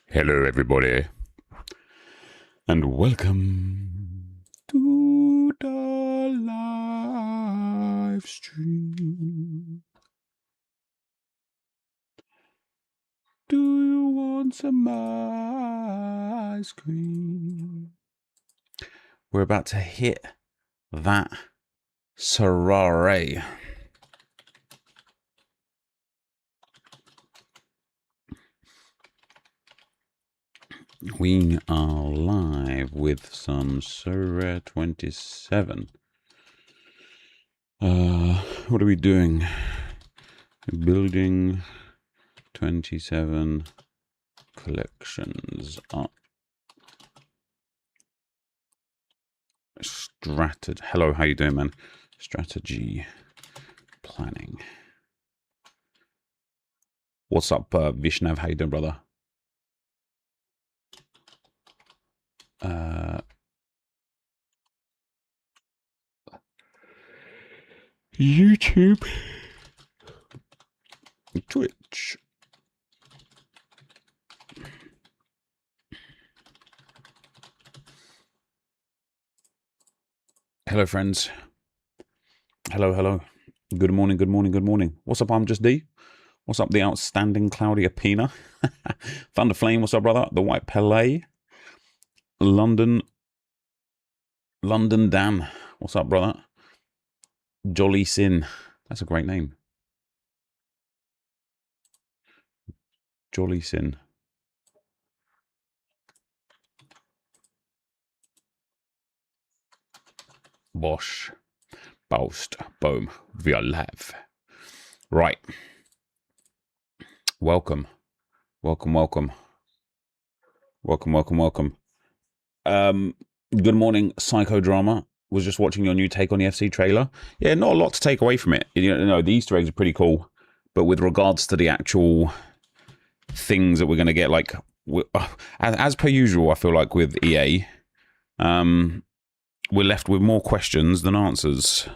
Hello, everybody, and welcome to the live stream. Do you want some ice cream? We're about to hit that Sorare. We are live with some Sorare 27. What are we doing? Building 27 collections up. Hello, how you doing, man? Strategy planning. What's up, Vishnav? How you doing, brother? YouTube, Twitch. Hello, friends. Hello, hello. Good morning, good morning, good morning. What's up, I'm Just D? What's up, the outstanding Claudia Pina? Thunder Flame, what's up, brother? The White Pele. London Dan. What's up, brother? Jolly Sin. That's a great name. Jolly Sin. Bosch. Boast. Boom. We are live. Right. Welcome. Welcome, welcome. Welcome, welcome, welcome. Good morning, Psychodrama. Was just watching your new take on the FC trailer. Yeah, not a lot to take away from it. You know, the Easter eggs are pretty cool. But with regards to the actual things that we're going to get, like, as per usual, I feel like with EA, we're left with more questions than answers.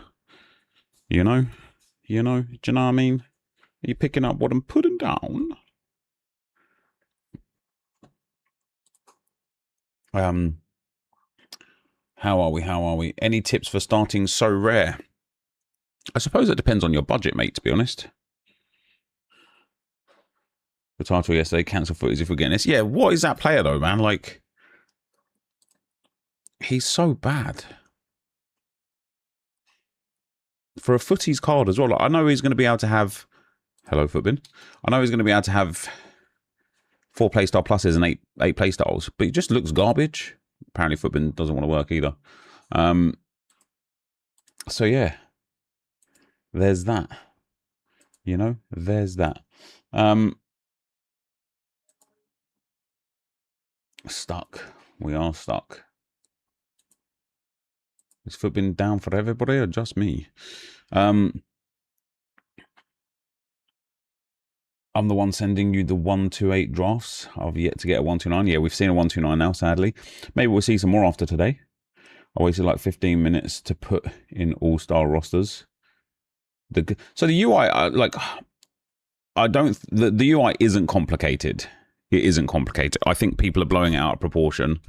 You know? Do you know what I mean? Are you picking up what I'm putting down? How are we? Any tips for starting Sorare? I suppose it depends on your budget, mate, to be honest. The title yesterday, cancel footage if we're getting this. Yeah, what is that player, though, man? Like, he's so bad. For a footies card as well. Like, I know he's going to be able to have... Hello, Footbin. I know he's going to be able to have 4 playstyle pluses and 8 playstyles, but he just looks garbage. Apparently, Footbin doesn't want to work either. So, yeah. There's that. You know? There's that. Stuck. We are stuck. Has Footbin down for everybody or just me? I'm the one sending you the 128 drafts. I've yet to get a 129. Yeah, we've seen a 129 now, sadly. Maybe we'll see some more after today. I waited like 15 minutes to put in all-star rosters. So the UI, the UI isn't complicated. It isn't complicated. I think people are blowing it out of proportion.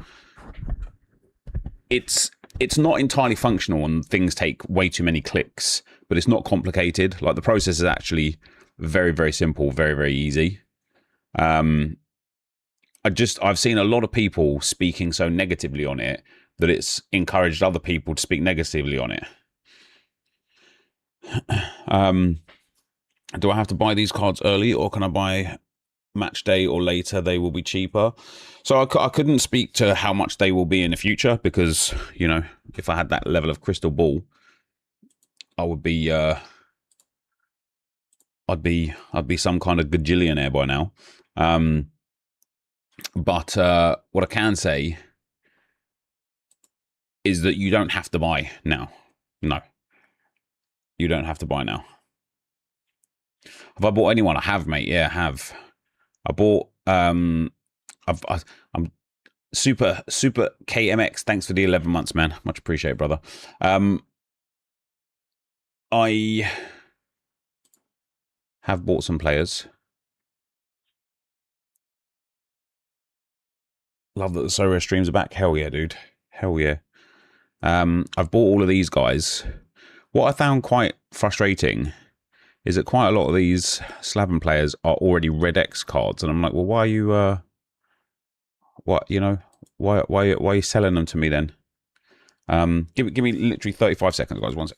It's not entirely functional and things take way too many clicks, but it's not complicated. Like, the process is actually very, very simple, very, very easy. I've seen a lot of people speaking so negatively on it that it's encouraged other people to speak negatively on it. Do I have to buy these cards early, or can I buy match day or later? They will be cheaper. So I couldn't speak to how much they will be in the future, because, you know, if I had that level of crystal ball, I would be I'd be some kind of gajillionaire by now. But what I can say is that you don't have to buy now. No, you don't have to buy now. Have I bought anyone? I have, mate. Yeah, I have. I bought. I'm super KMX. Thanks for the 11 months, man. Much appreciated, brother. I have bought some players. Love that the Sorare streams are back. Hell yeah, dude. Hell yeah. I've bought all of these guys. What I found quite frustrating is that quite a lot of these Slaven players are already Red X cards, and I'm like, well, why are you, what, you know, why are you selling them to me then? Give me literally 35 seconds, guys. One sec.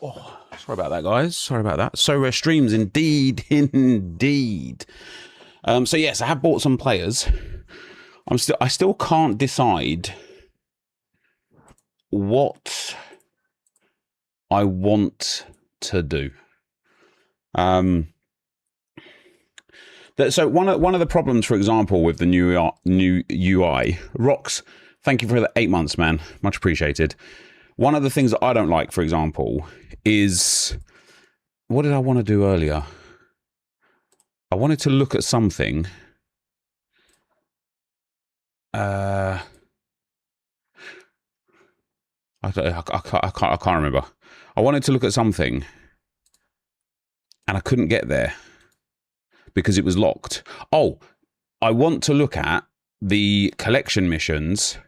Oh, sorry about that, guys. Sorry about that. So rare streams, indeed, indeed. So yes, I have bought some players. I still can't decide what I want to do. So one of the problems, for example, with the new UI, Rocks, thank you for the 8 months, man. Much appreciated. One of the things that I don't like, for example, is what did I want to do earlier? I wanted to look at something. I can't remember. I wanted to look at something, and I couldn't get there because it was locked. Oh, I want to look at the collection missions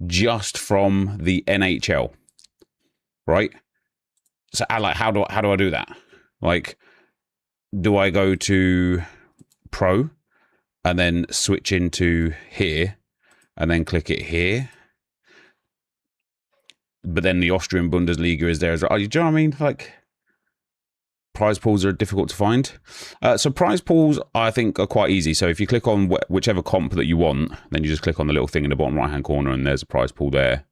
just from the NHL, right? So, like, how do I do that? Like, do I go to Pro and then switch into here and then click it here? But then the Austrian Bundesliga is there as well. Do you know what I mean? Like, prize pools are difficult to find. So prize pools, I think, are quite easy. So if you click on whichever comp that you want, then you just click on the little thing in the bottom right-hand corner and there's a prize pool there.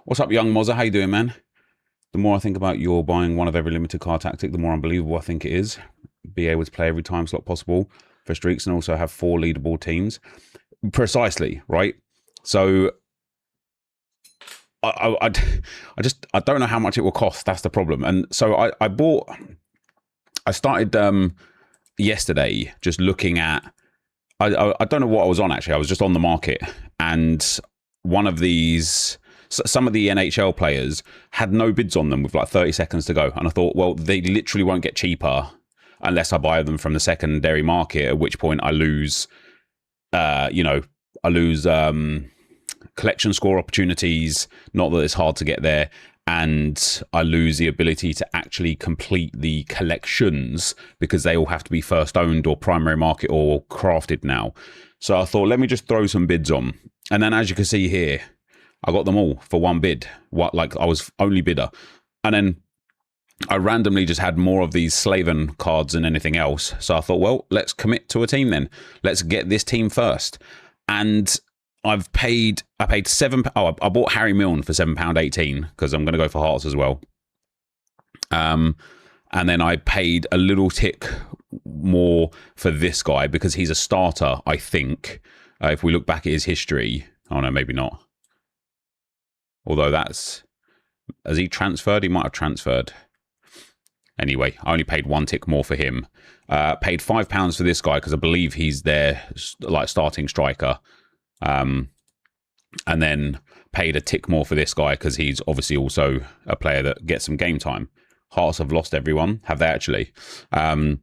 What's up, young Mozza? How you doing, man? The more I think about your buying one of every limited card tactic, the more unbelievable I think it is. Be able to play every time slot possible for streaks and also have 4 leaderboard teams. Precisely, right? So I don't know how much it will cost. That's the problem. And so I started yesterday just looking at, I don't know what I was on actually. I was just on the market, and one of these, some of the NHL players had no bids on them with like 30 seconds to go. And I thought, well, they literally won't get cheaper unless I buy them from the secondary market, at which point I lose, collection score opportunities, not that it's hard to get there, and I lose the ability to actually complete the collections because they all have to be first owned or primary market or crafted now. So I thought, let me just throw some bids on. And then as you can see here, I got them all for one bid. Like I was only bidder. And then I randomly just had more of these Slaven cards than anything else. So I thought, well, let's commit to a team then. Let's get this team first. And I paid £7. Oh, I bought Harry Milne for £7.18 because I'm going to go for Hearts as well. And then I paid a little tick more for this guy because he's a starter, I think. If we look back at his history, oh no, maybe not. Although has he transferred? He might have transferred. Anyway, I only paid 1 tick more for him. Paid £5 for this guy because I believe he's their like starting striker. And then paid a tick more for this guy because he's obviously also a player that gets some game time. Hearts have lost everyone, have they actually? And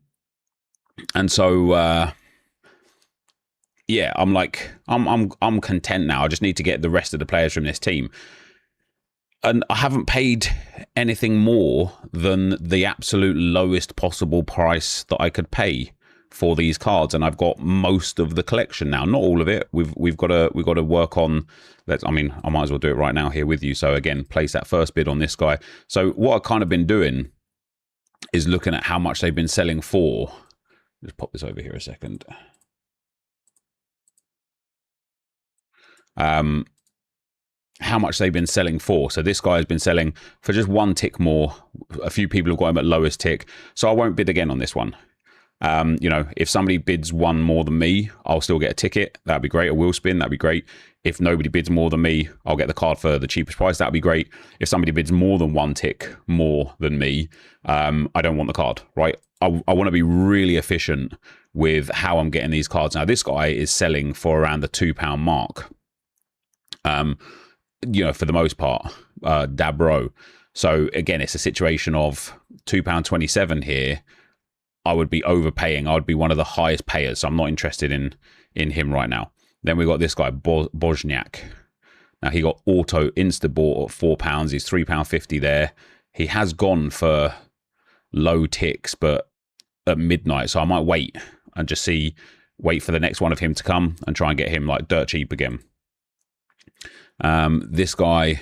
so yeah, I'm like, I'm content now. I just need to get the rest of the players from this team. And I haven't paid anything more than the absolute lowest possible price that I could pay for these cards, and I've got most of the collection now. Not all of it. We've got to work on. I mean, I might as well do it right now here with you. So again, place that first bid on this guy. So what I've kind of been doing is looking at how much they've been selling for. Just pop this over here a second. How much they've been selling for. So this guy has been selling for just 1 tick more. A few people have got him at lowest tick. So I won't bid again on this one. If somebody bids 1 more than me, I'll still get a ticket. That'd be great. A wheel spin, that'd be great. If nobody bids more than me, I'll get the card for the cheapest price. That'd be great. If somebody bids more than 1 tick more than me, I don't want the card, right? I want to be really efficient with how I'm getting these cards. Now, this guy is selling for around the £2 mark. For the most part, Dabro. So again, it's a situation of £2.27 here. I would be overpaying. I would be one of the highest payers. So I'm not interested in him right now. Then we got this guy, Bozniak. Now he got auto insta bought at £4. He's £3.50 there. He has gone for low ticks, but at midnight. So I might wait and just wait for the next one of him to come and try and get him like dirt cheap again. This guy,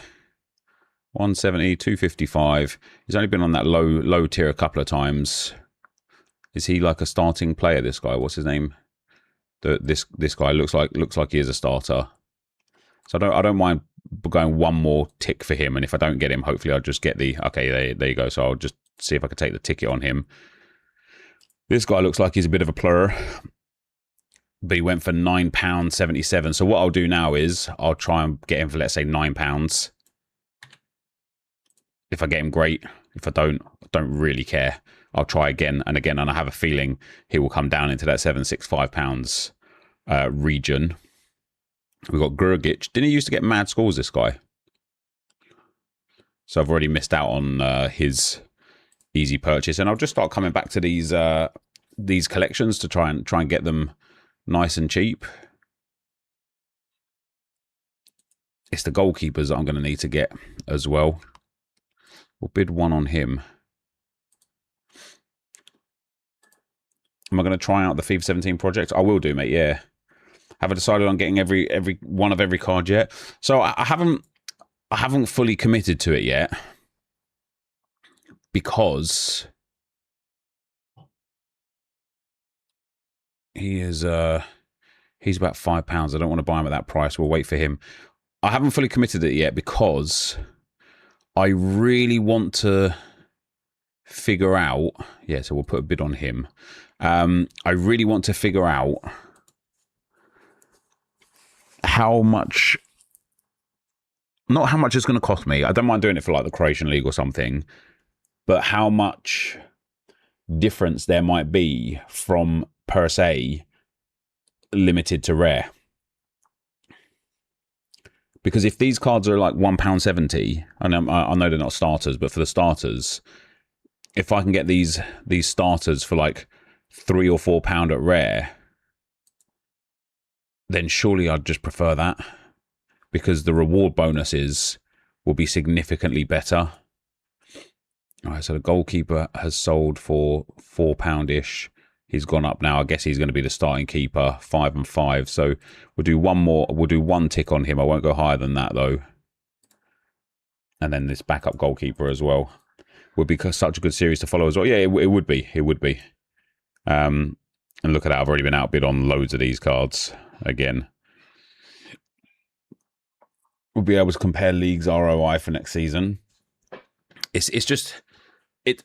170, 255. He's only been on that low tier a couple of times. Is he like a starting player? This guy, what's his name? This guy looks like he is a starter. So I don't mind going one more tick for him, and if I don't get him, hopefully I'll just get the there you go. So I'll just see if I can take the ticket on him. This guy looks like he's a bit of a plur, but he went for £9.77. So what I'll do now is I'll try and get him for, let's say, £9. If I get him, great. If I don't really care. I'll try again and again, and I have a feeling he will come down into that £765 region. We've got Grugic. Didn't he used to get mad scores, this guy? So I've already missed out on his easy purchase, and I'll just start coming back to these collections to try and get them nice and cheap. It's the goalkeepers that I'm going to need to get as well. We'll bid one on him. Am I going to try out the FIFA 17 project? I will do, mate. Yeah. Have I decided on getting every one of every card yet? So I haven't fully committed to it yet, because he is he's about £5. I don't want to buy him at that price. We'll wait for him. I haven't fully committed it yet because I really want to figure out. Yeah, so we'll put a bid on him. I really want to figure out how much, not how much it's going to cost me. I don't mind doing it for like the Croatian League or something, but how much difference there might be from per se limited to rare. Because if these cards are like £1.70, and I know they're not starters, but for the starters, if I can get these starters for like £3 or £4 at rare, then surely I'd just prefer that, because the reward bonuses will be significantly better. All right, so the goalkeeper has sold for £4-ish. He's gone up now. I guess he's going to be the starting keeper, 5 and 5. So we'll do one more. We'll do one tick on him. I won't go higher than that, though. And then this backup goalkeeper as well would be such a good series to follow as well. Yeah, it would be. It would be. And look at that. I've already been outbid on loads of these cards again. We'll be able to compare leagues ROI for next season. It's just it's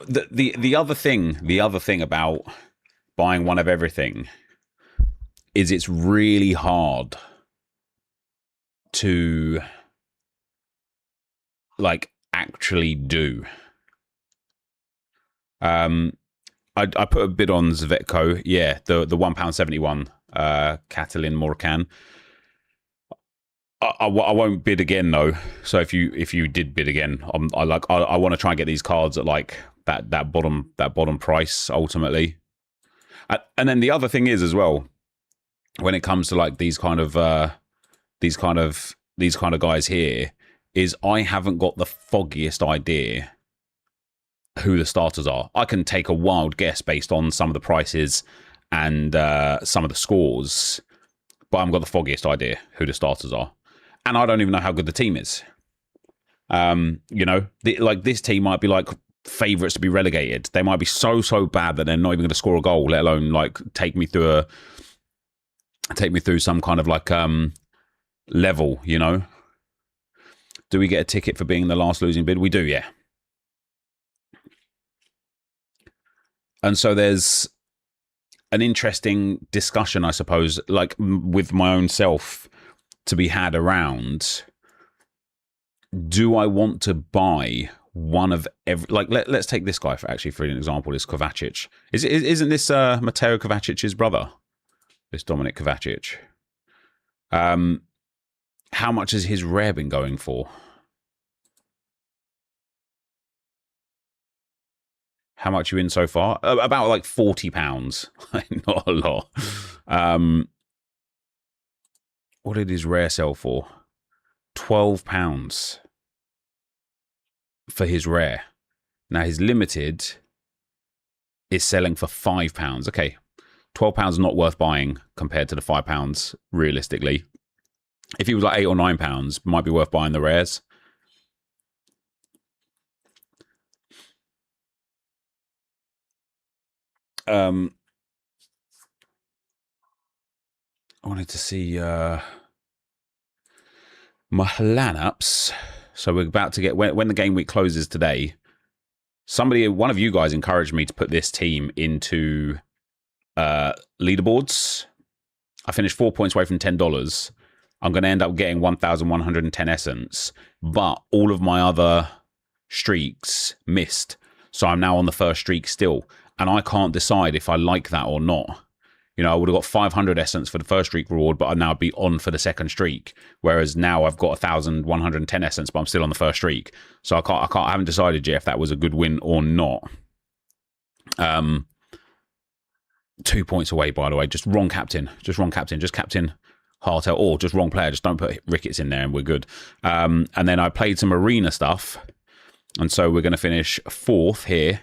the other thing about buying one of everything is it's really hard to like actually do. I put a bid on Zvetko. Yeah, the £1.71 Catalin Morcan. I won't bid again though. So if you did bid again, I want to try and get these cards at like that bottom price ultimately. And then the other thing is as well, when it comes to like these kind of guys here, is I haven't got the foggiest idea who the starters are. I can take a wild guess based on some of the prices and some of the scores, but I haven't got the foggiest idea who the starters are. And I don't even know how good the team is. You know, like this team might be like favourites to be relegated. They might be so bad that they're not even going to score a goal, let alone like take me through some kind of like level. You know, do we get a ticket for being the last losing bid? We do, yeah. And so there's an interesting discussion, I suppose, like with my own self, to be had around, do I want to buy one of every, like let's take this guy for an example, this Kovacic. Isn't this Mateo Kovacic's brother, this Dominic Kovacic? How much has his rare been going for? How much are you in so far? About like £40. Not a lot. What did his rare sell for? £12 for his rare. Now his limited is selling for £5. Okay, £12 not worth buying compared to the £5 realistically. If he was like £8 or £9, might be worth buying the rares. I wanted to see my lineups. So we're about to get, when the game week closes today, one of you guys encouraged me to put this team into leaderboards. I finished 4 points away from $10. I'm going to end up getting 1,110 essence, but all of my other streaks missed. So I'm now on the first streak still, and I can't decide if I like that or not. You know, I would have got 500 essence for the first streak reward, but I'd now be on for the second streak. Whereas now I've got 1,110 essence, but I'm still on the first streak. So I haven't decided yet if that was a good win or not. 2 points away, by the way. Just wrong captain. Just captain Hartel, or just wrong player. Just don't put Ricketts in there and we're good. And then I played some arena stuff. And so we're going to finish 4th here.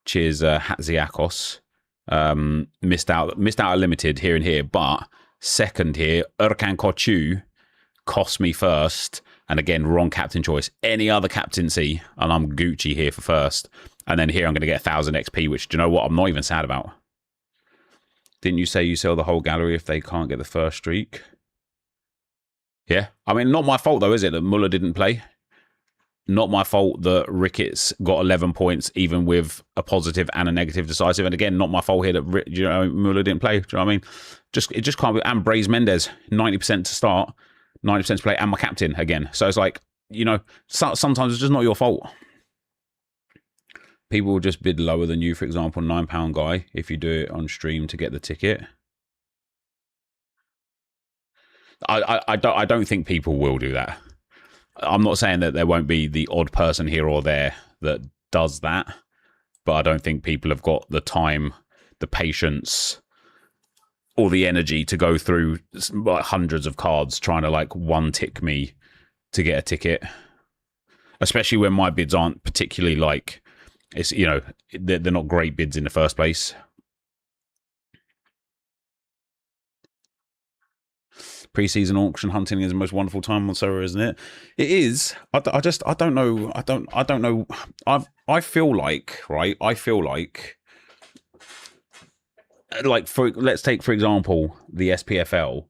Cheers, Hatziakos. Missed out a limited here and here, but 2nd here, Erkan Koçu cost me 1st, and again, wrong captain choice. Any other captaincy, and I'm Gucci here for 1st. And then here I'm going to get 1,000 XP, which, do you know what? I'm not even sad about. Didn't you say you sell the whole gallery if they can't get the first streak? Yeah. I mean, not my fault, though, is it, that Muller didn't play? Not my fault that Ricketts got 11 points, even with a positive and a negative decisive. And again, not my fault here that Muller didn't play. Do you know what I mean? It just can't be. And Brais Mendes, 90% to start, 90% to play, and my captain again. So it's like, you know, sometimes it's just not your fault. People will just bid lower than you, for example, £9 guy, if you do it on stream to get the ticket. I don't think people will do that. I'm not saying that there won't be the odd person here or there that does that, but I don't think people have got the time, the patience, or the energy to go through like hundreds of cards trying to like one tick me to get a ticket, especially when my bids aren't particularly like, it's, you know, they're not great bids in the first place. Pre-season auction hunting is the most wonderful time on Sorare, isn't it? It is. I don't know. I don't know. I feel like, right? I feel like let's take, for example, the SPFL.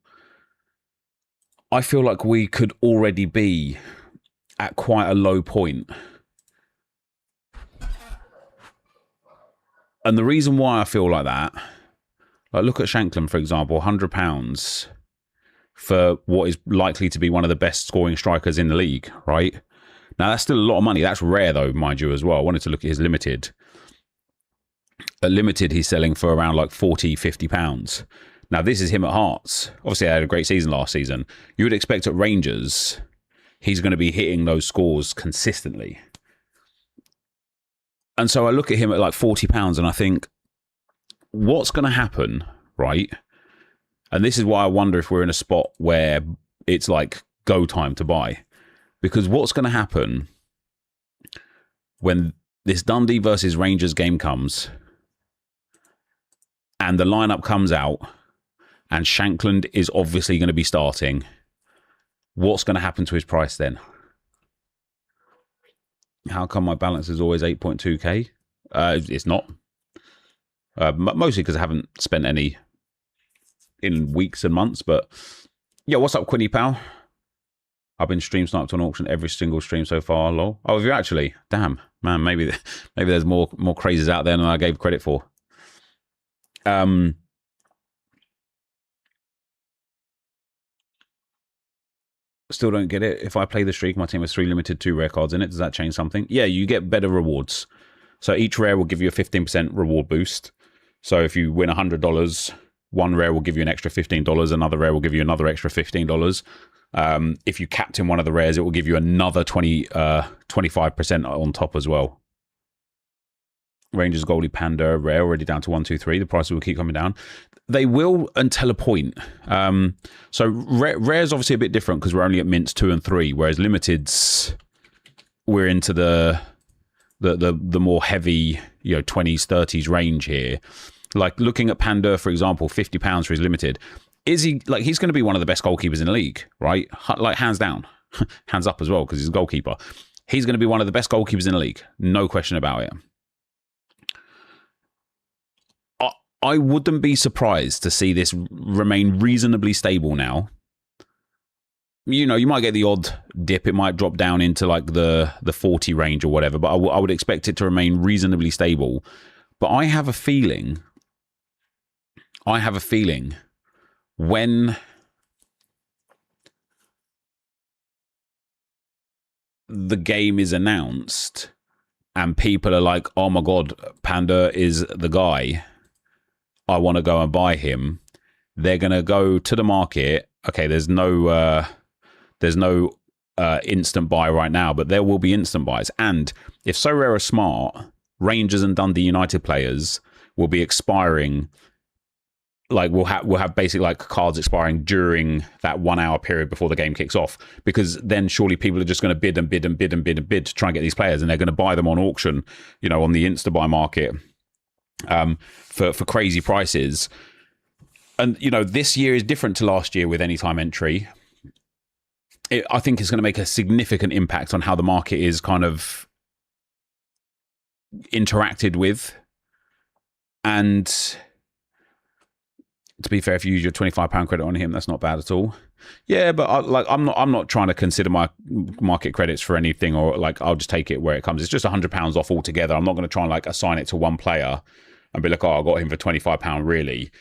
I feel like we could already be at quite a low point. And the reason why I feel like that, like look at Shanklin, for example, £100 for what is likely to be one of the best scoring strikers in the league, right? Now, that's still a lot of money. That's rare, though, mind you, as well. I wanted to look at his limited. At limited, he's selling for around like £40, £50. Now, this is him at Hearts. Obviously, I had a great season last season. You would expect at Rangers, he's going to be hitting those scores consistently. And so I look at him at like £40 and I think, what's going to happen, right? And this is why I wonder if we're in a spot where it's like go time to buy. Because what's going to happen when this Dundee versus Rangers game comes and the lineup comes out and Shankland is obviously going to be starting, what's going to happen to his price then? How come my balance is always 8.2k? It's not. Mostly because I haven't spent any in weeks and months, but yeah, what's up, Quinny pal? I've been stream sniped on auction every single stream so far, lol. Oh, have you actually? Damn, man, maybe there's more crazes out there than I gave credit for. Still don't get it. If I play the streak, my team has 3 limited 2 rare cards in it. Does that change something? Yeah, you get better rewards. So each rare will give you a 15% reward boost. So if you win $100, one rare will give you an extra $15. Another rare will give you another extra $15. If you captain one of the rares, it will give you another 25% on top as well. Rangers Goldie Panda rare already down to 1, 2, 3. The prices will keep coming down. They will until a point. So rare is obviously a bit different because we're only at mints 2 and 3, whereas limiteds we're into the more heavy, you know, 20s 30s range here. Like looking at Panda, for example, £50 for his limited. Is he like he's going to be one of the best goalkeepers in the league, right? Like hands down, hands up as well because he's a goalkeeper. He's going to be one of the best goalkeepers in the league, no question about it. I wouldn't be surprised to see this remain reasonably stable now. You know, you might get the odd dip. It might drop down into like the 40 range or whatever, but I would expect it to remain reasonably stable. But I have a feeling when the game is announced and people are like, oh my God, Panda is the guy, I want to go and buy him, they're going to go to the market. Okay, there's no instant buy right now, but there will be instant buys. And if Sorare are smart, Rangers and Dundee United players will be expiring. Like we'll have basically like cards expiring during that 1 hour period before the game kicks off, because then surely people are just going to bid and bid and bid and bid and bid to try and get these players, and they're going to buy them on auction, you know, on the insta buy market, for crazy prices. And you know, this year is different to last year with anytime entry. I think it's going to make a significant impact on how the market is kind of interacted with. And to be fair, if you use your £25 credit on him, that's not bad at all. Yeah, but I'm not trying to consider my market credits for anything, or like I'll just take it where it comes. It's just £100 off altogether. I'm not going to try and like assign it to one player and be like, oh, I got him for £25. Really,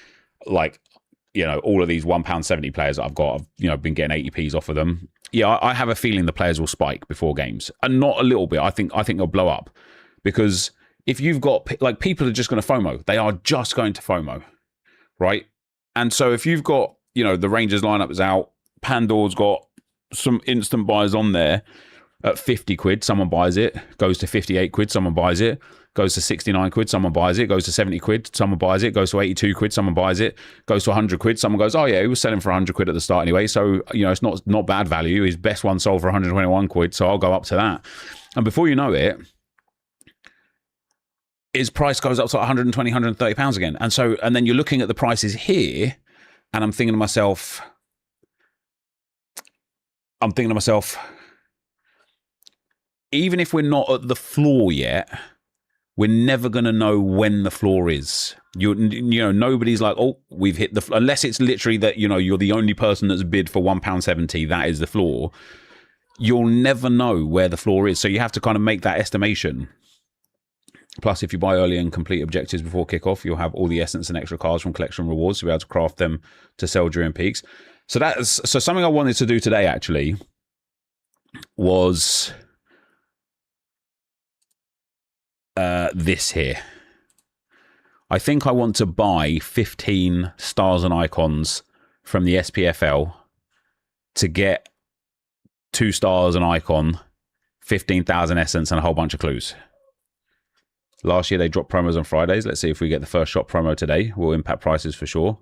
like, you know, all of these £1.70 players that I've got, I've, you know, been getting 80p's off of them. Yeah, I have a feeling the players will spike before games, and not a little bit. I think they'll blow up, because if you've got like people are just going to FOMO, they are just going to FOMO, right? And so if you've got, you know, the Rangers lineup is out, Pandor's got some instant buys on there at 50 quid, someone buys it, goes to 58 quid, someone buys it, goes to 69 quid, someone buys it, goes to 70 quid, someone buys it, goes to 82 quid, someone buys it, goes to 100 quid, someone goes, oh yeah, he was selling for 100 quid at the start anyway, so, you know, it's not bad value. His best one sold for 121 quid, so I'll go up to that. And before you know it, his price goes up to 120, 130 pounds again. And then you're looking at the prices here, and I'm thinking to myself, even if we're not at the floor yet, we're never going to know when the floor is. You know, nobody's like, oh, we've hit the, unless it's literally that, you know, you're the only person that's bid for £1.70, that is the floor. You'll never know where the floor is. So you have to kind of make that estimation. Plus, if you buy early and complete objectives before kickoff, you'll have all the essence and extra cards from collection rewards to be able to craft them to sell during peaks. So something I wanted to do today actually was this here. I think I want to buy 15 stars and icons from the SPFL to get 2 stars an icon, 15,000 essence, and a whole bunch of clues. Last year, they dropped promos on Fridays. Let's see if we get the first shop promo today. Will impact prices for sure.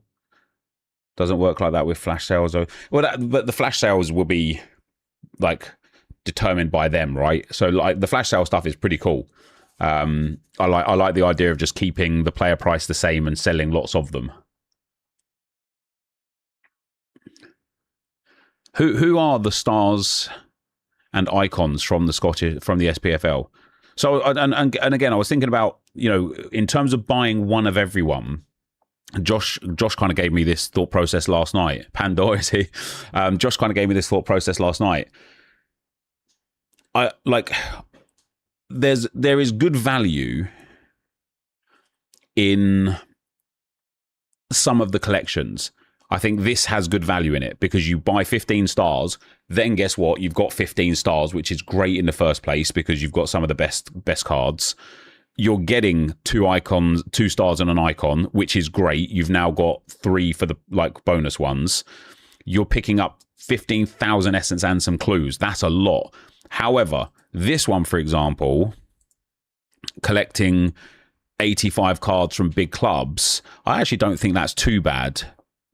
Doesn't work like that with flash sales, though. Well, but the flash sales will be, like, determined by them, right? So, like, the flash sale stuff is pretty cool. I like the idea of just keeping the player price the same and selling lots of them. Who are the stars and icons from the SPFL? So, and again, I was thinking about, you know, in terms of buying one of everyone, Josh kind of gave me this thought process last night. Pandora, is he? Josh kind of gave me this thought process last night. There is good value in some of the collections. I think this has good value in it because you buy 15 stars, then guess what? You've got 15 stars, which is great in the first place because you've got some of the best cards. You're getting 2 icons, 2 stars and an icon, which is great. You've now got 3 for the like bonus ones. You're picking up 15,000 essence and some clues. That's a lot. However, this one, for example, collecting 85 cards from big clubs, I actually don't think that's too bad.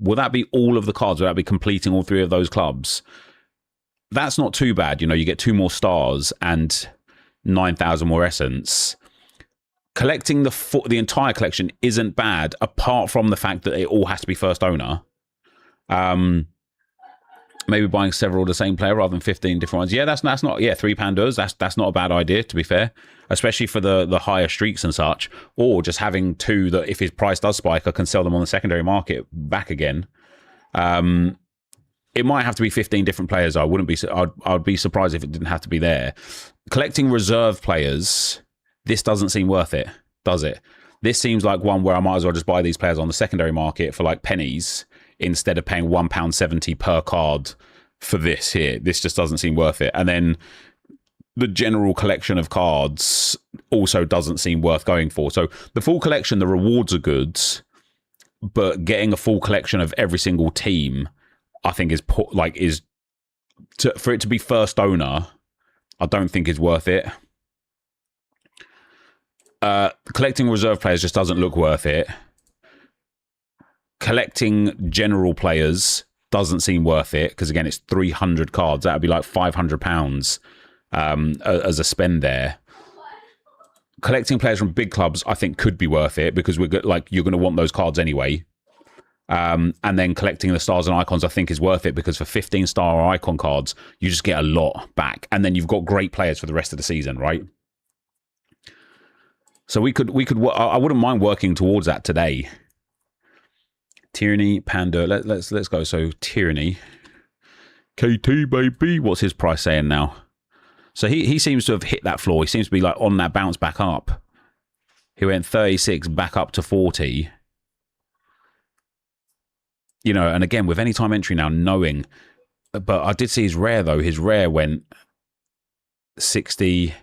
Will that be all of the cards? Will that be completing all 3 of those clubs? That's not too bad. You know, you get 2 more stars and 9,000 more essence. Collecting the entire collection isn't bad, apart from the fact that it all has to be first owner. Maybe buying several of the same player rather than 15 different ones. Yeah, that's not. Yeah, 3 pandas. That's not a bad idea, to be fair, especially for the higher streaks and such. Or just having 2 that, if his price does spike, I can sell them on the secondary market back again. It might have to be 15 different players. I wouldn't be. I'd be surprised if it didn't have to be there. Collecting reserve players. This doesn't seem worth it, does it? This seems like one where I might as well just buy these players on the secondary market for like pennies instead of paying £1.70 per card for this here. This just doesn't seem worth it. And then the general collection of cards also doesn't seem worth going for. So the full collection, the rewards are good, but getting a full collection of every single team, I think for it to be first owner, I don't think is worth it. Collecting reserve players just doesn't look worth it. Collecting general players doesn't seem worth it because, again, it's 300 cards. That would be like £500 as a spend there. Collecting players from big clubs, I think, could be worth it because you're going to want those cards anyway. And then collecting the stars and icons, I think, is worth it because for 15 star or icon cards, you just get a lot back, and then you've got great players for the rest of the season, right? So we could. I wouldn't mind working towards that today. Tyranny, Panda. Let's go. So Tyranny, KT baby. What's his price saying now? So he seems to have hit that floor. He seems to be like on that bounce back up. He went 36 back up to 40. You know, and again with anytime entry now, knowing. But I did see his rare though. His rare went 60.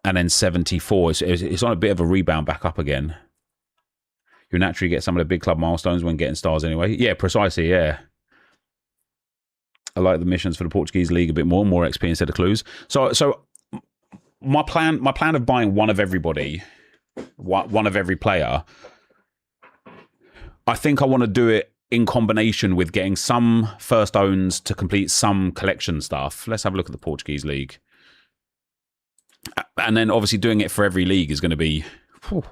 And then 74. It's on a bit of a rebound back up again. You naturally get some of the big club milestones when getting stars anyway. Yeah, precisely, yeah. I like the missions for the Portuguese league a bit more XP instead of clues. So my plan of buying one of everybody, one of every player, I think I want to do it in combination with getting some first owns to complete some collection stuff. Let's have a look at the Portuguese league. And then obviously doing it for every league is going to be, it's going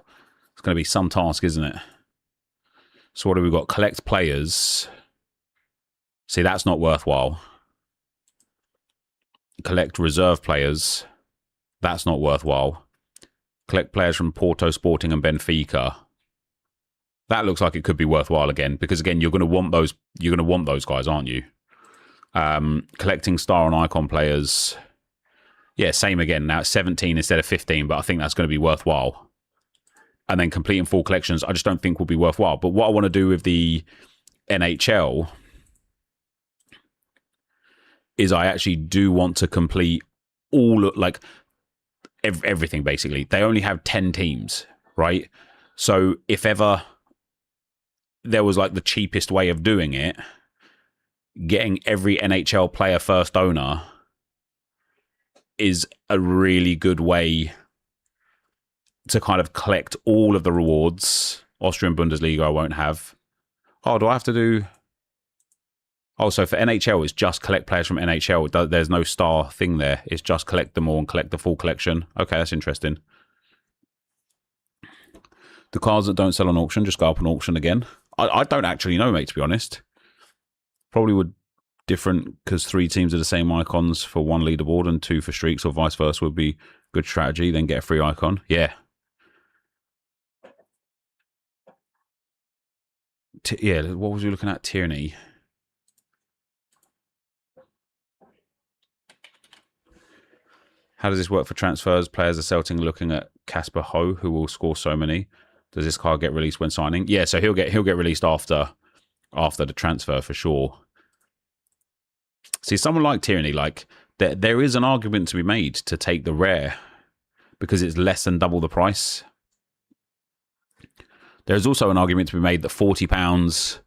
to be some task, isn't it? So what have we got? Collect players. See, that's not worthwhile. Collect reserve players. That's not worthwhile. Collect players from Porto, Sporting, and Benfica. That looks like it could be worthwhile again, because again, you're going to want those. You're going to want those guys, aren't you? Collecting star and icon players. Yeah, same again. Now it's 17 instead of 15, but I think that's going to be worthwhile. And then completing full collections, I just don't think will be worthwhile. But what I want to do with the NHL is I actually do want to complete all, like, everything, basically. They only have 10 teams, right? So if ever there was, like, the cheapest way of doing it, getting every NHL player first owner is a really good way to kind of collect all of the rewards. Austrian Bundesliga I won't have. Oh, do I have to do... Oh, so for NHL, it's just collect players from NHL. There's no star thing there. It's just collect them all and collect the full collection. Okay, that's interesting. The cards that don't sell on auction just go up on auction again. I don't actually know, mate, to be honest. Probably would different because 3 teams are the same icons for 1 leaderboard and 2 for streaks, or vice versa would be good strategy. Then get a free icon. Yeah. Yeah, what was we looking at? Tyranny. How does this work for transfers? Players are Celtic looking at Casper Ho, who will score so many. Does this card get released when signing? Yeah, so he'll get released after the transfer for sure. See, someone like Tyranny, like there is an argument to be made to take the rare because it's less than double the price. There's also an argument to be made that £40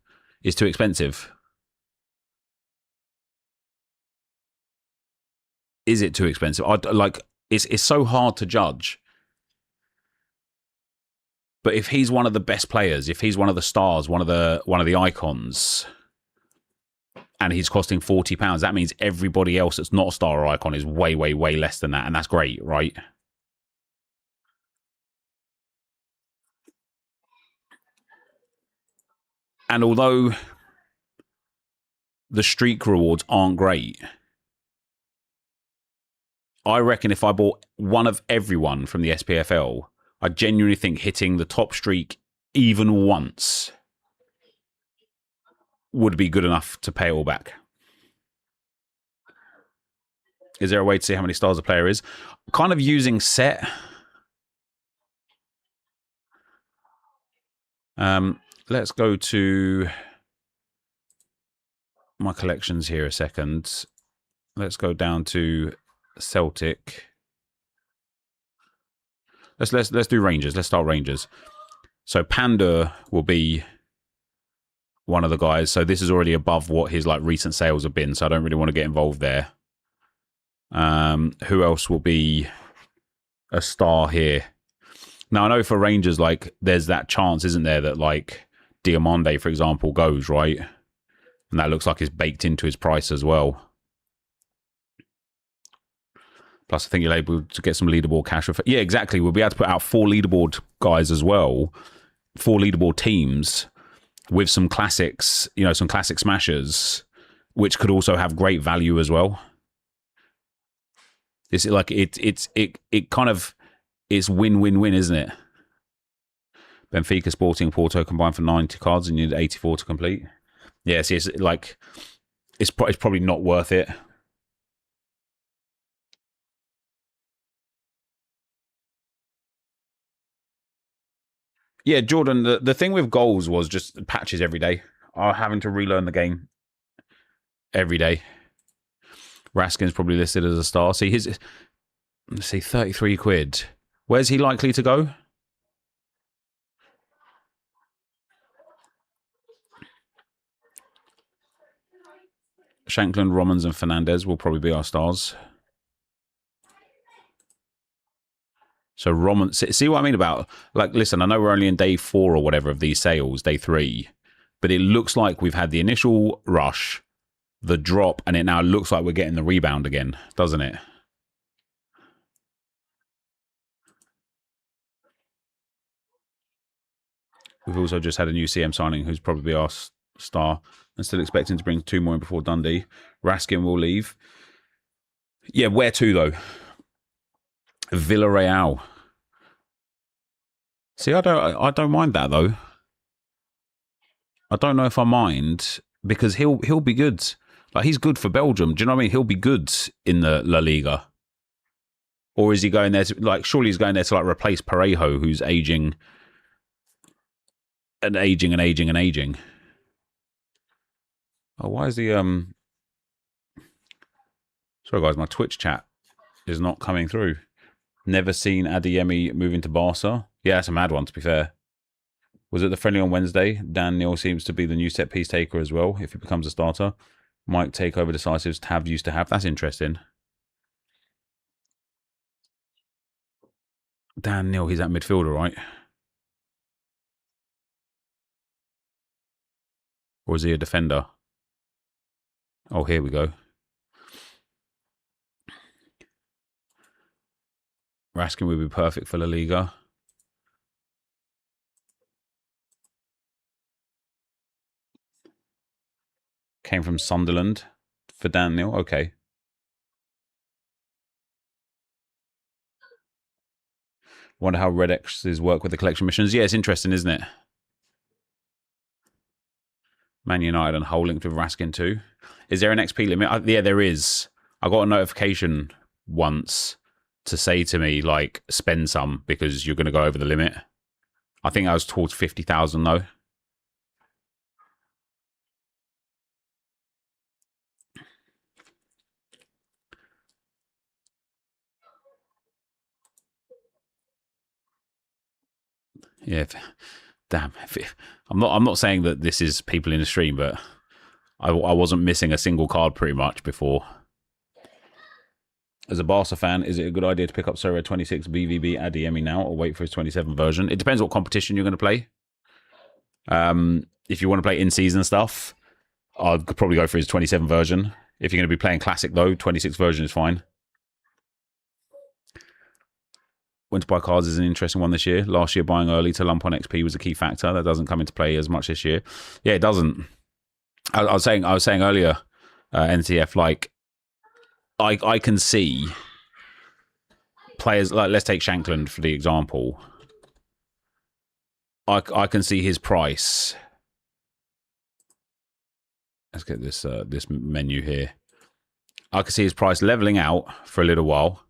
is too expensive. Is it too expensive? It's so hard to judge. But if he's one of the best players, if he's one of the stars, one of the icons, and he's costing £40, that means everybody else that's not a star or icon is way, way, way less than that, and that's great, right? And although the streak rewards aren't great. I reckon if I bought one of everyone from the SPFL, I genuinely think hitting the top streak even once would be good enough to pay it all back. Is there a way to see how many stars a player is? Kind of using set. Let's go to my collections here a second. Let's go down to Celtic. Let's do Rangers. Let's start Rangers. So Pandur will be one of the guys. So this is already above what his like recent sales have been. So I don't really want to get involved there. Who else will be a star here? Now I know for Rangers, like there's that chance, isn't there, that like Diamande, for example, goes, right? And that looks like it's baked into his price as well. Plus, I think you're able to get some leaderboard cash. Yeah, exactly. We'll be able to put out 4 leaderboard guys as well. 4 leaderboard teams with some classics, you know, some classic smashers, which could also have great value as well. It's like it kind of is win-win-win, isn't it? Benfica, Sporting, Porto combined for 90 cards, and you need 84 to complete. Yeah, see, it's like it's probably not worth it. Yeah, Jordan, the thing with goals was just patches every day. I'm having to relearn the game every day. Raskin's probably listed as a star. See, let's see, 33 quid. Where's he likely to go? Shankland, Romans, and Fernandez will probably be our stars. So Roman, see what I mean about, like, listen, I know we're only in day 4 or whatever of these sales, day 3, but it looks like we've had the initial rush, the drop, and it now looks like we're getting the rebound again, doesn't it? We've also just had a new CM signing who's probably our star, and still expecting to bring 2 more in before Dundee. Raskin will leave. Yeah, where to though? Villarreal. See, I don't mind that though. I don't know if I mind because he'll be good. Like he's good for Belgium. Do you know what I mean? He'll be good in the La Liga. Or is he going there to, like, surely he's going there to like replace Parejo, who's aging and aging and aging and aging. Oh, why is the sorry guys, my Twitch chat is not coming through. Never seen Adeyemi moving to Barca. Yeah, that's a mad one, to be fair. Was it the friendly on Wednesday? Dan Neil seems to be the new set piece taker as well, if he becomes a starter. Might take over decisives Tav used to have. That's interesting. Dan Neil, he's that midfielder, right? Or is he a defender? Oh, here we go. Raskin would be perfect for La Liga. Came from Sunderland for Dan Neil. Okay. Wonder how Red X's work with the collection missions. Yeah, it's interesting, isn't it? Man United and Hull linked with Raskin too. Is there an XP limit? Yeah, there is. I got a notification once to say to me, like, spend some because you're going to go over the limit. I think I was towards 50,000 though. Yeah, damn. I'm not saying that this is people in the stream, but I wasn't missing a single card pretty much before. As a Barca fan, is it a good idea to pick up Sorare 26 BVB Adeyemi now or wait for his 27 version? It depends what competition you're going to play. If you want to play in-season stuff, I'd probably go for his 27 version. If you're going to be playing Classic, though, 26 version is fine. When to buy cards is an interesting one this year. Last year, buying early to lump on XP was a key factor. That doesn't come into play as much this year. Yeah, it doesn't. I was saying earlier, NCF. Like, I can see players like, let's take Shankland for the example. I can see his price. Let's get this this menu here. I can see his price leveling out for a little while,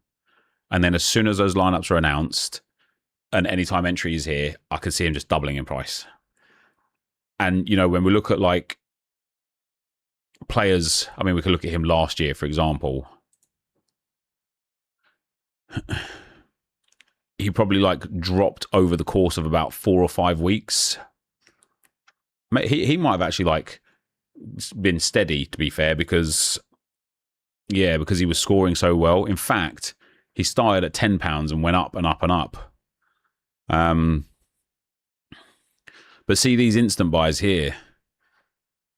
and then as soon as those lineups are announced and anytime entry is here, I can see him just doubling in price. And you know, when we look at like players, I mean, we could look at him last year, for example. He probably like dropped over the course of about 4 or 5 weeks. He might have actually like been steady, to be fair, because he was scoring so well. In fact, he started at £10 and went up and up and up. But see these instant buys here.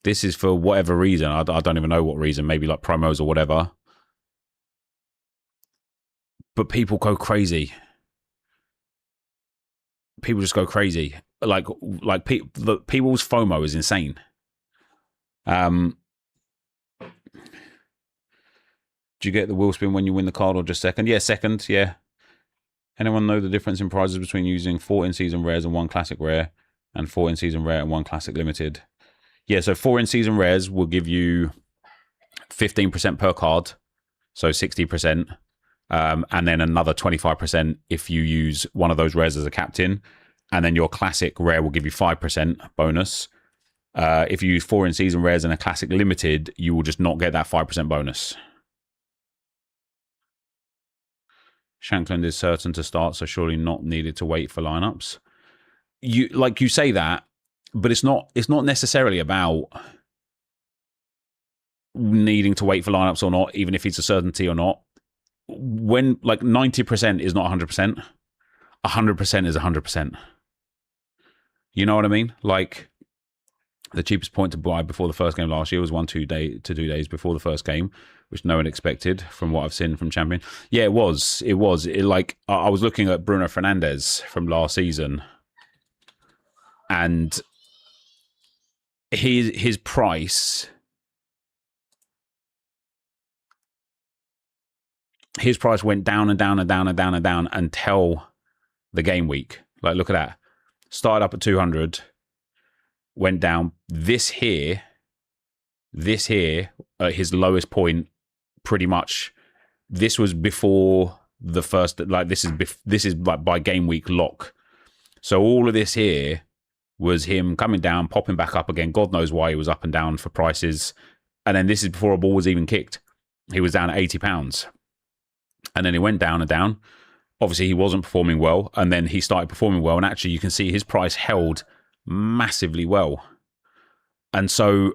This is for whatever reason. I don't even know what reason. Maybe like promos or whatever. But people go crazy. People just go crazy. Like people's FOMO is insane. Do you get the wheel spin when you win the card or just second? Yeah, second, yeah. Anyone know the difference in prizes between using 4 in-season rares and 1 classic rare and 4 in-season rare and 1 classic limited? Yeah, so 4 in-season rares will give you 15% per card, so 60%, and then another 25% if you use one of those rares as a captain, and then your classic rare will give you 5% bonus. If you use 4 in-season rares and a classic limited, you will just not get that 5% bonus. Shankland is certain to start, so surely not needed to wait for lineups. You say that, but it's not necessarily about needing to wait for lineups or not, even if it's a certainty or not. When like 90% is not 100%, 100% is 100%. You know what I mean? Like the cheapest point to buy before the first game last year was 2 days before the first game, which no one expected from what I've seen from Champion. Yeah, it was. Like I was looking at Bruno Fernandes from last season, and his price went down and down and down and down and down until the game week. Like, look at that. Started up at 200, went down. This here, at his lowest point, pretty much. This was before the first. Like, this is like by game week lock. So all of this here was him coming down, popping back up again. God knows why he was up and down for prices. And then this is before a ball was even kicked. He was down at £80. And then he went down and down. Obviously, he wasn't performing well. And then he started performing well. And actually, you can see his price held massively well. And so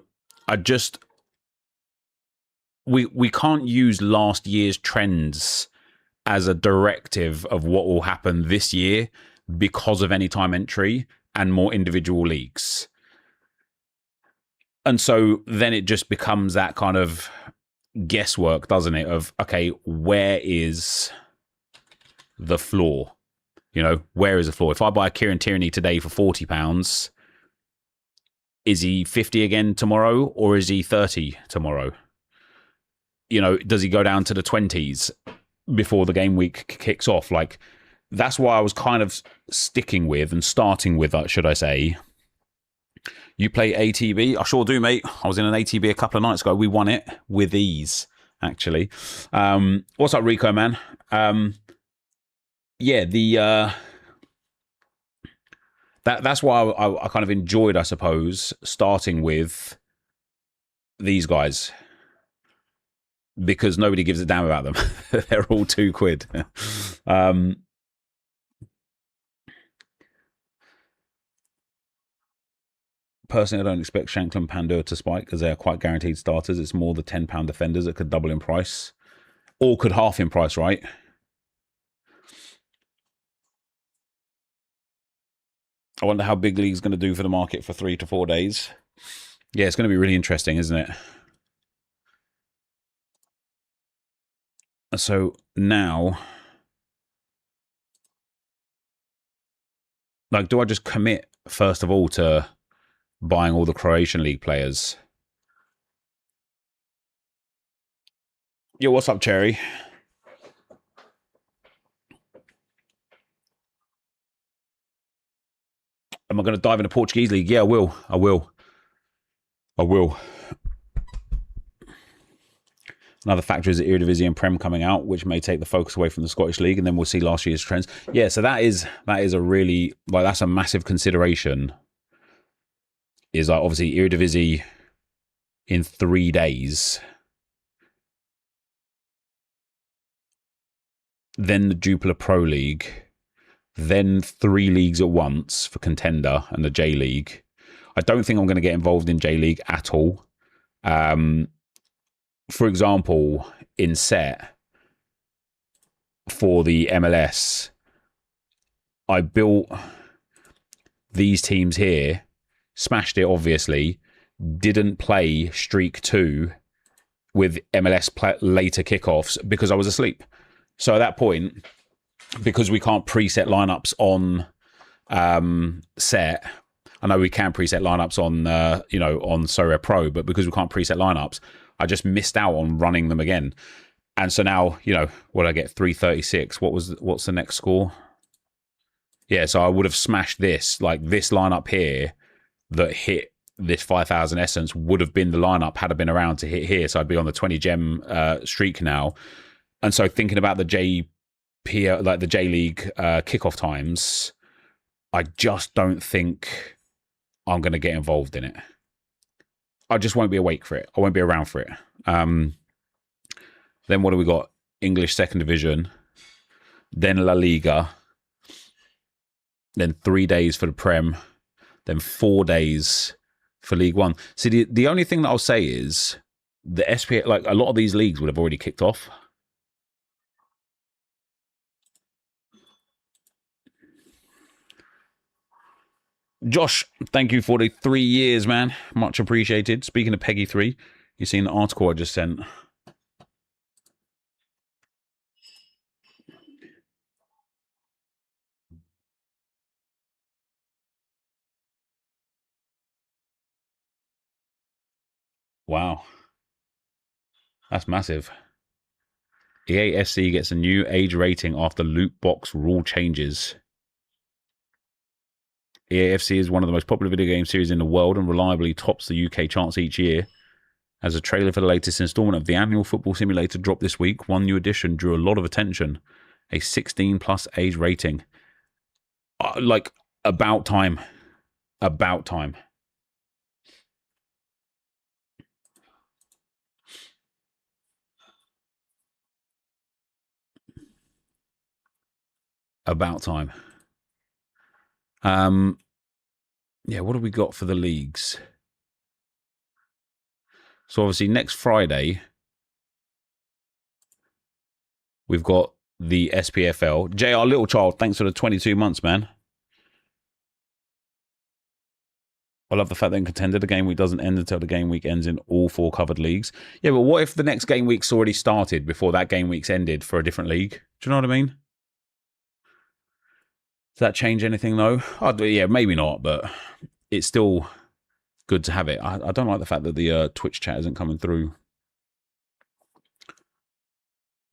we can't use last year's trends as a directive of what will happen this year because of anytime entry and more individual leagues. And so then it just becomes that kind of guesswork, doesn't it? Of, okay, where is the floor? You know, where is the floor? If I buy a Kieran Tierney today for £40, is he 50 again tomorrow or is he 30 tomorrow? You know, does he go down to the 20s before the game week kicks off? Like, that's why I was kind of sticking with and starting with, should I say. You play ATB? I sure do, mate. I was in an ATB a couple of nights ago. We won it with ease, actually. What's up, Rico, man? Yeah, that's why I kind of enjoyed, I suppose, starting with these guys. Because nobody gives a damn about them. They're all £2. Personally, I don't expect Shankland Pandur to spike because they are quite guaranteed starters. It's more the £10 defenders that could double in price. Or could half in price, right? I wonder how Big League's going to do for the market for 3 to 4 days. Yeah, it's going to be really interesting, isn't it? So now, like, do I just commit, first of all, to buying all the Croatian League players? Yo, what's up, Cherry? Am I going to dive into Portuguese league? Yeah, I will. I will. I will. Another factor is the Eredivisie and Prem coming out, which may take the focus away from the Scottish League, and then we'll see last year's trends. Yeah, so that is a really, like, that's a massive consideration. Is like obviously Eredivisie in 3 days, then the Jupiler Pro League, then 3 leagues at once for Contender and the J League. I don't think I'm going to get involved in J League at all. For example, in set for the MLS, I built these teams here, smashed it obviously, didn't play Streak 2 with MLS later kickoffs because I was asleep. So at that point, because we can't preset lineups on set, I know we can preset lineups on on Sorare Pro, but because we can't preset lineups, I just missed out on running them again. And so now, what I get 336. What's the next score? Yeah, so I would have smashed this, like this lineup here that hit this 5,000 essence would have been the lineup had I been around to hit here. So I'd be on the 20 gem streak now. And so thinking about the J League kickoff times, I just don't think I'm going to get involved in it. I just won't be awake for it. I won't be around for it. Then what do we got? English second division, then La Liga, then 3 days for the Prem, then 4 days for League One. See, the only thing that I'll say is the SPA, like a lot of these leagues would have already kicked off. Josh, thank you for the 3 years, man. Much appreciated. Speaking of Peggy 3, you seen the article I just sent? Wow. That's massive. EASC gets a new age rating after loot box rule changes. EAFC is one of the most popular video game series in the world and reliably tops the UK charts each year. As a trailer for the latest installment of the annual football simulator dropped this week, one new edition drew a lot of attention. A 16+ age rating. Like, about time. About time. About time. Yeah, what have we got for the leagues? So obviously next Friday, we've got the SPFL. JR Little Child, thanks for the 22 months, man. I love the fact that in Contender, the game week doesn't end until the game week ends in all 4 covered leagues. Yeah, but what if the next game week's already started before that game week's ended for a different league? Do you know what I mean? Does that change anything, though? Yeah, maybe not, but it's still good to have it. I don't like the fact that the Twitch chat isn't coming through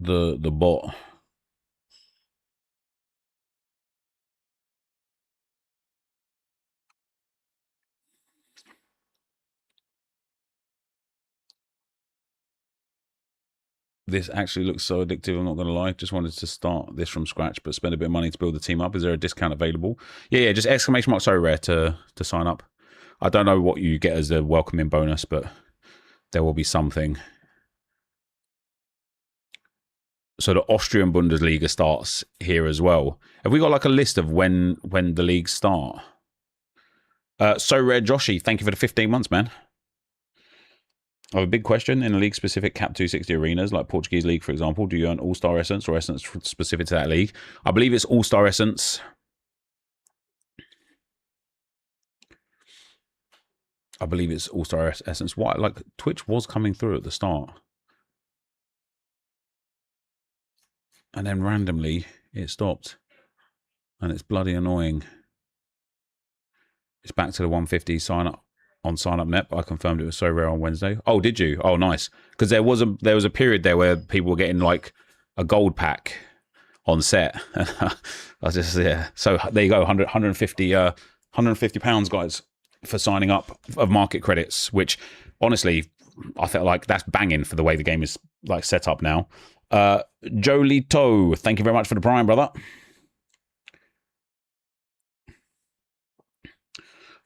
the bot. This actually looks so addictive, I'm not going to lie. Just wanted to start this from scratch, but spend a bit of money to build the team up. Is there a discount available? Yeah, just exclamation mark Sorare to sign up. I don't know what you get as a welcoming bonus, but there will be something. So the Austrian Bundesliga starts here as well. Have we got like a list of when the leagues start? So Rare Joshy, thank you for the 15 months, man. I have a big question. In a league-specific Cap 260 arenas, like Portuguese League, for example, do you earn All-Star Essence or Essence specific to that league? I believe it's All-Star Essence. I believe it's All-Star Essence. Why? Like, Twitch was coming through at the start. And then randomly, it stopped. And it's bloody annoying. It's back to the 150 sign up. on sign up net, but I confirmed it was so rare on Wednesday. Oh, did you? Oh, nice. Because there was a period there where people were getting like a gold pack on set. I just So there you go, 150 £150, guys, for signing up of market credits. Which honestly, I felt like that's banging for the way the game is like set up now. Jolito, thank you very much for the prime, brother.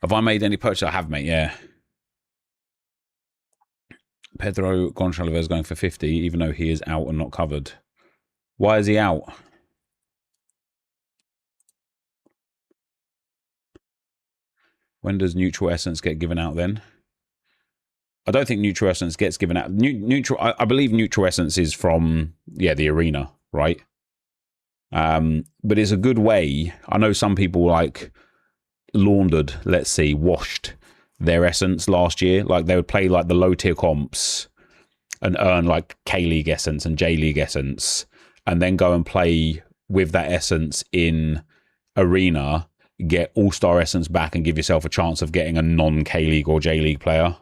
Have I made any purchase? I have, mate, yeah. Pedro Gonçalves is going for 50, even though he is out and not covered. Why is he out? When does Neutral Essence get given out then? I don't think Neutral Essence gets given out. I believe Neutral Essence is from, the arena, right? But it's a good way. I know some people like laundered, washed their essence last year. Like they would play like the low tier comps and earn like K-League essence and J-League essence, and then go and play with that essence in arena, get all-star essence back and give yourself a chance of getting a non-K-League or J-League player.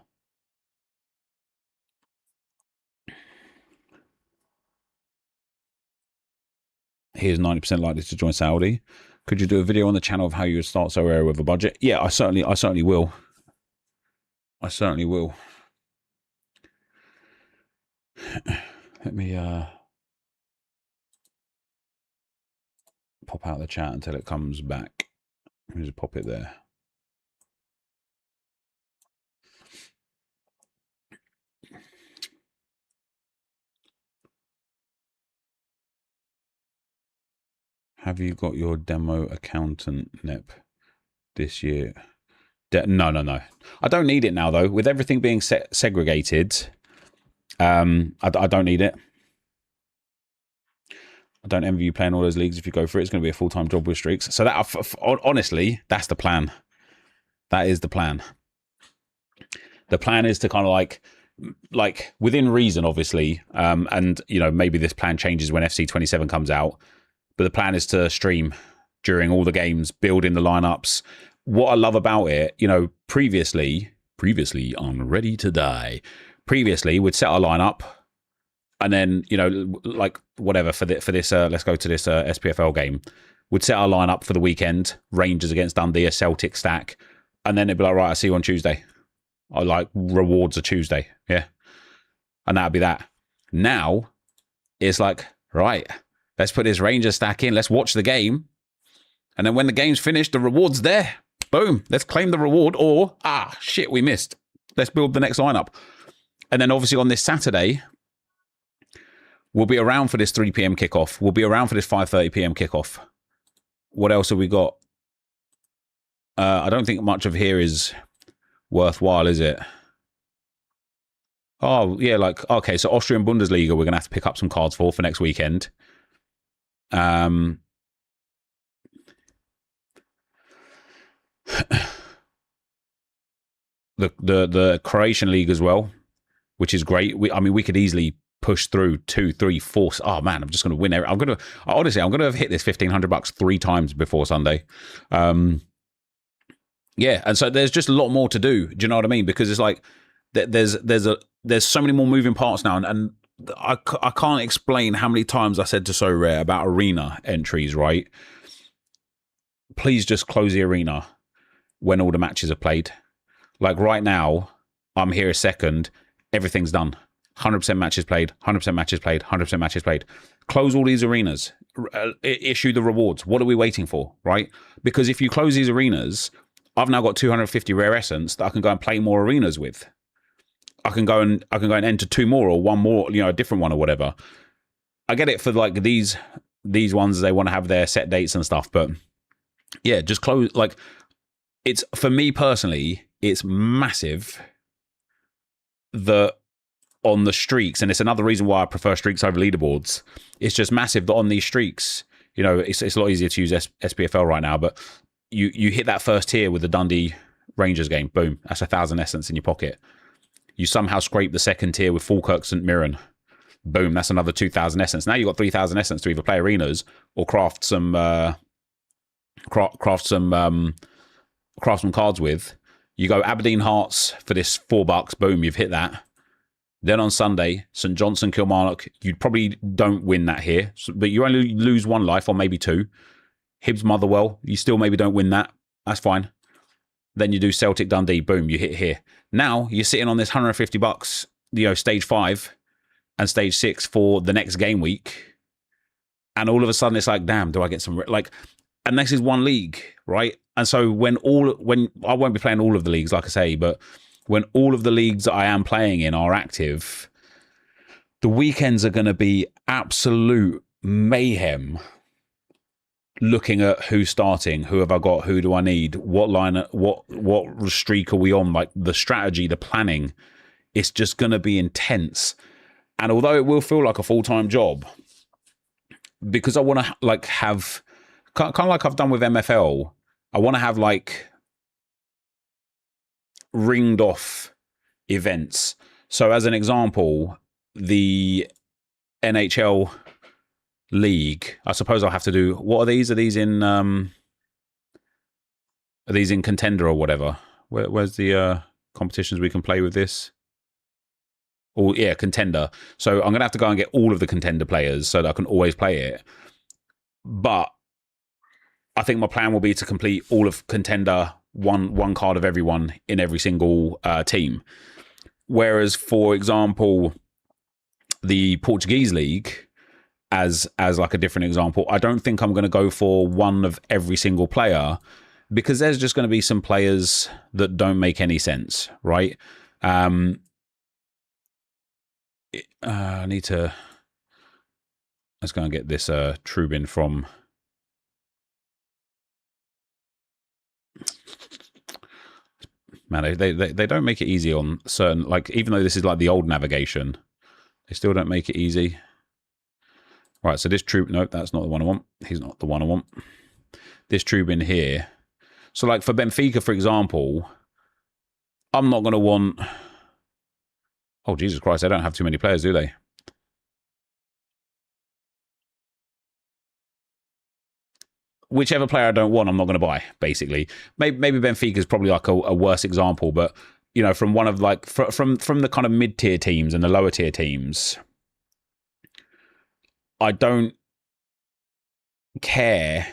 He is 90% likely to join Saudi. Could you do a video on the channel of how you would start Sorare with a budget? Yeah, I certainly will. I certainly will. Let me pop out the chat until it comes back. Let me just pop it there. Have you got your demo accountant, Nep, this year? No. I don't need it now, though. With everything being segregated, I don't need it. I don't envy you playing all those leagues. If you go for it, it's going to be a full-time job with streaks. So that, honestly, that's the plan. That is the plan. The plan is to kind of like within reason, obviously, and maybe this plan changes when FC 27 comes out. But the plan is to stream during all the games, build in the lineups. What I love about it, previously on Ready to Die, we'd set our lineup, and then like whatever for this. Let's go to this SPFL game. We'd set our lineup for the weekend: Rangers against Dundee, a Celtic stack, and then it'd be like, right, I'll see you on Tuesday. I like rewards are Tuesday, yeah, and that'd be that. Now it's like, right, let's put this Ranger stack in. Let's watch the game. And then when the game's finished, the reward's there. Boom. Let's claim the reward. Or, shit, we missed. Let's build the next lineup. And then obviously on this Saturday, we'll be around for this 3 p.m. kickoff. We'll be around for this 5:30 p.m. kickoff. What else have we got? I don't think much of here is worthwhile, is it? Oh, yeah, okay, so Austrian Bundesliga, we're going to have to pick up some cards for next weekend. The Croatian league as well, which is great. We could easily push through 2, 3, 4. Oh man, I'm just going to win. I'm going to hit this $1,500 3 times before Sunday. Yeah, and so there's just a lot more to do. Do you know what I mean? Because it's like there's so many more moving parts now, and I can't explain how many times I said to Sorare about arena entries, right? Please just close the arena when all the matches are played. Like right now, I'm here a second, everything's done. 100% matches played, 100% matches played, 100% matches played. Close all these arenas, issue the rewards. What are we waiting for, right? Because if you close these arenas, I've now got 250 rare essence that I can go and play more arenas with. I can go and enter 2 more or 1 more, a different one or whatever. I get it for like these ones, they want to have their set dates and stuff, but yeah, just close. Like, it's, for me personally, it's massive that on the streaks, and it's another reason why I prefer streaks over leaderboards. It's just massive that on these streaks, it's a lot easier to use SPFL right now, but you hit that first tier with the Dundee Rangers game, boom, that's 1,000 essence in your pocket. You somehow scrape the second tier with Falkirk St Mirren, boom, that's another 2,000 essence. Now you've got 3,000 essence to either play arenas or craft some cards with. You go Aberdeen Hearts for this $4. Boom, you've hit that. Then on Sunday, St Johnstone Kilmarnock. You probably don't win that here, but you only lose 1 life or maybe 2. Hibs Motherwell, you still maybe don't win that. That's fine. Then you do Celtic Dundee. Boom, you hit here. Now you're sitting on this $150, stage 5 and stage 6 for the next game week. And all of a sudden it's like, damn, do I get some... And this is one league, right? And so when I won't be playing all of the leagues, like I say, but when all of the leagues that I am playing in are active, the weekends are going to be absolute mayhem. Looking at who's starting, who have I got, who do I need, what line, what streak are we on? Like the strategy, the planning, it's just going to be intense. And although it will feel like a full-time job, because I want to have kind of like I've done with MFL, I want to have ringed off events. So as an example, the NHL league, I suppose I'll have to do, what are these? Are these in Contender or whatever? Where's the competitions we can play with this? Oh yeah, Contender. So I'm gonna have to go and get all of the Contender players so that I can always play it. But I think my plan will be to complete all of Contender, one card of everyone in every single team. Whereas, for example, the Portuguese league, as like a different example, I don't think I'm going to go for one of every single player, because there's just going to be some players that don't make any sense, right? I need to... Let's go and get this Trubin from... Man, they don't make it easy on certain... even though this is like the old navigation, they still don't make it easy. Right, so this Trubin... Nope, that's not the one I want. He's not the one I want. This Trubin here. So, for Benfica, for example, I'm not going to want... Oh, Jesus Christ, they don't have too many players, do they? Whichever player I don't want, I'm not going to buy, basically. Maybe Benfica is probably a worse example, but, from one of from the kind of mid-tier teams and the lower tier teams, I don't care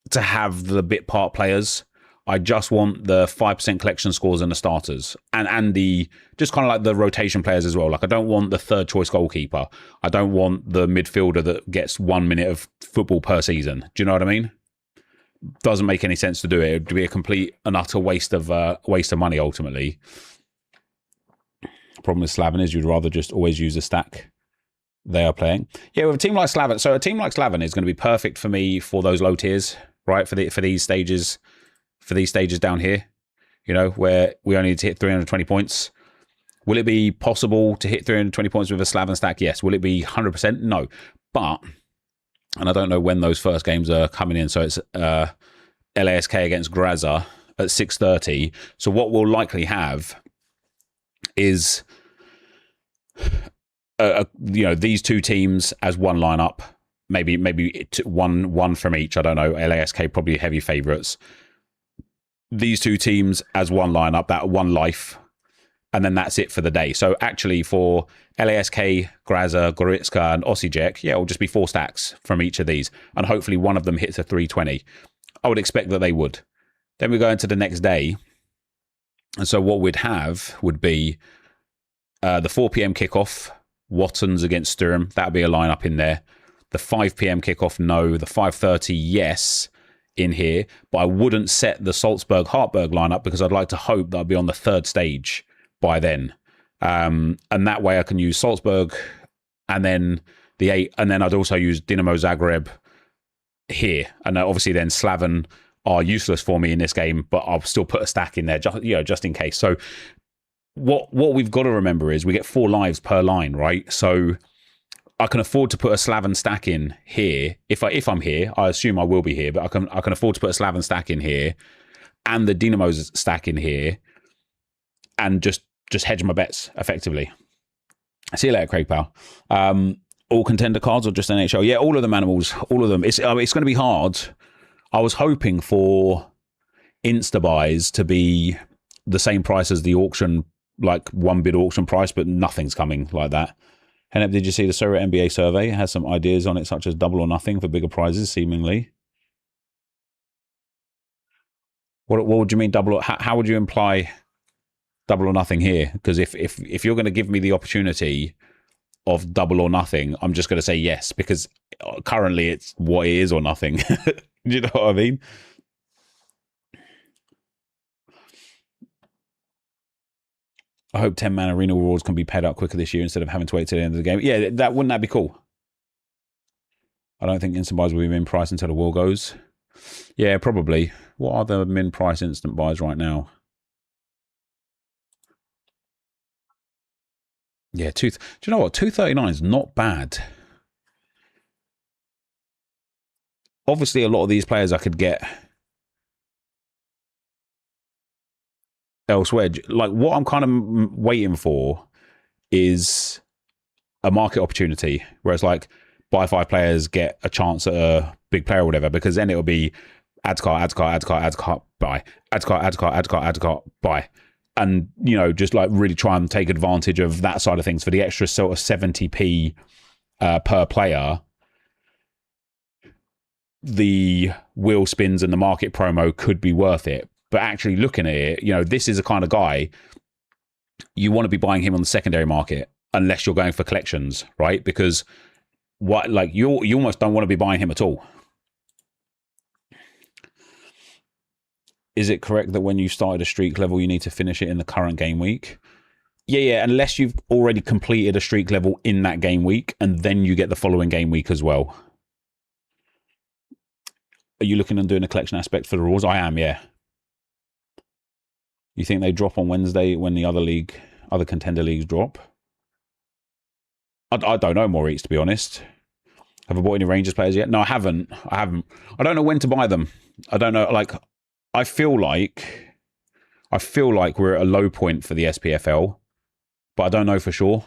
to have the bit part players. I just want the 5% collection scores and the starters, and the just kind of the rotation players as well. I don't want the third choice goalkeeper. I don't want the midfielder that gets 1 minute of football per season. Do you know what I mean? Doesn't make any sense to do it. It would be a complete and utter waste of money ultimately. Problem with Slaven is you'd rather just always use the stack they are playing. Yeah, with a team like Slaven, so a team like Slaven is going to be perfect for me for those low tiers, right? For these stages down here, where we only need to hit 320 points. Will it be possible to hit 320 points with a Slaven stack? Yes. Will it be 100%? No. But, and I don't know when those first games are coming in, so it's LASK against Graza at 6:30. So what we'll likely have is these two teams as one lineup, maybe one from each. I don't know. LASK probably heavy favourites. These two teams as one lineup, that one life, and then that's it for the day. So actually, for LASK, Graza, Goritska, and Osijek, it'll just be 4 stacks from each of these, and hopefully one of them hits a 320. I would expect that they would. Then we go into the next day. And so what we'd have would be the 4 p.m. kickoff, Wattens against Sturm. That would be a lineup in there. The 5 p.m. kickoff, no. The 5:30, yes, in here. But I wouldn't set the Salzburg-Hartberg lineup because I'd like to hope that I'll be on the 3rd stage by then. And that way I can use Salzburg and then the 8. And then I'd also use Dinamo Zagreb here. And obviously then Slaven are useless for me in this game, but I'll still put a stack in there, just in case. So what we've got to remember is we get 4 lives per line, right? So I can afford to put a Slaven stack in here. If I'm here, I assume I will be here, but I can afford to put a Slaven stack in here and the Dynamo's stack in here and just hedge my bets effectively. See you later, Craig Powell. All contender cards or just NHL? Yeah, all of them animals, all of them. It's going to be hard. I was hoping for insta buys to be the same price as the auction, like one bid auction price, but nothing's coming like that. Henep, did you see the Sorare NBA survey? It has some ideas on it, such as double or nothing for bigger prizes, seemingly. What would you mean double? How would you imply double or nothing here? Because if you're going to give me the opportunity of double or nothing, I'm just going to say yes, because currently it's what it is or nothing. Do you know what I mean? I hope 10-man arena rewards can be paid out quicker this year instead of having to wait till the end of the game. Yeah, wouldn't that be cool? I don't think instant buys will be min price until the war goes. Yeah, probably. What are the min price instant buys right now? Yeah, do you know what? 239 is not bad. Obviously, a lot of these players I could get elsewhere. Like, what I'm kind of waiting for is a market opportunity where it's like, buy 5 players, get a chance at a big player or whatever, because then it'll be ads cart, buy. Ads cart, buy. And, you know, just like really try and take advantage of that side of things for the extra sort of 70p per player. The wheel spins and the market promo could be worth it. But actually looking at it, you know, this is a kind of guy you want to be buying him on the secondary market unless you're going for collections, right? Because what, like, you almost don't want to be buying him at all. Is it correct that when you started a streak level, you need to finish it in the current game week? Yeah, unless you've already completed a streak level in that game week, and then you get the following game week as well. Are you looking at doing a collection aspect for the rules? I am, yeah. You think they drop on Wednesday when the other contender leagues drop? I don't know, Maurice, to be honest. Have I bought any Rangers players yet? No, I haven't. I don't know when to buy them. I don't know. Like, I feel like we're at a low point for the SPFL, but I don't know for sure.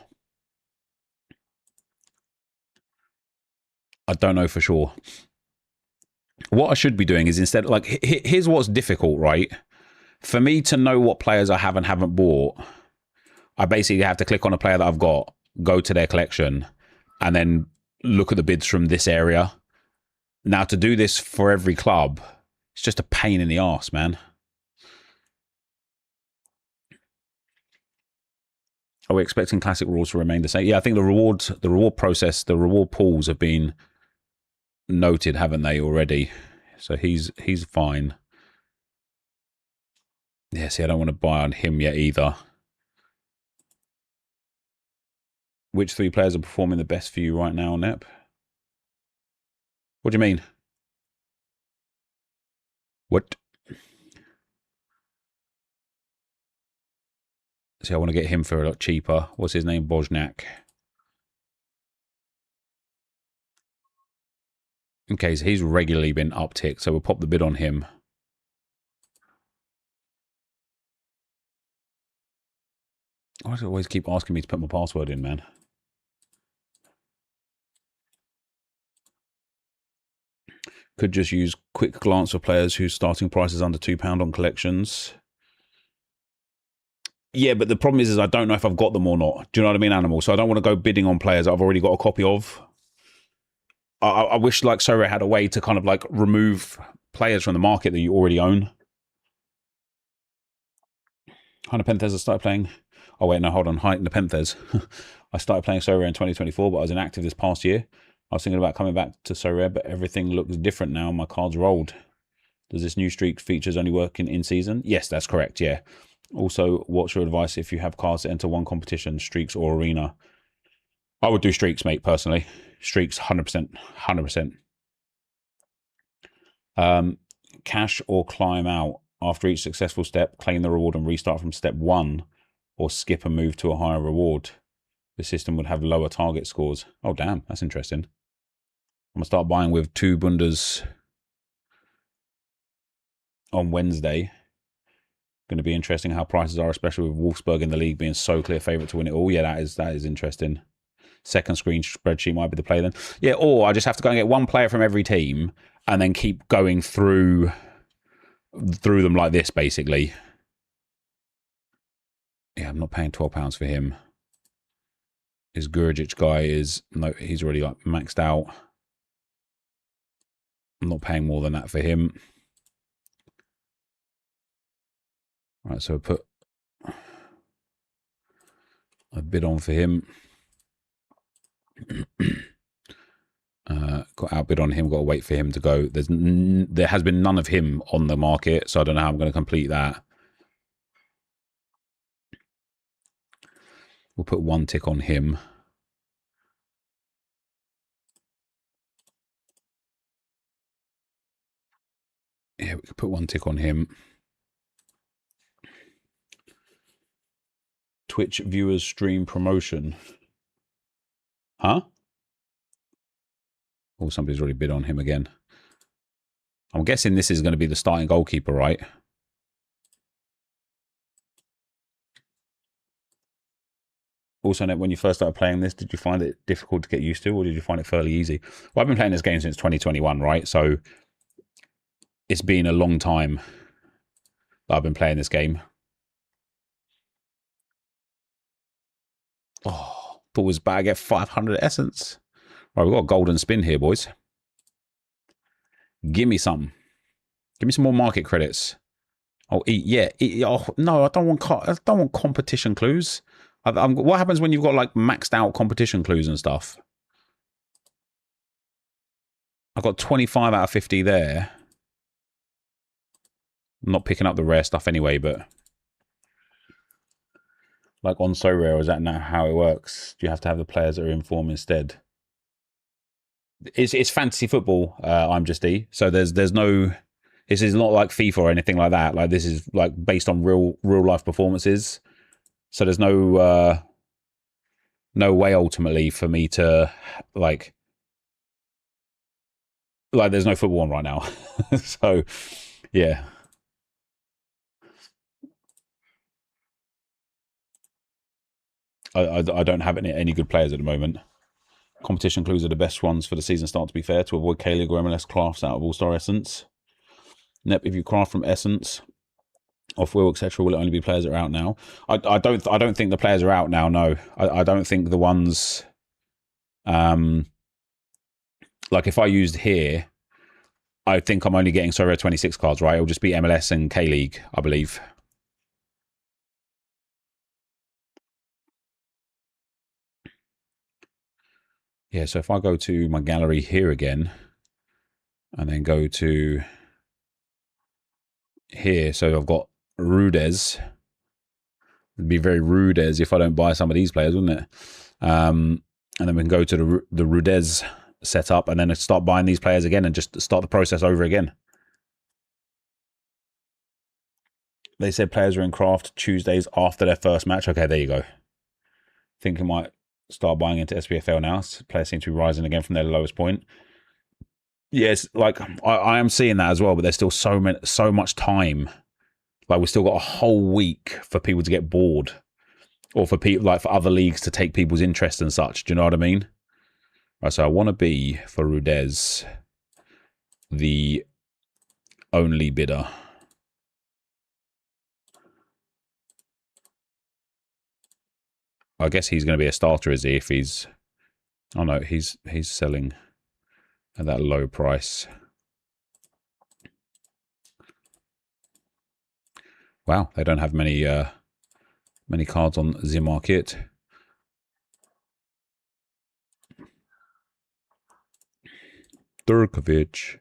I don't know for sure. What I should be doing is instead, like, here's what's difficult, right? For me to know what players I have and haven't bought, I basically have to click on a player that I've got, go to their collection, and then look at the bids from this area. Now, to do this for every club, it's just a pain in the arse, man. Are we expecting classic rules to remain the same? Yeah, I think the reward process, the reward pools have been noted, haven't they, already? So he's fine. Yeah, see, I don't want to buy on him yet either. Which 3 players are performing the best for you right now, Nep? What do you mean? What? See, I want to get him for a lot cheaper. What's his name? Boznak. Okay, so he's regularly been upticked, so we'll pop the bid on him. Why does it always keep asking me to put my password in, man? Could just use quick glance for players whose starting price is under £2 on collections. Yeah, but the problem is I don't know if I've got them or not. Do you know what I mean, Animal? So I don't want to go bidding on players I've already got a copy of. I wish, like, Sorare had a way to kind of, like, remove players from the market that you already own. Hi, NepentheZ, I started playing... Oh, wait, no, hold on. Hi, NepentheZ. I started playing Sorare in 2024, but I was inactive this past year. I was thinking about coming back to Sorare, but everything looks different now. My cards are old. Does this new streak features only work in season? Yes, that's correct, yeah. Also, what's your advice if you have cards to enter one competition, streaks or arena? I would do streaks, mate, personally. Streaks, 100%. 100%. Cash or climb out. After each successful step, claim the reward and restart from step 1, or skip and move to a higher reward. The system would have lower target scores. Oh, damn, that's interesting. I'm going to start buying with 2 Bundas on Wednesday. Going to be interesting how prices are, especially with Wolfsburg in the league being so clear favourite to win it all. Yeah, that is interesting. Second screen spreadsheet might be the play then. Yeah, or I just have to go and get one player from every team and then keep going through through them like this, basically. Yeah, I'm not paying £12 for him. His Gurgic guy is... No, he's already like maxed out. I'm not paying more than that for him. Right, so I put a bid on for him. Got outbid on him. Got to wait for him to go. There has been none of him on the market, so I don't know how I'm going to complete that. We'll put 1 tick on him. Yeah, we could put 1 tick on him. Twitch viewers stream promotion. Huh? Oh, somebody's already bid on him again. I'm guessing this is going to be the starting goalkeeper, right? Also, Nep, when you first started playing this, did you find it difficult to get used to, or did you find it fairly easy? Well, I've been playing this game since 2021, right? So it's been a long time that I've been playing this game. Oh, thought it was bad. I get 500 essence. Right, we've got a golden spin here, boys. Give me some. Give me some more market credits. Oh, yeah. Oh, no, I don't want competition clues. What happens when you've got like maxed out competition clues and stuff? I've got 25 out of 50 there. I'm not picking up the rare stuff anyway, but like on Sorare, is that not how it works? Do you have to have the players that are in form instead? It's fantasy football. I'm just E. So there's no. This is not like FIFA or anything like that. Like this is like based on real life performances. So there's no way ultimately for me to like there's no football on right now. So yeah. I don't have any good players at the moment. Competition clues are the best ones for the season start, to be fair, to avoid K-League or MLS crafts out of All-Star Essence. Nep, if you craft from Essence, off will, etc., will it only be players that are out now? I don't think the players are out now, no. I don't think the ones like if I used here, I think I'm only getting Sorare 26 cards, right? It'll just be MLS and K-League, I believe. Yeah, so if I go to my gallery here again, and then go to here, so I've got Rudez. It'd be very Rudez if I don't buy some of these players, wouldn't it? And then we can go to the Rudez setup, and then start buying these players again, and just start the process over again. They said players are in craft Tuesdays after their first match. Okay, there you go. Think I might start buying into SPFL now. Players seem to be rising again from their lowest point. Yes, like I am seeing that as well, but there's still so much time. Like we've still got a whole week for people to get bored, or for people like for other leagues to take people's interest and such. Do you know what I mean? Right, so I want to be for Rudez the only bidder. I guess he's going to be a starter, is he? If he's, oh no, he's selling at that low price. Wow, they don't have many cards on the market. Durkovic.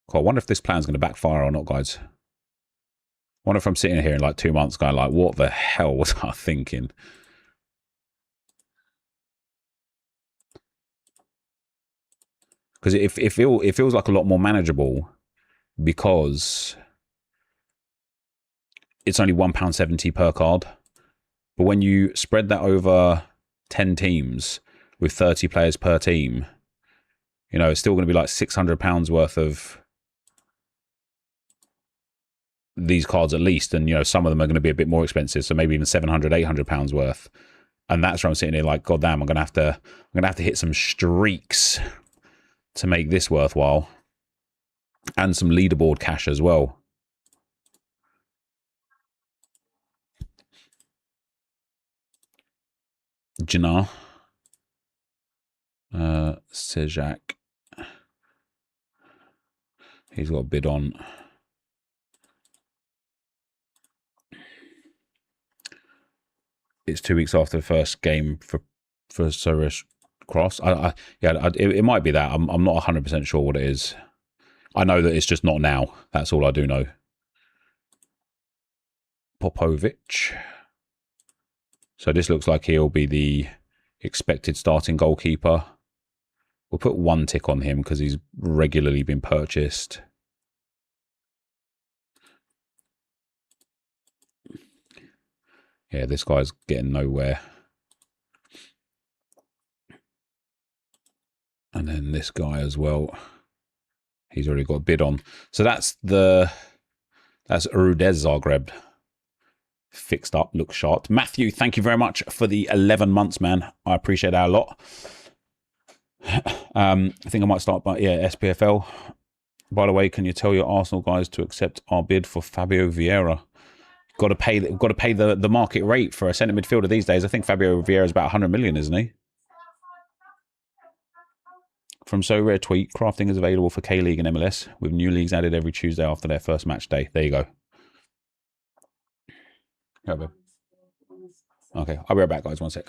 Cool. I wonder if this plan's going to backfire or not, guys. I wonder if I'm sitting here in like 2 months going like, what the hell was I thinking? Because it feels like a lot more manageable because it's only £1.70 per card. But when you spread that over 10 teams with 30 players per team, you know, it's still going to be like £600 worth of these cards at least. And, you know, some of them are going to be a bit more expensive. So maybe even £700, £800 worth. And that's where I'm sitting here like, God damn, I'm going to have to hit some streaks to make this worthwhile. and some leaderboard cash as well. Jinnah. Sejak. He's got a bid on. It's 2 weeks after the first game for Sorare Cross. It might be that. I'm not 100% sure what it is. I know that it's just not now. That's all I do know. Popovic. So this looks like he'll be the expected starting goalkeeper. We'll put 1 tick on him because he's regularly been purchased. Yeah, this guy's getting nowhere. And then this guy as well. He's already got a bid on. So that's Rudez Zagreb. Fixed up, looks sharp. Matthew, thank you very much for the 11 months, man. I appreciate that a lot. I think I might start by, SPFL. By the way, can you tell your Arsenal guys to accept our bid for Fabio Vieira? Got to pay the market rate for a centre midfielder these days. I think Fabio Vieira is about 100 million, isn't he? From Sorare tweet, crafting is available for K-League and MLS, with new leagues added every Tuesday after their first match day. There you go. Okay, I'll be right back, guys. 1 sec.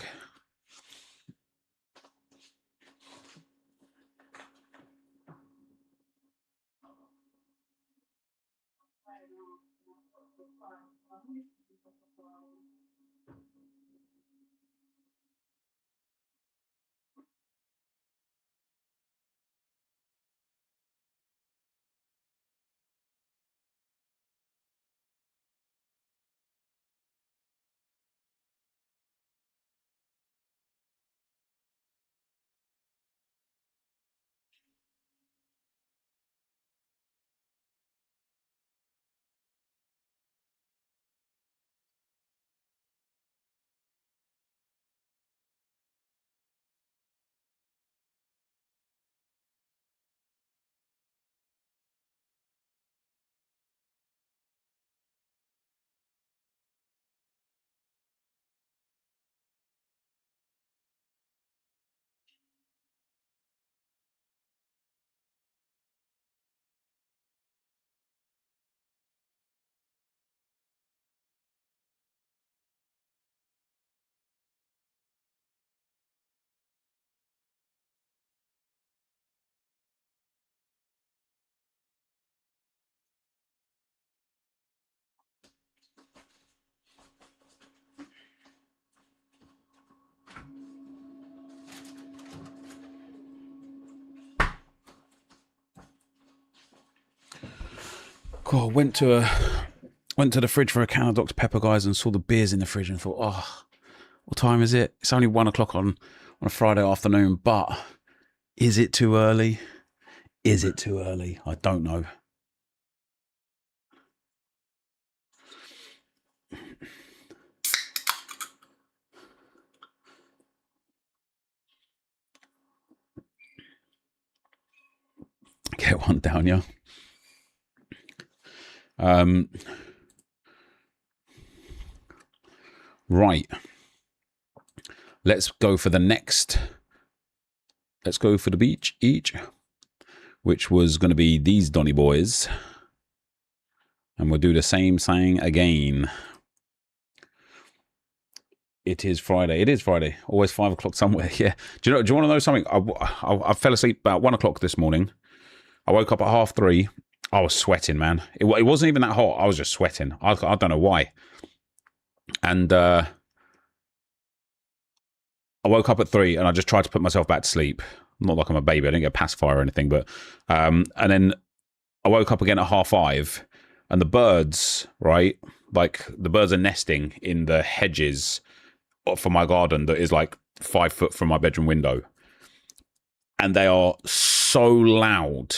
God, went to the fridge for a can of Dr. Pepper, guys, and saw the beers in the fridge and thought, oh, what time is it? It's only 1 o'clock on a Friday afternoon, but is it too early? Is it too early? I don't know. Get one down, yeah. Right. Let's go for the next. Let's go for the beach each, which was going to be these Donny boys. And we'll do the same thing again. It is Friday. It is Friday. Always 5 o'clock somewhere. Yeah. Do you want to know something? I fell asleep about 1 o'clock this morning. I woke up at 3:30. I was sweating, man. It wasn't even that hot. I was just sweating. I don't know why. And I woke up at 3 and I just tried to put myself back to sleep. Not like I'm a baby. I didn't get a pacifier or anything. But and then I woke up again at 5:30. And the birds, right? Like the birds are nesting in the hedges for my garden that is like 5 foot from my bedroom window. And they are so loud.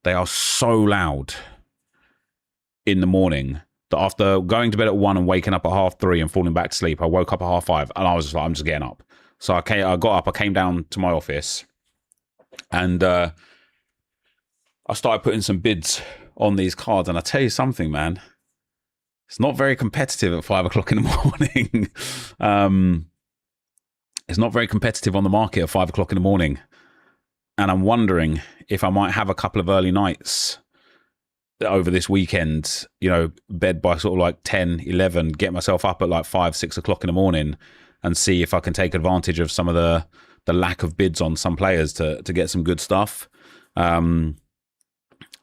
They are so loud in the morning that after going to bed at 1 and waking up at 3:30 and falling back to sleep, I woke up at 5:30 and I was just like, I'm just getting up. So I got up, I came down to my office and I started putting some bids on these cards, and I tell you something, man, it's not very competitive at 5 o'clock in the morning. It's not very competitive on the market at 5 o'clock in the morning. And I'm wondering if I might have a couple of early nights over this weekend, you know, bed by sort of like 10, 11, get myself up at like 5, 6 o'clock in the morning and see if I can take advantage of some of the lack of bids on some players to get some good stuff. And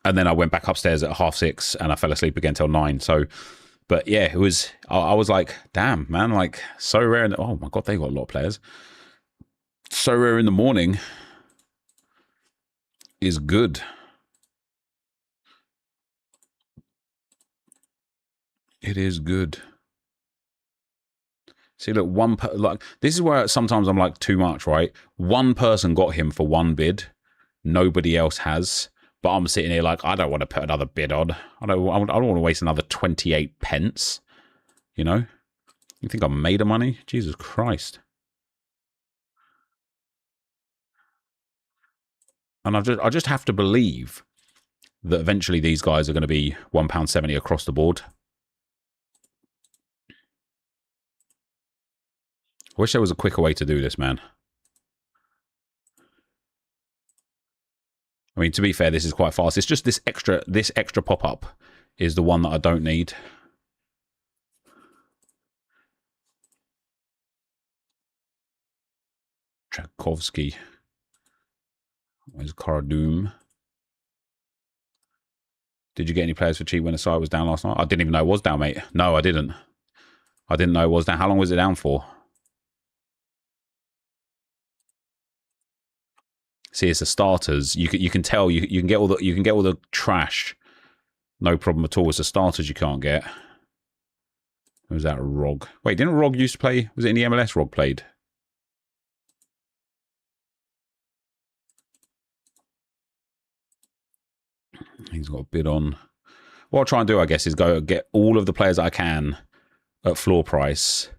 then I went back upstairs at 6:30 and I fell asleep again till 9. So, but yeah, it was, I was like, damn, man, like so rare. Oh my God, they got a lot of players. So rare in the morning is good. It is good. See, look, like this is where sometimes I'm like too much, right? One person got him for one bid, nobody else has. But I'm sitting here like I don't want to put another bid on. I don't want to waste another 28 pence. You know, you think I'm made of money? Jesus Christ! And I just have to believe that eventually these guys are going to be £1.70 across the board. I wish there was a quicker way to do this, man. I mean, to be fair, this is quite fast. It's just this extra pop-up is the one that I don't need. Tchaikovsky. Where's Karadoom? Did you get any players for cheap when the site was down last night? I didn't even know it was down, mate. No, I didn't. I didn't know it was down. How long was it down for? See, it's the starters. You can tell you can get all the trash. No problem at all. It's the starters you can't get. Who was that? Rog. Wait, didn't Rog used to play? Was it in the MLS Rog played? He's got a bid on. What I'll try and do, I guess, is go get all of the players that I can at floor price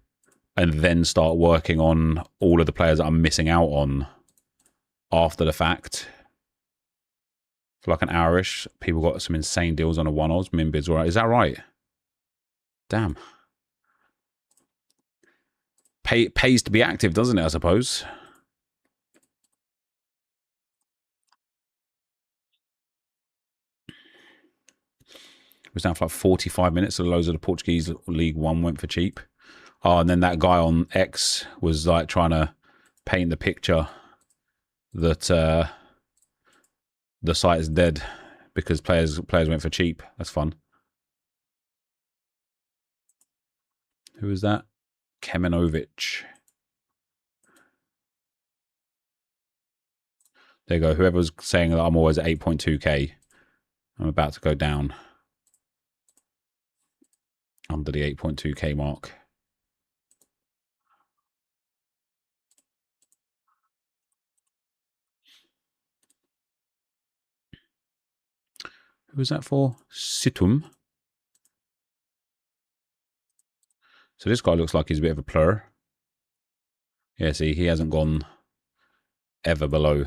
and then start working on all of the players that I'm missing out on after the fact. For like an hour-ish, people got some insane deals on a one-odds. Min bids, all right. Is that right? Damn. Pays to be active, doesn't it, I suppose? It was down for like 45 minutes, so loads of the Portuguese League One went for cheap. Oh, and then that guy on X was like trying to paint the picture that the site is dead because players went for cheap. That's fun. Who was that? Kemenovic. There you go. Whoever was saying that I'm always at 8.2k, I'm about to go down under the 8.2k mark. Who was that for? Situm. So this guy looks like he's a bit of a plur. Yeah, see, he hasn't gone ever below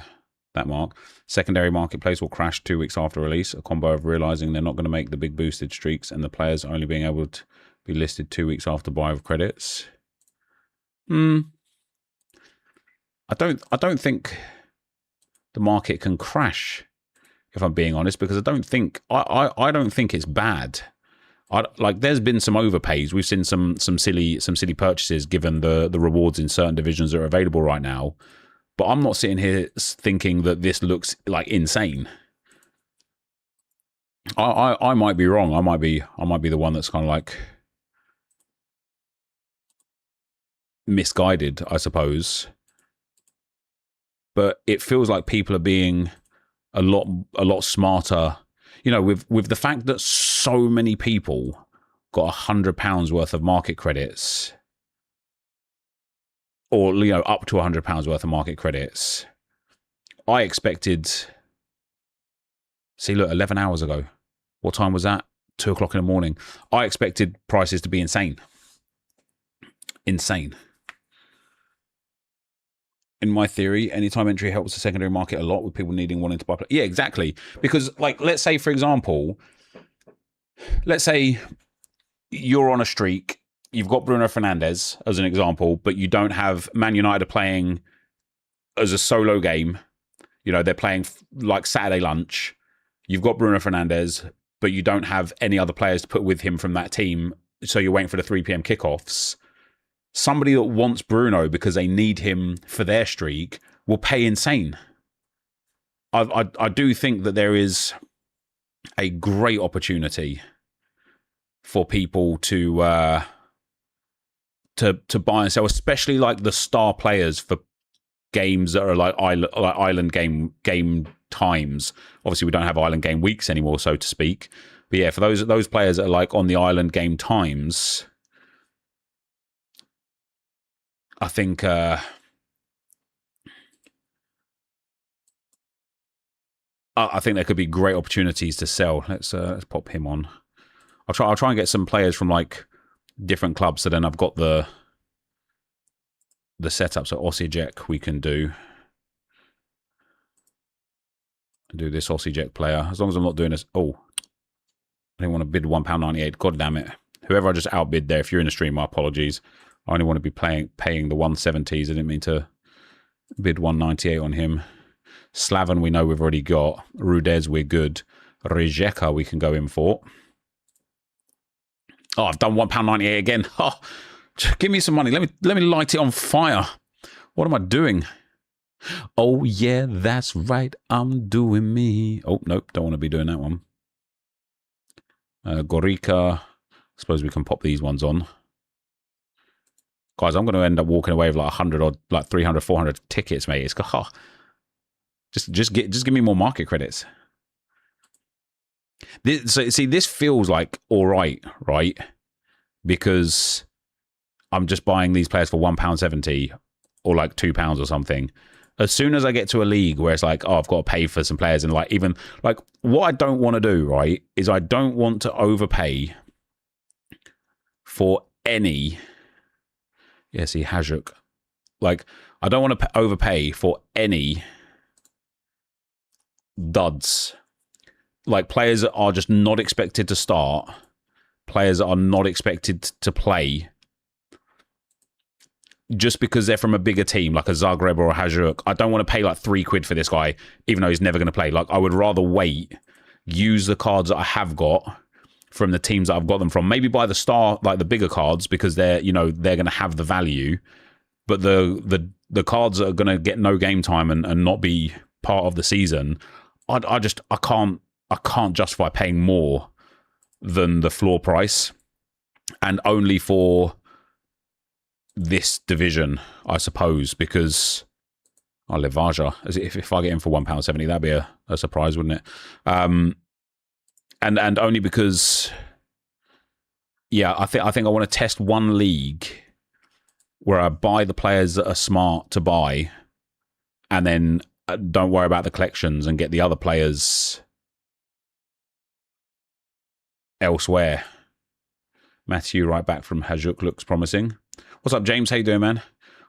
that mark. Secondary marketplace will crash 2 weeks after release. A combo of realizing they're not going to make the big boosted streaks and the players only being able to be listed 2 weeks after buy of credits. I don't think the market can crash, if I'm being honest, because I don't think it's bad. Like there's been some overpays. We've seen some silly purchases given the rewards in certain divisions that are available right now. But I'm not sitting here thinking that this looks like insane. I might be wrong. I might be the one that's kind of like misguided, I suppose. But it feels like people are being a lot smarter. You know, with the fact that so many people got £100 worth of market credits, or you know, up to £100 worth of market credits, I expected. See, look, 11 hours ago. What time was that? 2 o'clock in the morning. I expected prices to be insane. Insane. In my theory, anytime entry helps the secondary market a lot with people wanting to buy. Yeah, exactly. Because, like, let's say, for example, let's say you're on a streak. You've got Bruno Fernandes as an example, but you don't have Man United are playing as a solo game. You know, they're playing like Saturday lunch. You've got Bruno Fernandes, but you don't have any other players to put with him from that team. So you're waiting for the 3 p.m. kickoffs. Somebody that wants Bruno because they need him for their streak will pay insane. I do think that there is a great opportunity for people to buy and sell, especially like the star players for games that are like island game times. Obviously, we don't have island game weeks anymore, so to speak. But yeah, for those players that are like on the island game times, I think I think there could be great opportunities to sell. Let's pop him on. I'll try and get some players from like different clubs, so then I've got the setup. So Osijek we can do this Osijek player, as long as I'm not doing this. Oh, I didn't want to bid £1.98. God damn it. Whoever I just outbid there, if you're in the stream, my apologies. I only want to be paying the 170s. I didn't mean to bid 198 on him. Slaven we know we've already got. Rudez we're good. Rijeka we can go in for. Oh, I've done £1.98 again. Oh, give me some money. Let me light it on fire. What am I doing? Oh yeah, that's right. I'm doing me. Oh nope, don't want to be doing that one. Gorica. I suppose we can pop these ones on. Guys, I'm going to end up walking away with like 100 or like 300, 400 tickets, mate. It's just give me more market credits. This feels like all right, because I'm just buying these players for £1.70 or like £2 or something. As soon as I get to a league where it's like, oh, I've got to pay for some players, and like even like what I don't want to do, right, is I don't want to overpay for any. Yeah, see, Hajuk. Like, I don't want to overpay for any duds. Like, players that are just not expected to start. Players that are not expected to play. Just because they're from a bigger team, like a Zagreb or a Hajduk. I don't want to pay like £3 for this guy, even though he's never going to play. Like, I would rather wait, use the cards that I have got from the teams that I've got them from. Maybe buy the star, like the bigger cards, because they're going to have the value. But the cards that are going to get no game time and not be part of the season, I can't justify paying more than the floor price, and only for this division, I suppose, because Levaja, if I get in for £1.70, that'd be a surprise, wouldn't it? And only because, yeah, I think I want to test one league where I buy the players that are smart to buy, and then don't worry about the collections and get the other players elsewhere. Matthew, right back from Hajduk, looks promising. What's up, James? How you doing, man?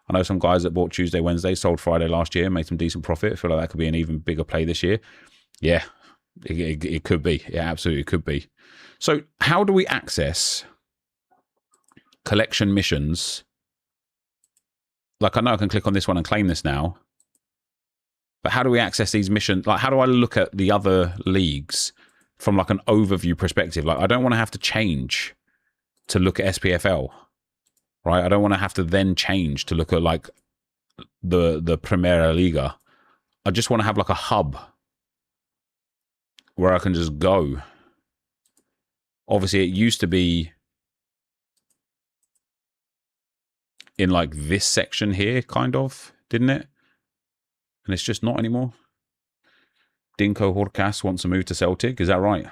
I know some guys that bought Tuesday, Wednesday, sold Friday last year, made some decent profit. I feel like that could be an even bigger play this year. Yeah, it could be. It absolutely could be. So how do we access collection missions? Like, I know I can click on this one and claim this now, but how do we access these missions? Like, how do I look at the other leagues from like an overview perspective? Like, I don't want to have to change to look at SPFL, right? I don't want to have to then change to look at like the Primera Liga. I just want to have like a hub where I can just go. Obviously, it used to be in like this section here, kind of, didn't it? And it's just not anymore. Dinko Horkas wants to move to Celtic. Is that right?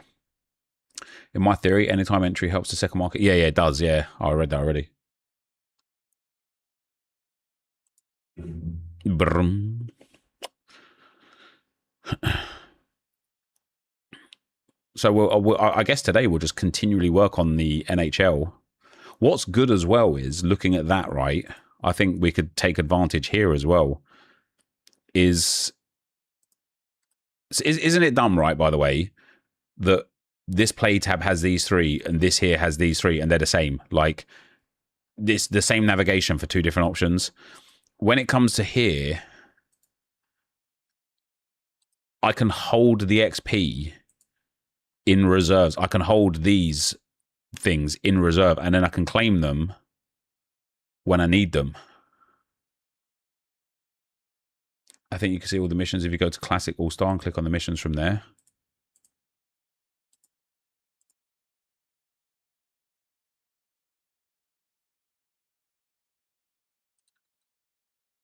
In my theory, anytime entry helps the second market. Yeah, it does. Yeah, I read that already. Brum. So I guess today we'll just continually work on the NHL. What's good as well is looking at that, right? I think we could take advantage here as well. isn't it dumb, right, by the way, that this play tab has these three and this here has these three and they're the same? Like, this the same navigation for two different options. When it comes to here, I can hold the XP in reserves. I can hold these things in reserve and then I can claim them when I need them. I think you can see all the missions if you go to Classic All-Star and click on the missions from there.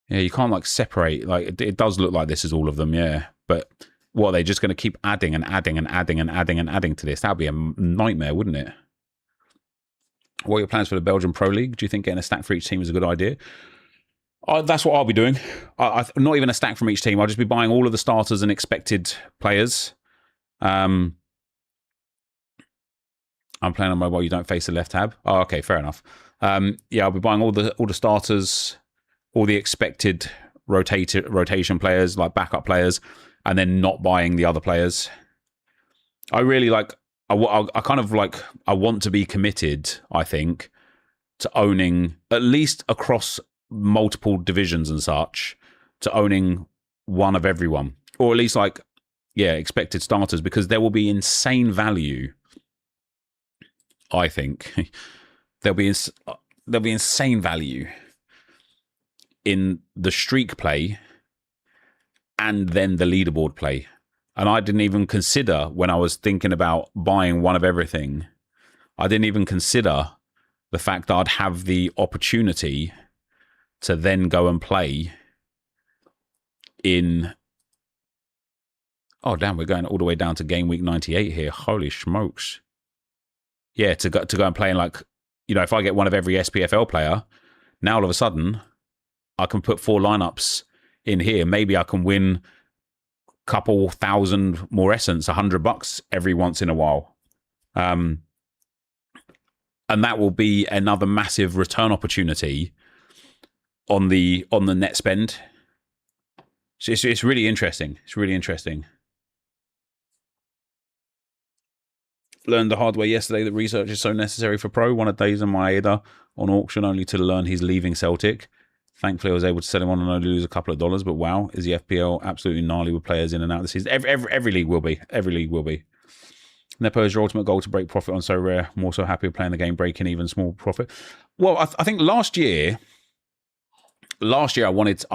Yeah, you can't like separate. Like it does look like this is all of them, yeah. But what, are they just going to keep adding and adding and adding and adding and adding to this? That'd be a nightmare, wouldn't it? What are your plans for the Belgian Pro League? Do you think getting a stack for each team is a good idea? That's what I'll be doing. Not even a stack from each team. I'll just be buying all of the starters and expected players. I'm playing on mobile. You don't face the left tab. Oh, okay, fair enough. Yeah, I'll be buying all the starters, all the expected rotation players, like backup players, and then not buying the other players. I really like. I kind of like. I want to be committed, I think, to owning at least across multiple divisions and such, to owning one of everyone, or at least like, yeah, expected starters, because there will be insane value. I think there'll be insane value in the streak play and then the leaderboard play. And I didn't even consider, when I was thinking about buying one of everything, I didn't even consider the fact that I'd have the opportunity to then go and play in... Oh, damn, we're going all the way down to game week 98 here. Holy smokes. Yeah, to go and play in, like, you know, if I get one of every SPFL player, now all of a sudden I can put 4 lineups in here. Maybe I can win a couple thousand more essence, $100 every once in a while. And that will be another massive return opportunity on the net spend. So it's really interesting. It's really interesting. Learned the hard way yesterday that research is so necessary for pro. One of Days and Maeda on auction only to learn he's leaving Celtic. Thankfully, I was able to sell him on and only lose a couple of dollars. But wow, is the FPL absolutely gnarly with players in and out of the season? Every league will be. Every league will be. Nepo, is your ultimate goal to break profit on Sorare? More so happy with playing the game, breaking even small profit. Well, I think last year I wanted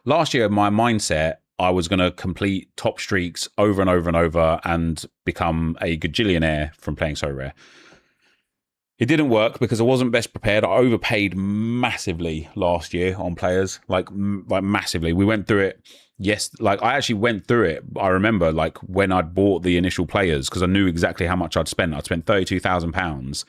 last year my mindset, I was going to complete top streaks over and over and over and become a gajillionaire from playing Sorare. It didn't work because I wasn't best prepared. I overpaid massively last year on players, like massively. We went through it. Yes, like I actually went through it. I remember like when I'd bought the initial players, because I knew exactly how much I'd spent. I'd spent £32,000,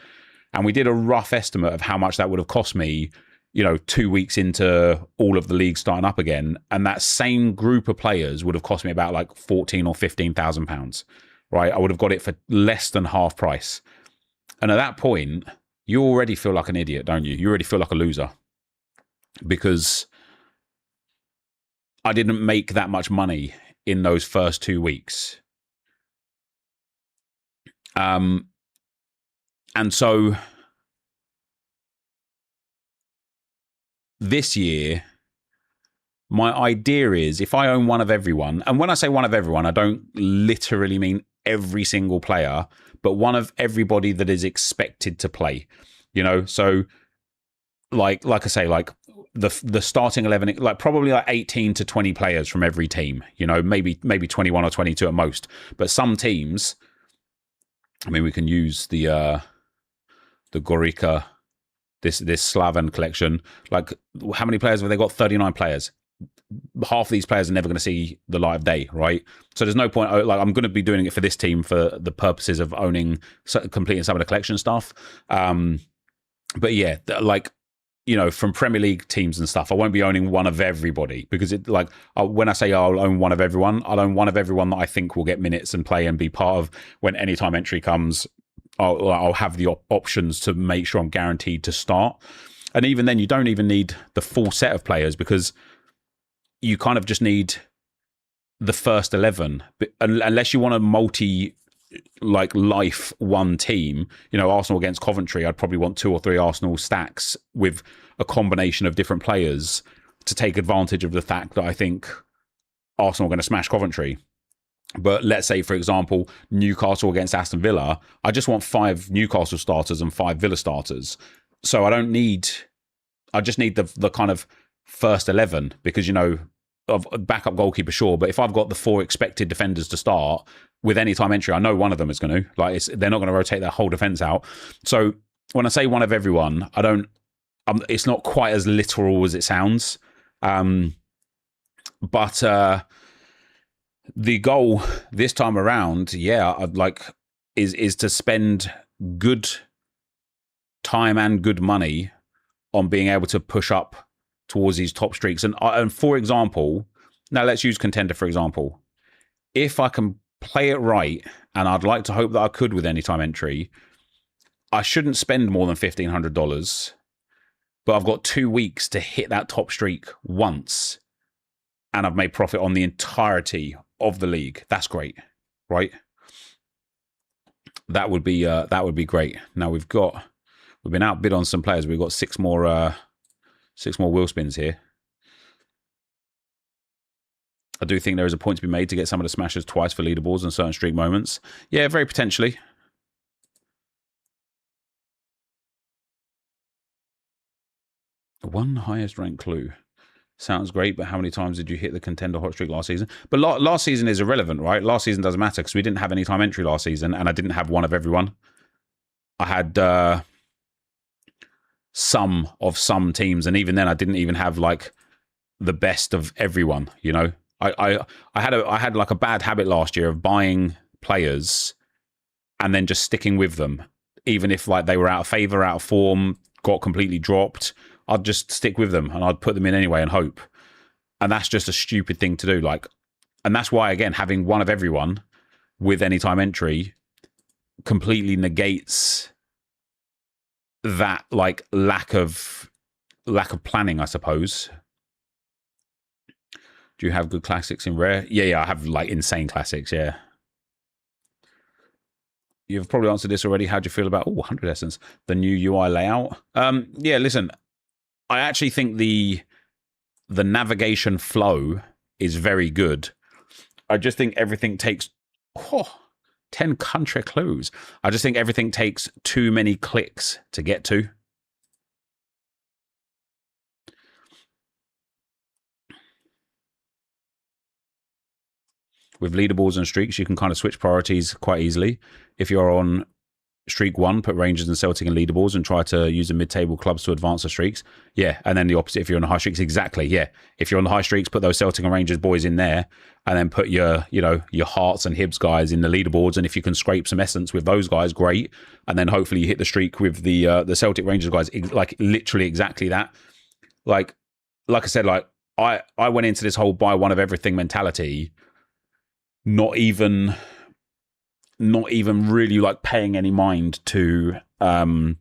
and we did a rough estimate of how much that would have cost me, you know, 2 weeks into all of the leagues starting up again. And that same group of players would have cost me about like £14,000 or £15,000, right? I would have got it for less than half price. And at that point, you already feel like an idiot, don't you? You already feel like a loser, because I didn't make that much money in those first 2 weeks. And so this year, my idea is if I own one of everyone, and when I say one of everyone, I don't literally mean every single player, but one of everybody that is expected to play, you know? So like I say, like the starting 11, like probably like 18 to 20 players from every team, you know, maybe 21 or 22 at most. But some teams, I mean, we can use the Gorica, this Slaven collection. Like, how many players have they got? 39 players. Half of these players are never going to see the light of day, right? So there's no point. Like, I'm going to be doing it for this team for the purposes of completing some of the collection stuff. But yeah, like, you know, from Premier League teams and stuff, I won't be owning one of everybody, because it, like, when I say I'll own one of everyone, I'll own one of everyone that I think will get minutes and play and be part of when anytime entry comes. I'll have the options to make sure I'm guaranteed to start. And even then, you don't even need the full set of players, because you kind of just need the first 11, unless you want a life one team. Arsenal against Coventry, I'd probably want 2 or 3 Arsenal stacks with a combination of different players to take advantage of the fact that I think Arsenal are going to smash Coventry. But let's say, for example, Newcastle against Aston Villa, I just want 5 Newcastle starters and 5 Villa starters. So I just need the kind of first 11, because, of backup goalkeeper, sure, but if I've got the 4 expected defenders to start with any time entry, I know one of them is going to, they're not going to rotate their whole defence out. So when I say one of everyone, it's not quite as literal as it sounds. But the goal this time around, I'd is to spend good time and good money on being able to push up towards these top streaks. And for example, now let's use Contender for example. If I can play it right, and I'd like to hope that I could with anytime entry, I shouldn't spend more than $1,500, but I've got 2 weeks to hit that top streak once, and I've made profit on the entirety of the league. That's great, right? That would be great. Now we've been outbid on some players. We've got 6 more wheel spins here. I do think there is a point to be made to get some of the smashers twice for leaderboards in certain streak moments. Yeah, very potentially. One highest ranked clue. Sounds great, but how many times did you hit the Contender hot streak last season? But last season is irrelevant, right? Last season doesn't matter because we didn't have any time entry last season, and I didn't have one of everyone. I had some of some teams, and even then I didn't even have the best of everyone. I had a bad habit last year of buying players and then just sticking with them, even if they were out of favor, out of form, got completely dropped. I'd just stick with them and I'd put them in anyway and hope. And that's just a stupid thing to do. And that's why, again, having one of everyone with anytime entry completely negates that lack of planning, I suppose. Do you have good classics in rare? Yeah, I have insane classics, yeah. You've probably answered this already. How do you feel about 100 Essence, the new UI layout? Yeah, listen, I actually think the navigation flow is very good. I just think everything takes 10 country clues. I just think everything takes too many clicks to get to. With leaderboards and streaks, you can kind of switch priorities quite easily. If you're on streak 1, put Rangers and Celtic in leaderboards and try to use the mid-table clubs to advance the streaks. Yeah, and then the opposite if you're on the high streaks. Exactly, yeah. If you're on the high streaks, put those Celtic and Rangers boys in there, and then put your Hearts and Hibs guys in the leaderboards. And if you can scrape some essence with those guys, great. And then hopefully you hit the streak with the Celtic Rangers guys. Literally exactly that. Like I said, I went into this whole buy one of everything mentality, not even really paying any mind to not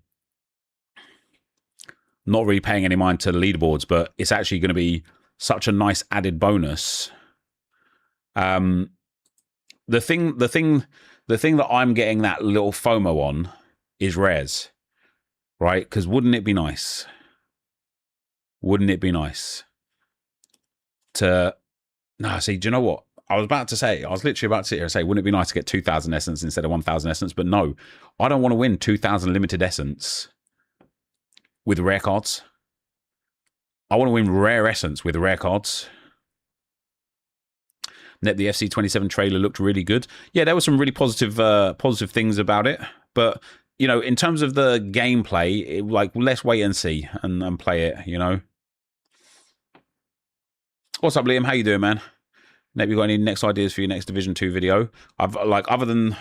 really paying any mind to the leaderboards, but it's actually going to be such a nice added bonus. The thing that I'm getting that little FOMO on is rares, right? Because wouldn't it be nice? Wouldn't it be nice to? No, see, do you know what? I was literally about to sit here and say, wouldn't it be nice to get 2,000 essence instead of 1,000 essence? But no, I don't want to win 2,000 limited essence with rare cards. I want to win rare essence with rare cards. The FC27 trailer looked really good. Yeah, there were some really positive things about it. But, in terms of the gameplay, let's wait and see and play it, What's up, Liam? How you doing, man? Maybe you got any next ideas for your next Division 2 video? I've other than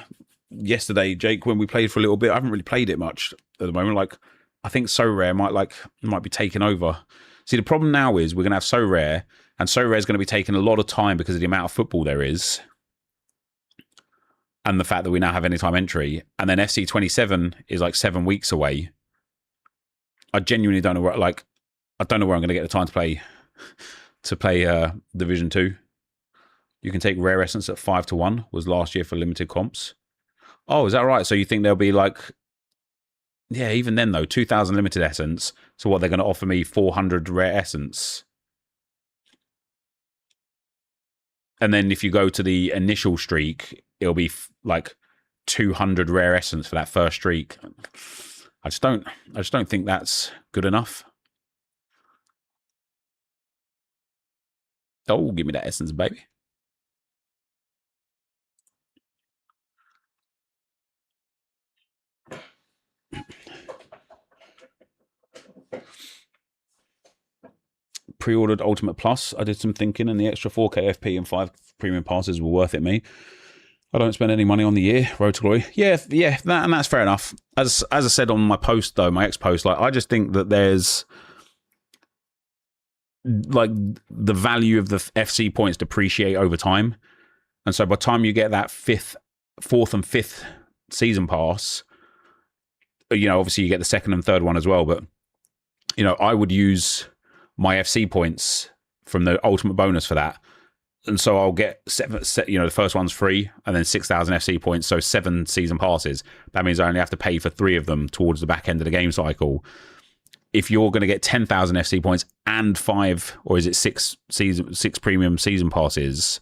yesterday, Jake, when we played for a little bit, I haven't really played it much at the moment. I think Sorare might be taking over. See, the problem now is we're gonna have Sorare, and Sorare is going to be taking a lot of time because of the amount of football there is, and the fact that we now have anytime entry, and then FC27 is 7 weeks away. I genuinely don't know where. I don't know where I'm going to get the time to to play Division 2. You can take rare essence at 5-1, was last year for limited comps. Oh, is that right? So you think there'll be like... Yeah, even then though, 2,000 limited essence. So what, they're going to offer me 400 rare essence? And then if you go to the initial streak, it'll be like 200 rare essence for that first streak. I just don't think that's good enough. Oh, give me that essence, baby. Pre-ordered Ultimate Plus. I did some thinking, and the extra 4K FP and 5 premium passes were worth it. Me, I don't spend any money on the year. Road to Glory. Yeah, and that's fair enough. As I said on my post though, my ex-post, like I just think that there's like the value of the FC points depreciate over time, and so by the time you get that fourth and fifth season pass, you know, obviously you get the second and third one as well, but you know, I would use my FC points from the ultimate bonus for that. And so I'll get you know, the first one's free and then 6,000 FC points. So 7 season passes. That means I only have to pay for 3 of them towards the back end of the game cycle. If you're going to get 10,000 FC points and 5, or is it 6 premium season passes,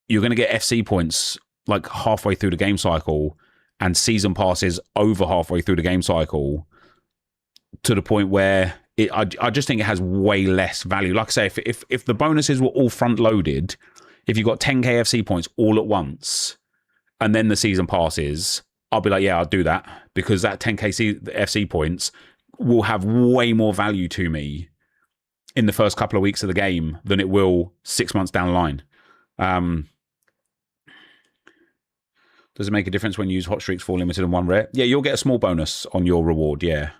you're going to get FC points like halfway through the game cycle and season passes over halfway through the game cycle, to the point where I just think it has way less value. Like I say, if the bonuses were all front loaded, if you got 10k FC points all at once and then the season passes, I'll be like, yeah, I'll do that, because that 10k FC points will have way more value to me in the first couple of weeks of the game than it will 6 months down the line. Does it make a difference when you use hot streaks, 4 limited and 1 rare? Yeah, you'll get a small bonus on your reward, yeah.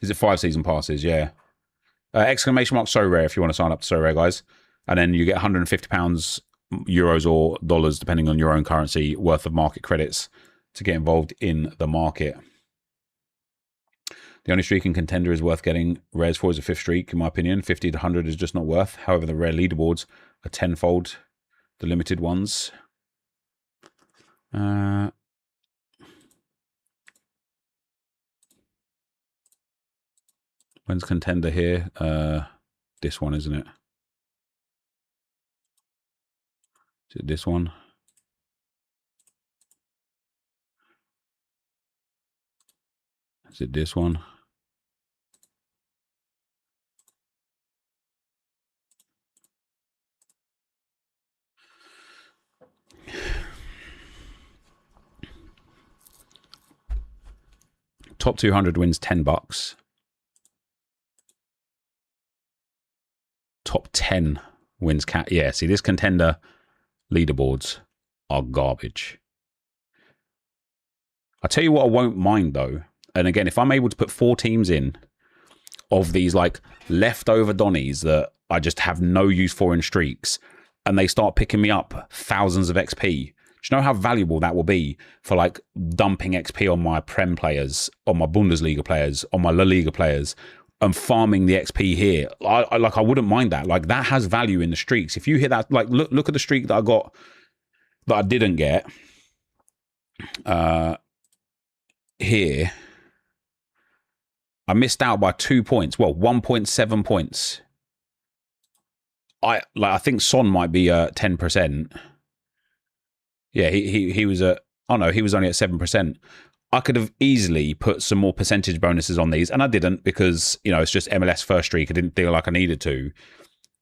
Is it 5 season passes? Yeah. Exclamation mark Sorare if you want to sign up to Sorare, guys. And then you get £150, euros or dollars, depending on your own currency, worth of market credits to get involved in the market. The only streak in Contender is worth getting rares for is a 5th streak, in my opinion. 50 to 100 is just not worth. However, the rare leaderboards are tenfold the limited ones. When's Contender here? This one, isn't it? Is it this one? Is it this one? Top 200 wins $10. Top 10 wins cat. Yeah, see, this Contender leaderboards are garbage. I tell you what I won't mind though, and again, if I'm able to put 4 teams in of these like leftover Donnies that I just have no use for in streaks, and they start picking me up thousands of XP, do you know how valuable that will be for like dumping XP on my Prem players, on my Bundesliga players, on my La Liga players, and farming the XP here? I wouldn't mind that. Like, that has value in the streaks. If you hit that, like, look at the streak that I got that I didn't get here. I missed out by 2 points. Well, 1.7 points. I think Son might be 10%. Yeah, he was at... Oh, no, he was only at 7%. I could have easily put some more percentage bonuses on these, and I didn't, because, you know, it's just MLS first streak. I didn't feel like I needed to.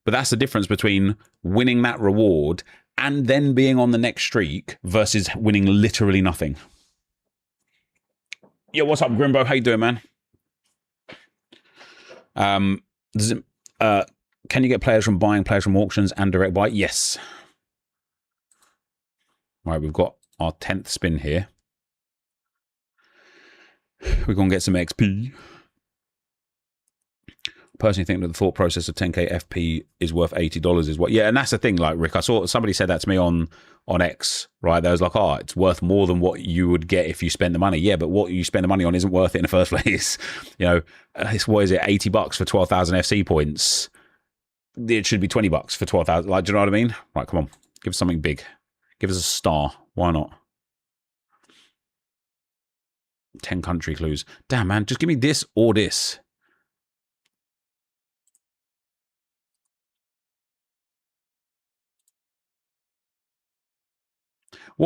But that's the difference between winning that reward and then being on the next streak versus winning literally nothing. Yo, what's up, Grimbo? How you doing, man? Can you get players from buying players from auctions and direct buy? Yes. Right, we've got our 10th spin here. We're going to get some XP. personally think that the thought process of 10k FP is worth $80 is what. Yeah, and that's the thing. Like Rick, I saw somebody said that to me on X. Right, there was like, oh, it's worth more than what you would get if you spend the money. Yeah, but what you spend the money on isn't worth it in the first place. You know, it's, what is it, $80 for 12,000 FC points? It should be $20 for 12,000. Like, do you know what I mean? Right, come on, give us something big. Give us a star. Why not? 10 country clues. Damn, man, just give me this or this.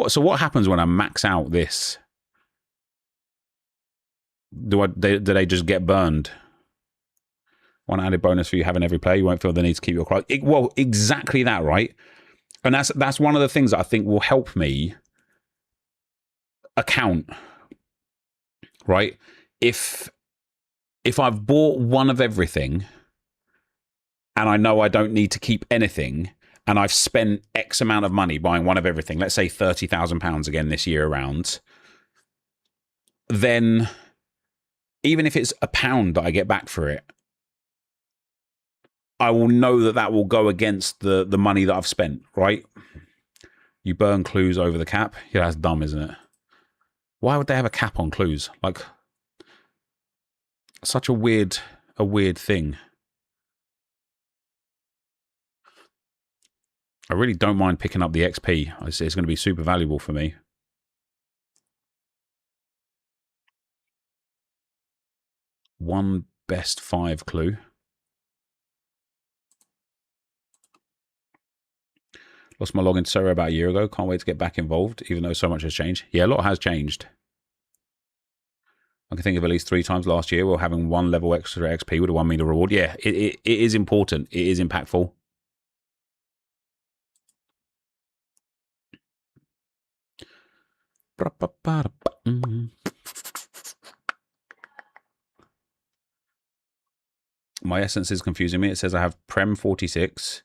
So what happens when I max out this? Do they just get burned? One added bonus for you having every player. You won't feel the need to keep your card. Well, exactly that, right? And that's one of the things that I think will help me account, right? If I've bought one of everything and I know I don't need to keep anything, and I've spent X amount of money buying one of everything, let's say £30,000 again this year around, then even if it's £1 that I get back for it, I will know that that will go against the money that I've spent, right? You burn clues over the cap. Yeah, that's dumb, isn't it? Why would they have a cap on clues? Like, such a weird thing. I really don't mind picking up the XP. It's going to be super valuable for me. One best 5 clue. Lost my login to Sorare about a year ago. Can't wait to get back involved, even though so much has changed. Yeah, a lot has changed. I can think of at least 3 times last year where having 1 level extra XP would have won me the reward. Yeah, it is important. It is impactful. My essence is confusing me. It says I have Prem 46,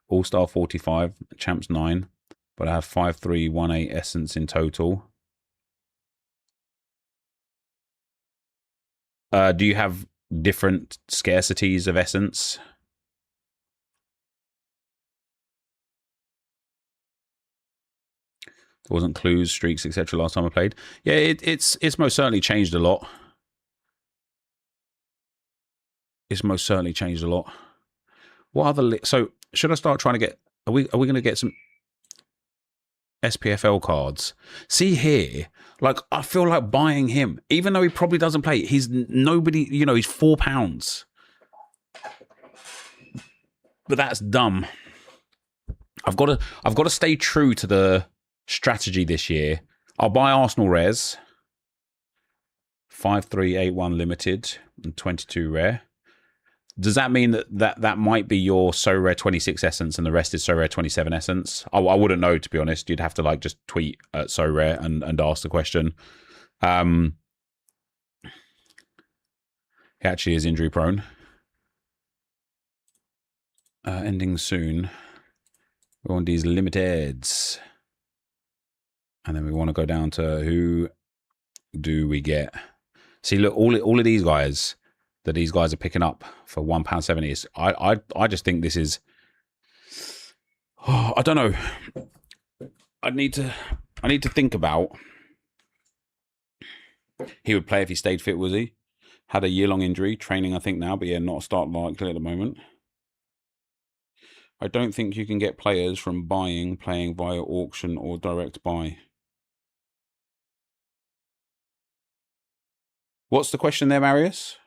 All-Star 45, Champs 9, but I have 5318 essence in total. Do you have different scarcities of essence? There wasn't clues, streaks, etc. last time I played. Yeah, it's most certainly changed a lot. It's most certainly changed a lot. What other? So should I start trying to get? Are we going to get some SPFL cards? See here, like I feel like buying him, even though he probably doesn't play. He's nobody. You know, he's £4. But that's dumb. I've got to stay true to the strategy this year. I'll buy Arsenal rares. 5381 limited and 22 rare. Does that mean that might be your Sorare 26 essence and the rest is Sorare 27 essence? I wouldn't know, to be honest. You'd have to like just tweet at Sorare and ask the question. He actually is injury prone. Ending soon. We want these limiteds. And then we want to go down to who do we get? See, look, all of these guys that these guys are picking up for £1.70 is I just think this is I don't know. I need to think about. He would play if he stayed fit, was he? Had a year-long injury, training I think now, but yeah, not a start likely at the moment. I don't think you can get players from playing via auction or direct buy. What's the question there, Marius?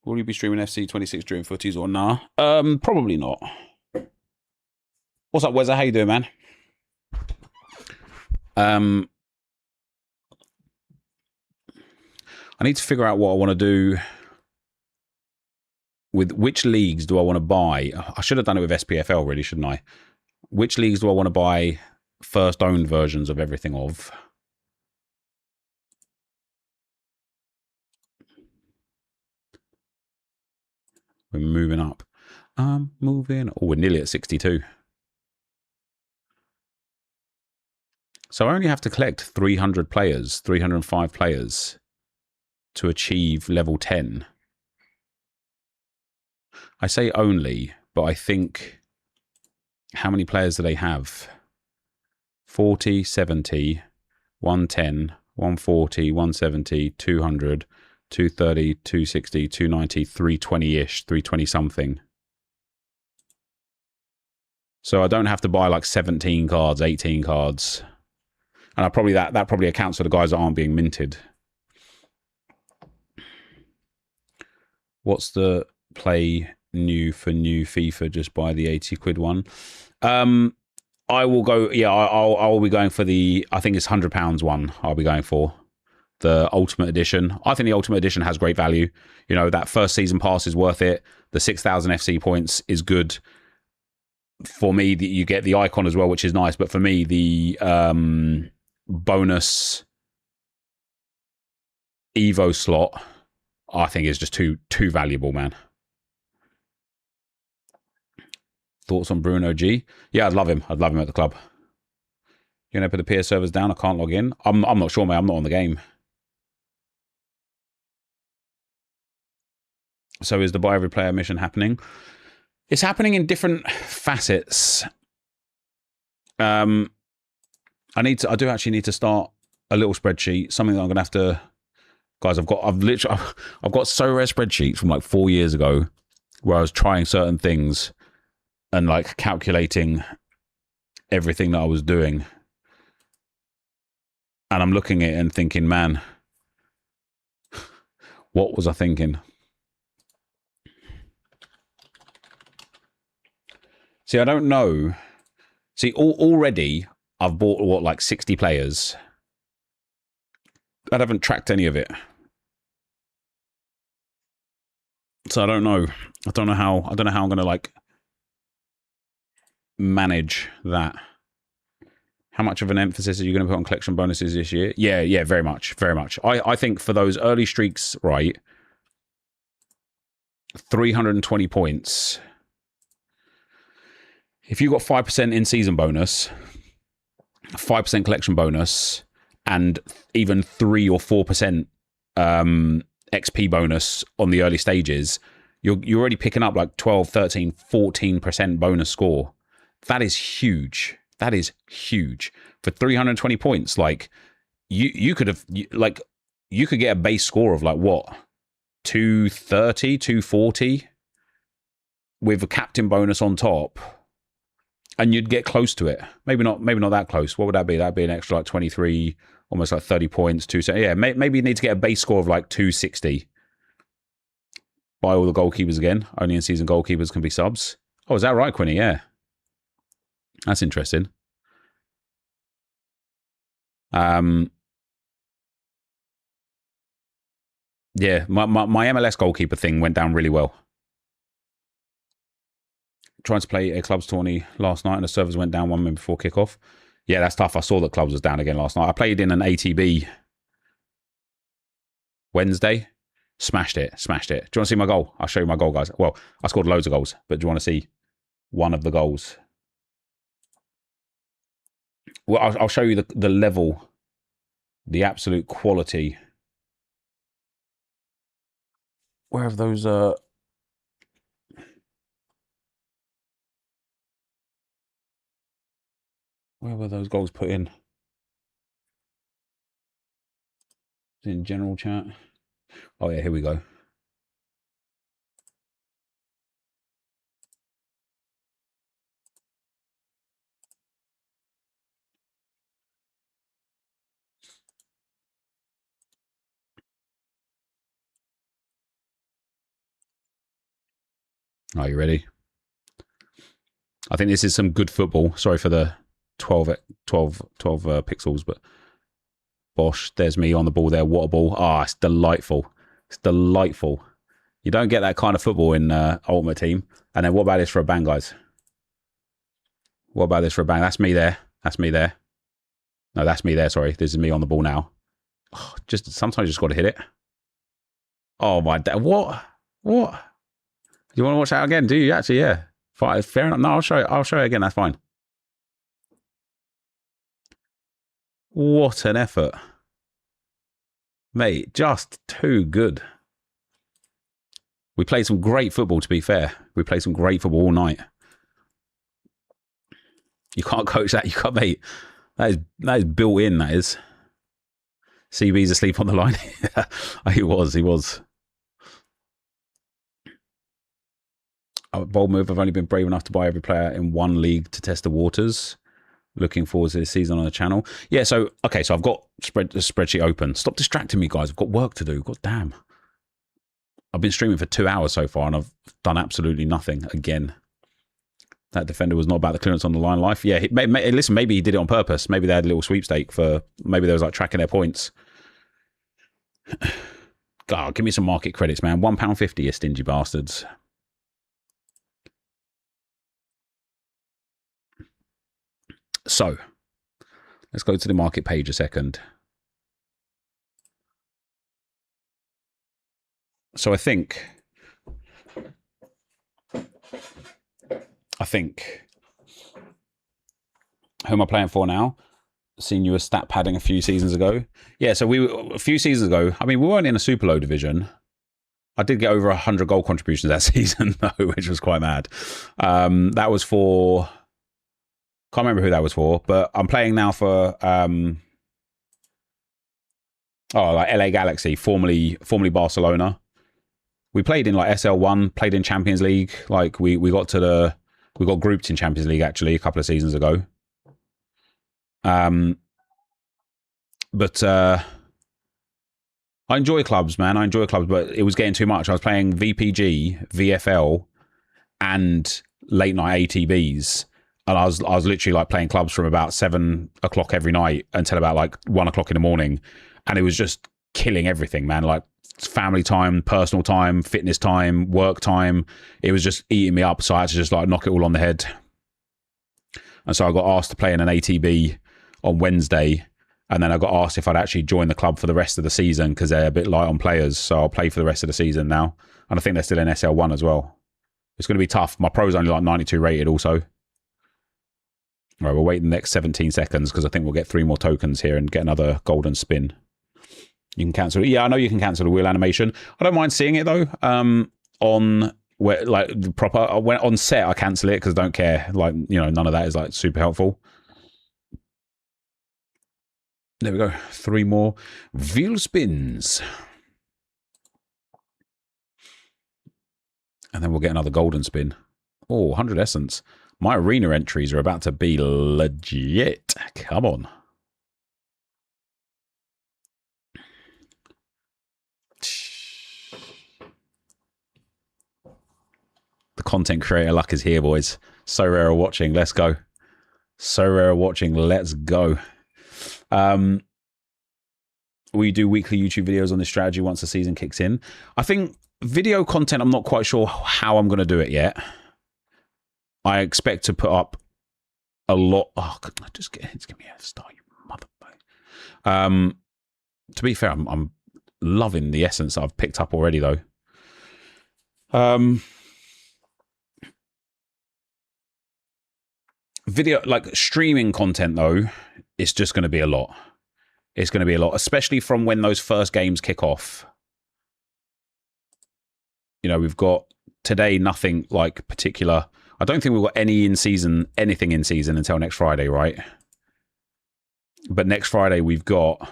Will you be streaming FC26 during footies or nah? Probably not. What's up, Wezza? How you doing, man? I need to figure out what I want to do with which leagues do I want to buy. I should have done it with SPFL, really, shouldn't I? Which leagues do I want to buy first owned versions of everything of? We're moving up. Moving. Oh, we're nearly at 62. So I only have to collect 300 players, 305 players to achieve level 10. I say only, but I think, how many players do they have? 40, 70, 110, 140, 170, 200, 230, 260, 290, 320-ish, 320 something. So I don't have to buy like 17 cards, 18 cards. And I probably that probably accounts for the guys that aren't being minted. What's the play new for new FIFA? Just buy the 80 quid one. I will go. Yeah, I'll be going for the. I think it's £100 one. I'll be going for the Ultimate Edition. I think the Ultimate Edition has great value. You know, that first season pass is worth it. The 6,000 FC points is good. For me, you get the icon as well, which is nice. But for me, the bonus Evo slot, I think, is just too valuable, man. Thoughts on Bruno G? Yeah, I'd love him. I'd love him at the club. You're going to put the PS servers down? I can't log in. I'm not sure, mate. I'm not on the game. So is the buy every player mission happening? It's happening in different facets. I do actually need to start a little spreadsheet. Something that I'm going to have to, guys. I've got Sorare spreadsheets from like 4 years ago, where I was trying certain things and like calculating everything that I was doing. And I'm looking at it and thinking, man, what was I thinking? See, I don't know. See, already I've bought, what, like 60 players. I haven't tracked any of it. So I don't know. I don't know how I'm going to like manage that. How much of an emphasis are you going to put on collection bonuses this year? Yeah, very much, very much. I think for those early streaks, right, 320 points. If you got 5% in-season bonus, 5% collection bonus, and even 3 or 4% XP bonus on the early stages, you're already picking up like 12, 13, 14% bonus score. That is huge. That is huge. For 320 points, like, you could get a base score of like, what, 230, 240 with a captain bonus on top, and you'd get close to it. Maybe not that close. What would that be? That'd be an extra like 23, almost like 30 points. Yeah, maybe you need to get a base score of like 260. Buy all the goalkeepers again. Only in-season goalkeepers can be subs. Oh, is that right, Quinny? Yeah. That's interesting. Yeah, my MLS goalkeeper thing went down really well. Tried to play a clubs tourney last night and the servers went down 1 minute before kickoff. Yeah, that's tough. I saw that clubs was down again last night. I played in an ATB Wednesday. Smashed it. Do you want to see my goal? I'll show you my goal, guys. Well, I scored loads of goals, but do you want to see one of the goals? Well, I'll show you the level, the absolute quality. Where have those where were those goals put in? In general chat. Oh yeah, here we go. Are you ready? I think this is some good football. Sorry for the 12 pixels, but Bosh, there's me on the ball there. What a ball. Ah, it's delightful. It's delightful. You don't get that kind of football in Ultimate Team. And then what about this for a bang, guys? What about this for a bang? That's me there. That's me there. No, that's me there. Sorry. This is me on the ball now. Oh, sometimes you just got to hit it. Oh, my dad. What? You want to watch that again? Do you actually? Yeah. Fine. Fair enough. No, I'll show it again. That's fine. What an effort. Mate, just too good. We played some great football, to be fair. We played some great football all night. You can't coach that. You can't, mate. That is built in, that is. CB's asleep on the line. He was. Bold move. I've only been brave enough to buy every player in one league to test the waters. Looking forward to this season on the channel. Yeah, so, okay, so I've got the spreadsheet open. Stop distracting me, guys. I've got work to do. God damn. I've been streaming for 2 hours so far, and I've done absolutely nothing again. That defender was not about the clearance on the line life. Yeah, listen, maybe he did it on purpose. Maybe they had a little sweepstake for, maybe they was like tracking their points. God, give me some market credits, man. £1.50, you stingy bastards. So, let's go to the market page a second. So I think who am I playing for now? Seen you as stat padding a few seasons ago. Yeah, so a few seasons ago, I mean, we weren't in a super low division. I did get over 100 goal contributions that season, though, which was quite mad. That was for... Can't remember who that was for, but I'm playing now for... like LA Galaxy, formerly Barcelona. We played in like SL1, played in Champions League. Like we got grouped in Champions League actually a couple of seasons ago. But I enjoy clubs, man. I enjoy clubs, but it was getting too much. I was playing VPG, VFL, and late night ATBs, and I was literally like playing clubs from about 7 o'clock every night until about like 1 o'clock in the morning, and it was just killing everything, man. Like family time, personal time, fitness time, work time. It was just eating me up, so I had to just like knock it all on the head. And so I got asked to play in an ATB on Wednesday, and then I got asked if I'd actually join the club for the rest of the season because they're a bit light on players. So I'll play for the rest of the season now. And I think they're still in SL1 as well. It's going to be tough. My pro's only like 92 rated also. All right, we'll wait the next 17 seconds because I think we'll get 3 more tokens here and get another golden spin. You can cancel it. Yeah, I know you can cancel the wheel animation. I don't mind seeing it though. On where like proper when on set I cancel it because I don't care. Like, you know, none of that is like super helpful. There we go. 3 more wheel spins. And then we'll get another golden spin. Oh, 100 essence. My arena entries are about to be legit. Come on. The content creator luck is here, boys. Sorare watching. Let's go. Sorare watching. Let's go. We do weekly YouTube videos on this strategy once the season kicks in. I think video content, I'm not quite sure how I'm going to do it yet. I expect to put up a lot. Oh, just give me a start, you motherfucker. To be fair, I'm loving the essence that I've picked up already, though. Video, like streaming content, though, it's just going to be a lot. It's going to be a lot, especially from when those first games kick off. You know, we've got today nothing like particular. I don't think we've got anything in season until next Friday, right? But next Friday we've got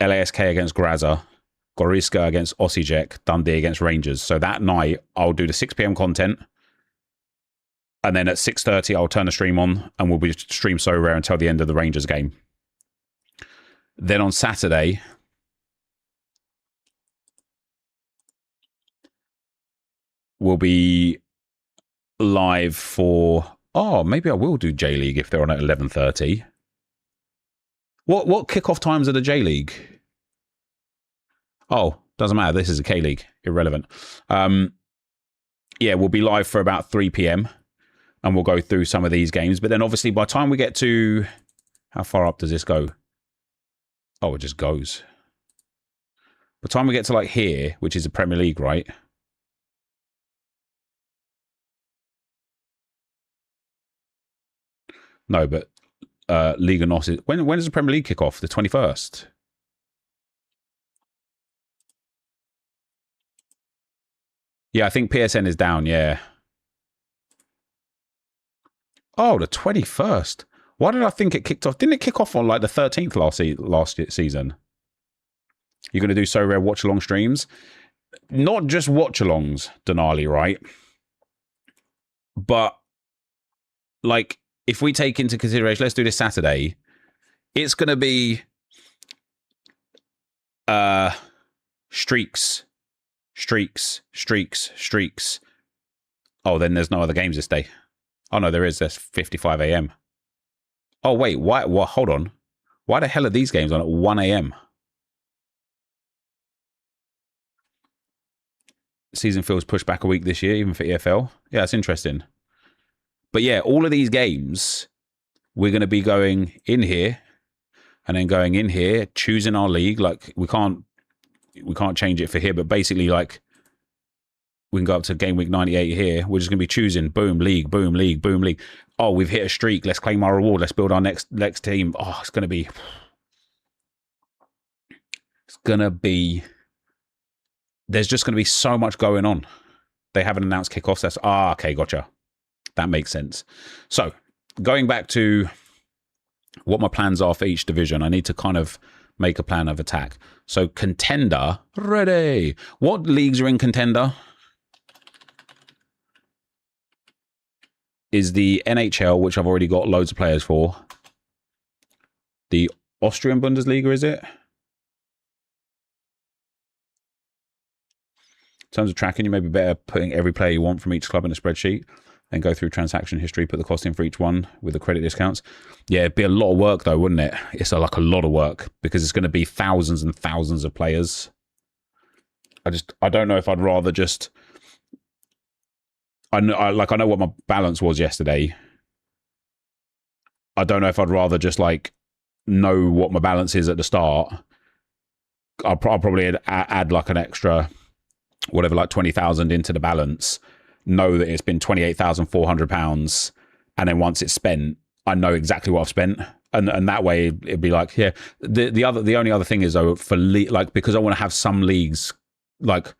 LASK against Graza, Goriska against Osijek, Dundee against Rangers. So that night I'll do the 6 p.m. content. And then at 6:30, I'll turn the stream on and we'll be stream Sorare until the end of the Rangers game. Then on Saturday, we'll be live for... Oh, maybe I will do J-League if they're on at 11:30. What kickoff times are the J-League? Oh, doesn't matter. This is a K-League. Irrelevant. Yeah, we'll be live for about 3 p.m. and we'll go through some of these games. But then obviously by the time we get to... How far up does this go? Oh, it just goes. By the time we get to like here, which is the Premier League, right? No, but Liga NOS is... When does the Premier League kick off? The 21st? Yeah, I think PSN is down, yeah. Oh, the 21st. Why did I think it kicked off? Didn't it kick off on like the 13th last season? You're going to do Sorare watch-along streams? Not just watch-alongs, Denali, right? But, like, if we take into consideration, let's do this Saturday, it's going to be streaks. Oh, then there's no other games this day. Oh, no, there is. There's 55 a.m. Oh, wait. Why? Well, hold on. Why the hell are these games on at 1 a.m.? Season feels pushed back a week this year, even for EFL. Yeah, that's interesting. But yeah, all of these games, we're going to be going in here and then going in here, choosing our league. Like, we can't change it for here, but basically, like, we can go up to game week 98 here. We're just going to be choosing boom, league, boom, league, boom, league. Oh, we've hit a streak. Let's claim our reward. Let's build our next team. Oh, it's going to be... There's just going to be so much going on. They haven't announced kickoffs. That's... okay, gotcha. That makes sense. So, going back to what my plans are for each division, I need to kind of make a plan of attack. So, Contender, ready. What leagues are in Contender? Is the NHL, which I've already got loads of players for. The Austrian Bundesliga, is it? In terms of tracking, you may be better putting every player you want from each club in a spreadsheet and go through transaction history, put the cost in for each one with the credit discounts. Yeah, it'd be a lot of work though, wouldn't it? It's like a lot of work because it's going to be thousands and thousands of players. I don't know if I'd rather just... I know what my balance was yesterday. I don't know if I'd rather just like know what my balance is at the start. I'll probably add like an extra... whatever, like 20,000 into the balance, know that it's been £28,400, and then once it's spent, I know exactly what I've spent, and that way it'd be like, yeah. The only other thing is though, for like, because I want to have some leagues like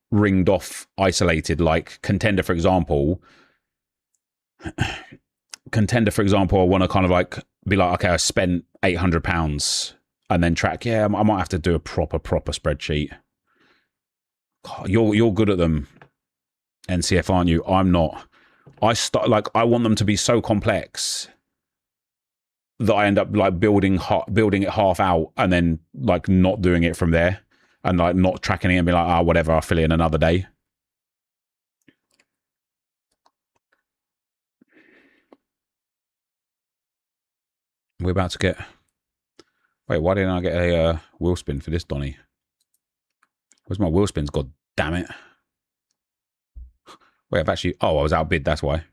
ringed off, isolated, like Contender, for example. I want to kind of like be like, okay, I spent £800, and then track. Yeah, I might have to do a proper spreadsheet. You're good at them, NCF, aren't you? I'm not. I want them to be so complex that I end up like building it half out and then like not doing it from there and like not tracking it and be like, whatever, I'll fill it in another day. We're about to get... Wait, why didn't I get a wheel spin for this, Donny? Where's my wheel spins? God damn it. Wait, I've actually... Oh, I was outbid, that's why.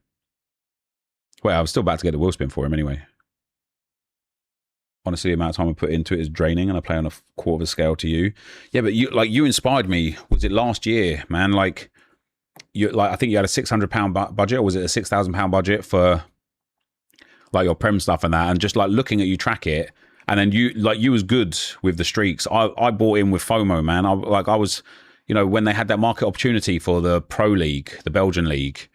Wait, I was still about to get the wheel spin for him anyway. Honestly, the amount of time I put into it is draining, and I play on a quarter of a scale to you. Yeah, but you inspired me. Was it last year, man? I think you had a £600 budget, or was it a £6,000 budget for like your Prem stuff and that? And just like looking at you track it, and then you was good with the streaks. I bought in with FOMO, man. I was, when they had that market opportunity for the Pro League, the Belgian league,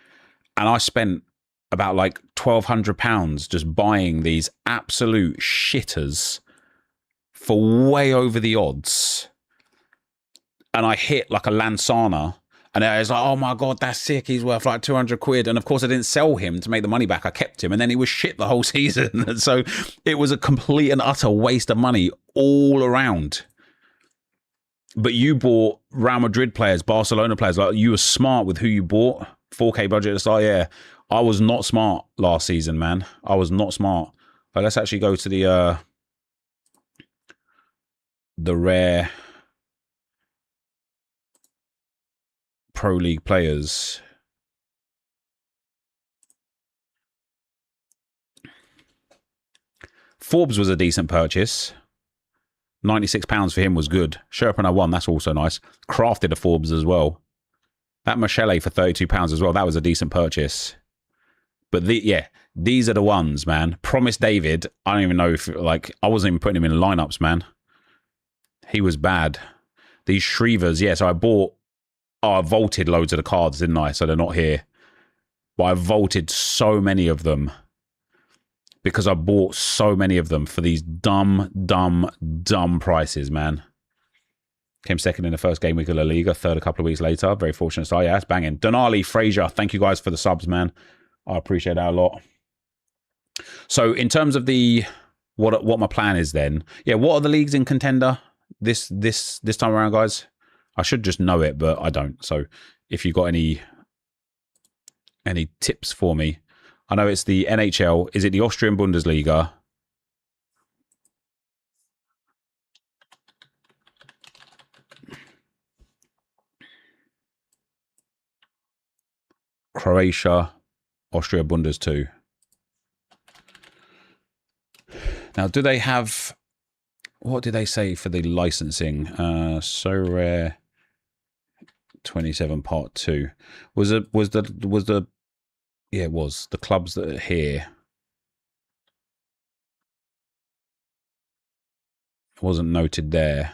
and I spent about like £1,200 just buying these absolute shitters for way over the odds. And I hit like a Lansana, and I was like, oh my God, that's sick. He's worth like 200 quid. And of course I didn't sell him to make the money back. I kept him, and then he was shit the whole season. So it was a complete and utter waste of money all around. But you bought Real Madrid players, Barcelona players. Like, you were smart with who you bought. 4K budget at the start, yeah. I was not smart last season, man. I was not smart. But let's actually go to the rare Pro League players. Forbes was a decent purchase. £96 for him was good. Sherpa and I won. That's also nice. Crafted a Forbes as well. That Michele for £32 as well. That was a decent purchase. But these are the ones, man. Promise David. I don't even know if I wasn't even putting him in lineups, man. He was bad. These Shrevers, yeah. So I bought Oh, I vaulted loads of the cards, didn't I? So they're not here. But I vaulted so many of them because I bought so many of them for these dumb prices, man. Came second in the first game week of La Liga, third a couple of weeks later. Very fortunate start. Yeah, that's banging. Denali, Fraser, thank you guys for the subs, man. I appreciate that a lot. So in terms of the what my plan is then, yeah, what are the leagues in contender this time around, guys? I should just know it, but I don't. So if you got any tips for me, I know it's the NHL. Is it the Austrian Bundesliga? Croatia, Austria Bundes 2. Now, do they have... What did they say for the licensing? Sorare 27 Part 2. Was the yeah, it was the clubs that are here. It wasn't noted there.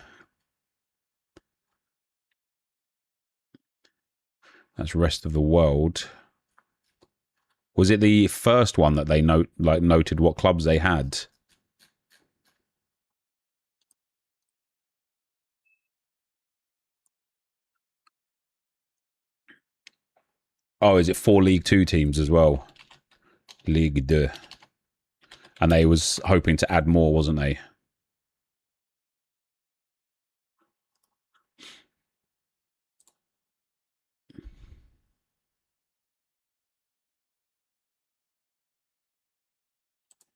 That's rest of the world. Was it the first one that they noted what clubs they had? Oh, is it 4 League 2 teams as well? Ligue 2. And they was hoping to add more, wasn't they?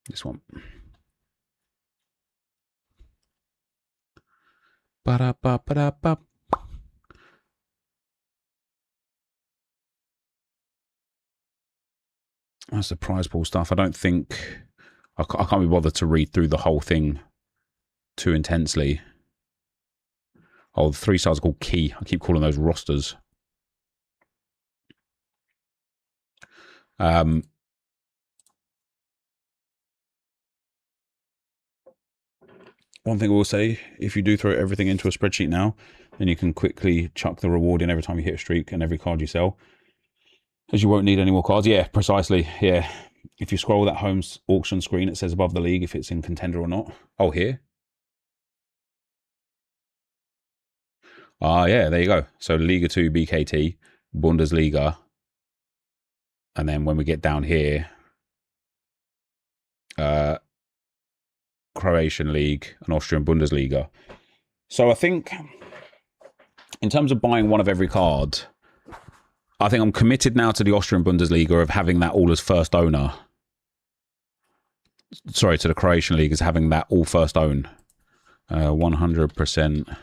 This one. Ba-da-ba-ba-da-ba. That's the prize pool stuff. I don't think... I can't be bothered to read through the whole thing too intensely. Oh, the 3 stars are called key. I keep calling those rosters. One thing I will say, if you do throw everything into a spreadsheet now, then you can quickly chuck the reward in every time you hit a streak and every card you sell, as you won't need any more cards. Yeah, precisely. Yeah. If you scroll that home auction screen, it says above the league if it's in contender or not. Oh, here? Ah, yeah, there you go. So Liga 2 BKT, Bundesliga. And then when we get down here, Croatian League and Austrian Bundesliga. So I think in terms of buying one of every card, I think I'm committed now to the Austrian Bundesliga of having that all as first owner. Sorry, to the Croatian League as having that all first own. 100%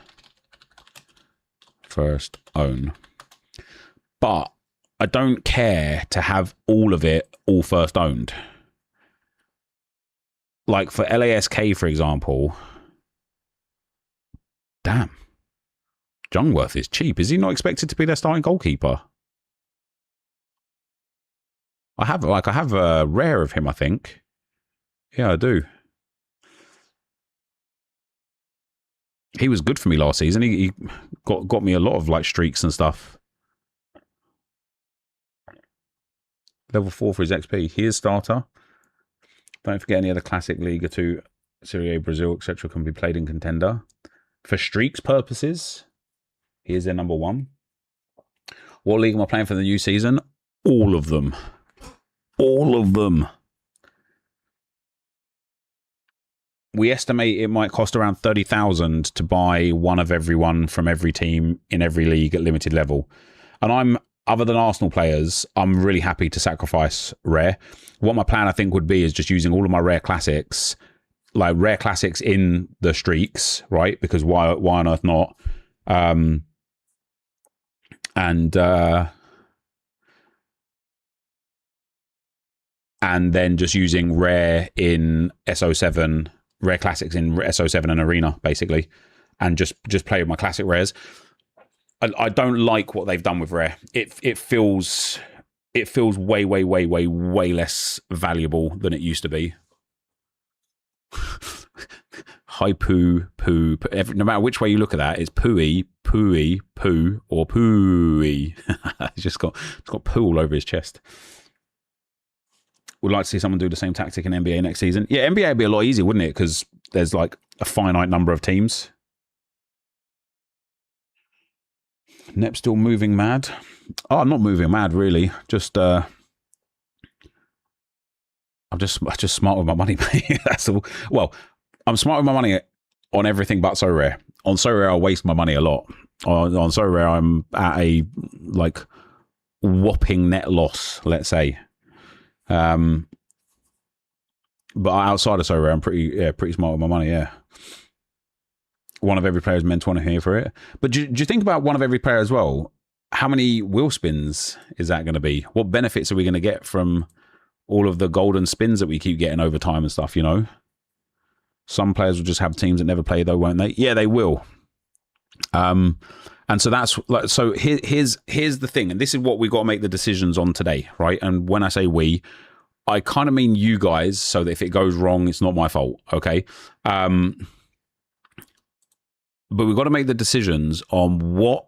first own. But I don't care to have all of it all first owned. Like for LASK, for example. Damn. Jungworth is cheap. Is he not expected to be their starting goalkeeper? I have a rare of him, I think. Yeah, I do. He was good for me last season. He got me a lot of like streaks and stuff. Level 4 for his XP. He is starter. Don't forget any other classic Liga 2, Serie A, Brazil, etc. can be played in contender. For streaks purposes, he is their number 1. What league am I playing for the new season? All of them. All of them. We estimate it might cost around 30,000 to buy one of everyone from every team in every league at limited level. And other than Arsenal players, I'm really happy to sacrifice rare. What my plan, I think, would be is just using all of my rare classics, like rare classics in the streaks, right? Because why on earth not? And then just using rare in SO7, rare classics in SO7 and Arena, basically, and just play with my classic rares. I don't like what they've done with rare. It feels way less valuable than it used to be. Hi poo, poo, poo. No matter which way you look at that, it's pooey, pooey, poo, or pooey. He's just got poo all over his chest. Would like to see someone do the same tactic in NBA next season. Yeah, NBA would be a lot easier, wouldn't it? Because there's like a finite number of teams. Nep still moving mad. Oh, I'm not moving mad, really. Just I'm just smart with my money, mate. That's all. Well, I'm smart with my money on everything but Sorare. On Sorare, I waste my money a lot. On Sorare, I'm at a like whopping net loss, let's say. But outside of Sorare, I'm pretty smart with my money. Yeah. One of every player is meant to want to hear for it. But do you think about one of every player as well? How many wheel spins is that going to be? What benefits are we going to get from all of the golden spins that we keep getting over time and stuff, you know? Some players will just have teams that never play though, won't they? Yeah, they will. And so that's like, so here's the thing, and this is what we got to make the decisions on today, right? And when I say we, I kind of mean you guys, so that if it goes wrong, it's not my fault, okay? But we've got to make the decisions on what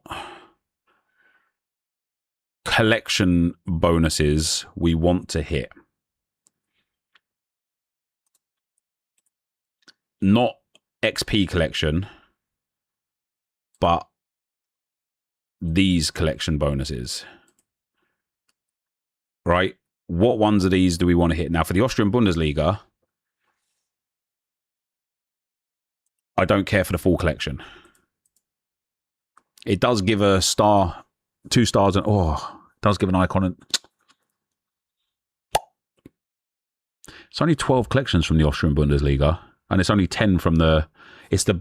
collection bonuses we want to hit. Not XP collection, but these collection bonuses. Right? What ones of these do we want to hit? Now, for the Austrian Bundesliga, I don't care for the full collection. It does give a star, 2 stars, and it does give an icon. And it's only 12 collections from the Austrian Bundesliga, and it's only 10 from the. It's the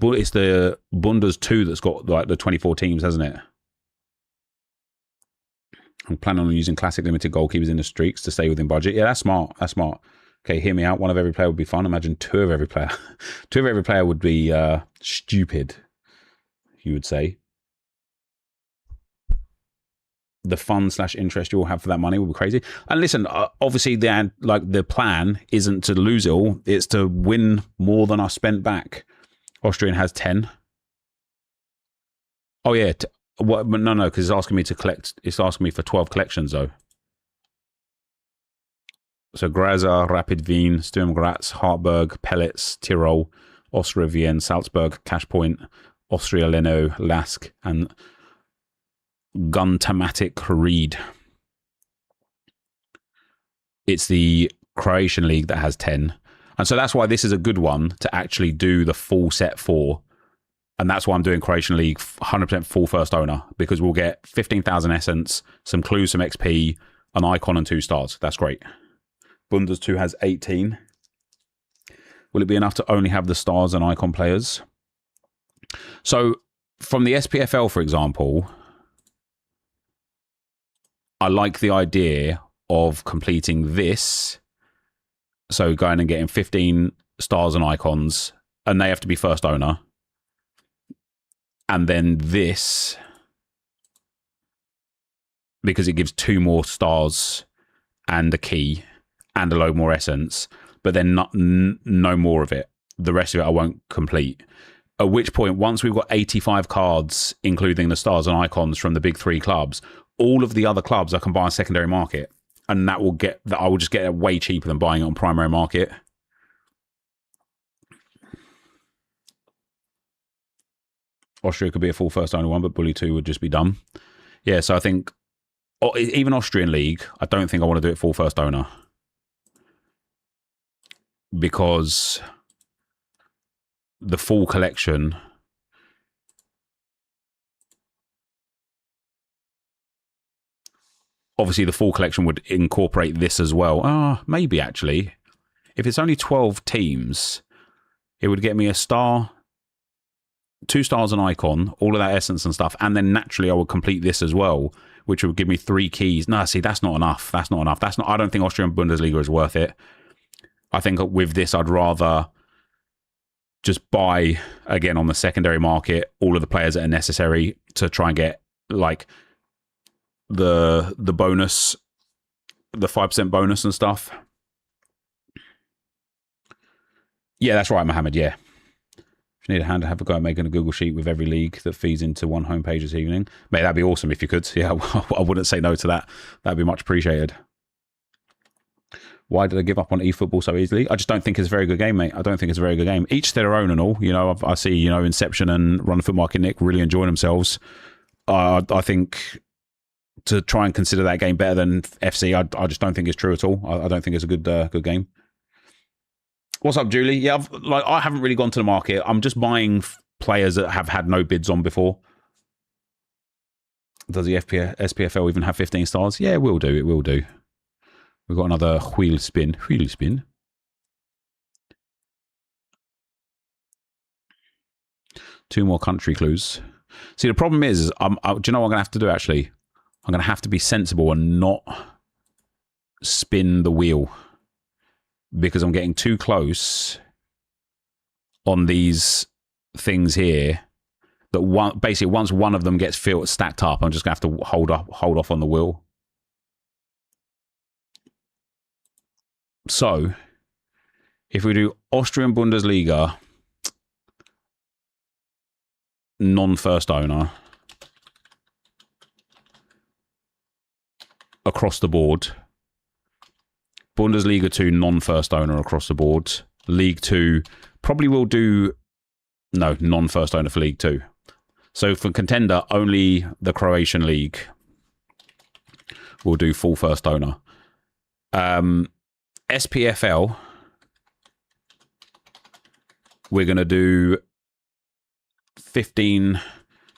Bundes 2 that's got like the 24 teams, hasn't it? I'm planning on using classic limited goalkeepers in the streaks to stay within budget. Yeah, that's smart. That's smart. Okay, hear me out. One of every player would be fun. Imagine 2 of every player. 2 of every player would be stupid, you would say. The fun/interest you'll have for that money will be crazy. And listen, obviously, the plan isn't to lose it all. It's to win more than I spent back. Austrian has 10. Oh, yeah. What? No, because it's asking me to collect. It's asking me for 12 collections, though. So Grazer, Rapid Wien, Sturm Graz, Hartberg, Pellets, Tirol, Austria Vienne, Salzburg, Cashpoint, Austria Leno, Lask, and Guntamatic Reed. It's the Croatian League that has 10. And so that's why this is a good one to actually do the full set for. And that's why I'm doing Croatian League 100% full first owner, because we'll get 15,000 essence, some clues, some XP, an icon, and 2 stars. That's great. Bundes 2 has 18. Will it be enough to only have the stars and icon players? So from the SPFL, for example, I like the idea of completing this. So going and getting 15 stars and icons, and they have to be first owner. And then this, because it gives 2 more stars and a key and a load more essence, but then no more of it. The rest of it I won't complete. At which point, once we've got 85 cards, including the stars and icons from the big 3 clubs, all of the other clubs I can buy on secondary market, and I will just get it way cheaper than buying it on primary market. Austria could be a full first owner one, but Bully 2 would just be dumb. Yeah, so I think even Austrian League, I don't think I want to do it full first owner, because the full collection, obviously the full collection would incorporate this as well. Maybe actually. If it's only 12 teams, it would get me a star, 2 stars and icon, all of that essence and stuff, and then naturally I would complete this as well, which would give me 3 keys. No, see, that's not enough. That's not enough. I don't think Austrian Bundesliga is worth it. I think with this, I'd rather just buy, again, on the secondary market, all of the players that are necessary to try and get, like, the bonus, the 5% bonus and stuff. Yeah, that's right, Mohammed, yeah. If you need a hand to have a go at making a Google sheet with every league that feeds into one homepage this evening, mate, that'd be awesome if you could. Yeah, I wouldn't say no to that. That'd be much appreciated. Why did I give up on eFootball so easily? I just don't think it's a very good game, mate. I don't think it's a very good game. Each their own and all. You know, I see, you know, Inception and Run Foot Market Nick really enjoying themselves. I think to try and consider that game better than FC, I just don't think it's true at all. I don't think it's a good game. What's up, Julie? Yeah, I haven't really gone to the market. I'm just buying players that have had no bids on before. Does the SPFL even have 15 stars? Yeah, it will do. It will do. We've got another wheel spin. Wheel spin. Two more country clues. See, the problem is do you know what I'm going to have to do, actually? I'm going to have to be sensible and not spin the wheel, because I'm getting too close on these things here that basically once one of them gets stacked up, I'm just going to have to hold off on the wheel. So, if we do Austrian Bundesliga, non-first owner, across the board, Bundesliga 2, non-first owner across the board, League 2, probably will do, no, non-first owner for League 2. So for contender, only the Croatian League will do full first owner. SPFL, we're going to do 15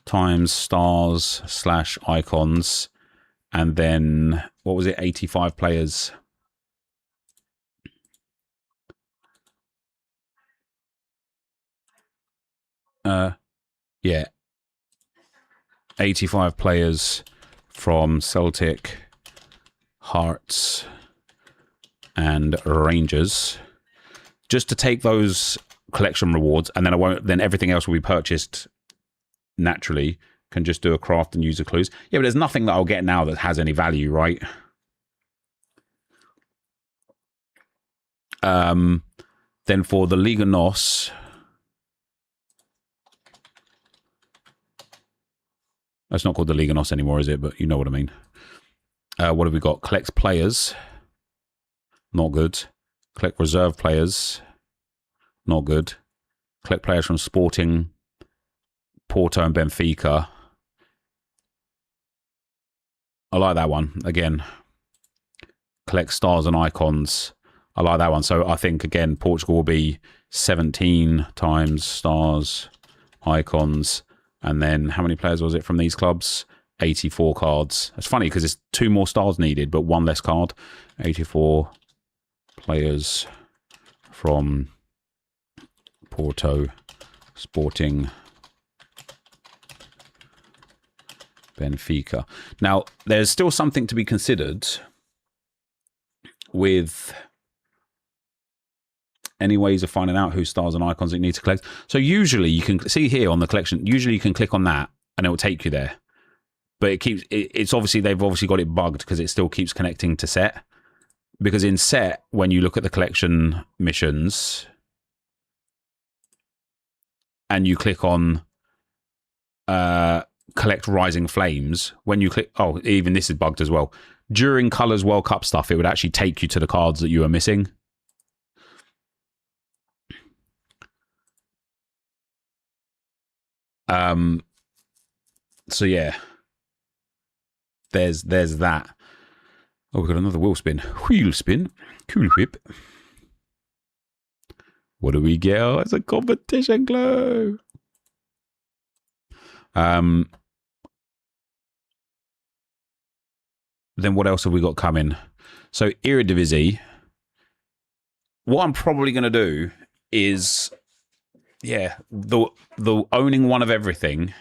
times stars / icons, and then, what was it, 85 players. Yeah. 85 players from Celtic, Hearts, and Rangers, just to take those collection rewards, and then everything else will be purchased naturally. Can just do a craft and user clues. Yeah, but there's nothing that I'll get now that has any value, right? Then for the Liga NOS, it's not called the Liga NOS anymore, is it? But you know what I mean. What have we got? Collect players. Not good. Collect reserve players. Not good. Collect players from Sporting, Porto, and Benfica. I like that one. Again, collect stars and icons. I like that one. So I think, again, Portugal will be 17 times stars, icons, and then how many players was it from these clubs? 84 cards. It's funny because it's 2 more stars needed, but 1 less card. 84 players from Porto, Sporting, Benfica. Now, there's still something to be considered with any ways of finding out whose stars and icons you need to collect. So usually you can see here on the collection, usually you can click on that and it will take you there. But it's obviously, they've obviously got it bugged because it still keeps connecting to set. Because in set, when you look at the collection missions and you click on collect Rising Flames, when you click, oh, even this is bugged as well. During Colours World Cup stuff, it would actually take you to the cards that you are missing. So yeah, there's that. Oh, we've got another wheel spin. Wheel spin. Cool whip. What do we get? Oh, it's a competition glow. Then what else have we got coming? So Eredivisie. What I'm probably going to do is, yeah, the owning one of everything.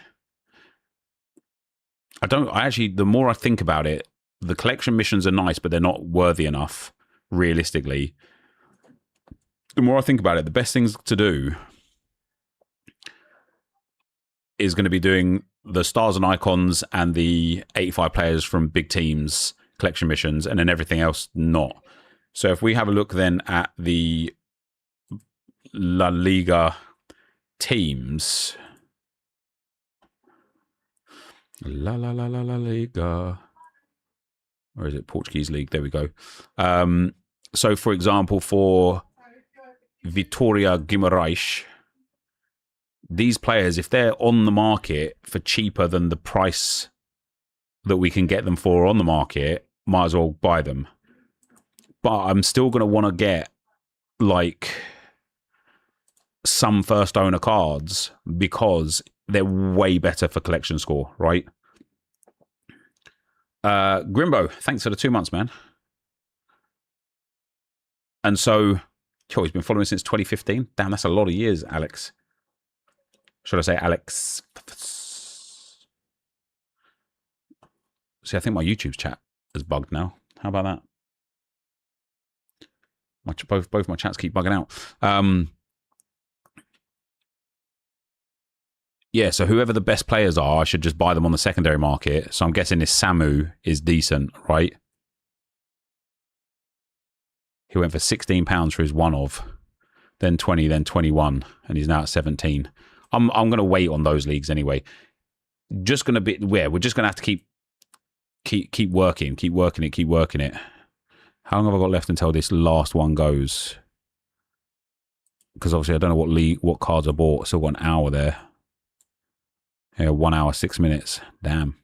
The more I think about it, the collection missions are nice, but they're not worthy enough, realistically. The more I think about it, the best things to do is going to be doing the stars and icons and the 85 players from big teams collection missions, and then everything else not. So if we have a look then at the La Liga teams. La la la la la Liga. Or is it Portuguese League? There we go. So, for example, for Vitória Guimarães, these players, if they're on the market for cheaper than the price that we can get them for on the market, might as well buy them. But I'm still going to want to get, like, some first owner cards because they're way better for collection score, right? Grimbo, thanks for the 2 months, man. And so, he's been following since 2015. Damn, that's a lot of years, Alex. Should I say Alex? See, I think my YouTube chat is bugged now. How about that? Both my chats keep bugging out. Yeah, so whoever the best players are, I should just buy them on the secondary market. So I'm guessing this Samu is decent, right? He went for £16 for his one-of, then 20, then 21, and he's now at 17. I'm going to wait on those leagues anyway. Just going to be we're just going to have to keep working it. How long have I got left until this last one goes? Because obviously I don't know what cards I bought. Still got an hour there. Yeah, 1 hour, 6 minutes. Damn.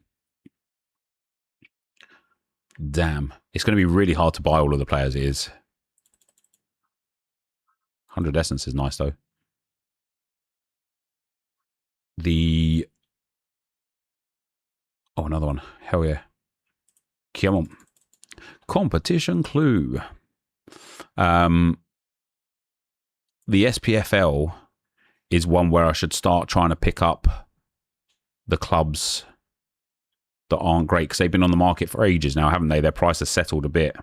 It's going to be really hard to buy all of the players, it is. 100 Essence is nice, though. Oh, another one. Hell yeah. Come on. Competition clue. The SPFL is one where I should start trying to pick up the clubs that aren't great because they've been on the market for ages now, haven't they? Their price has settled a bit.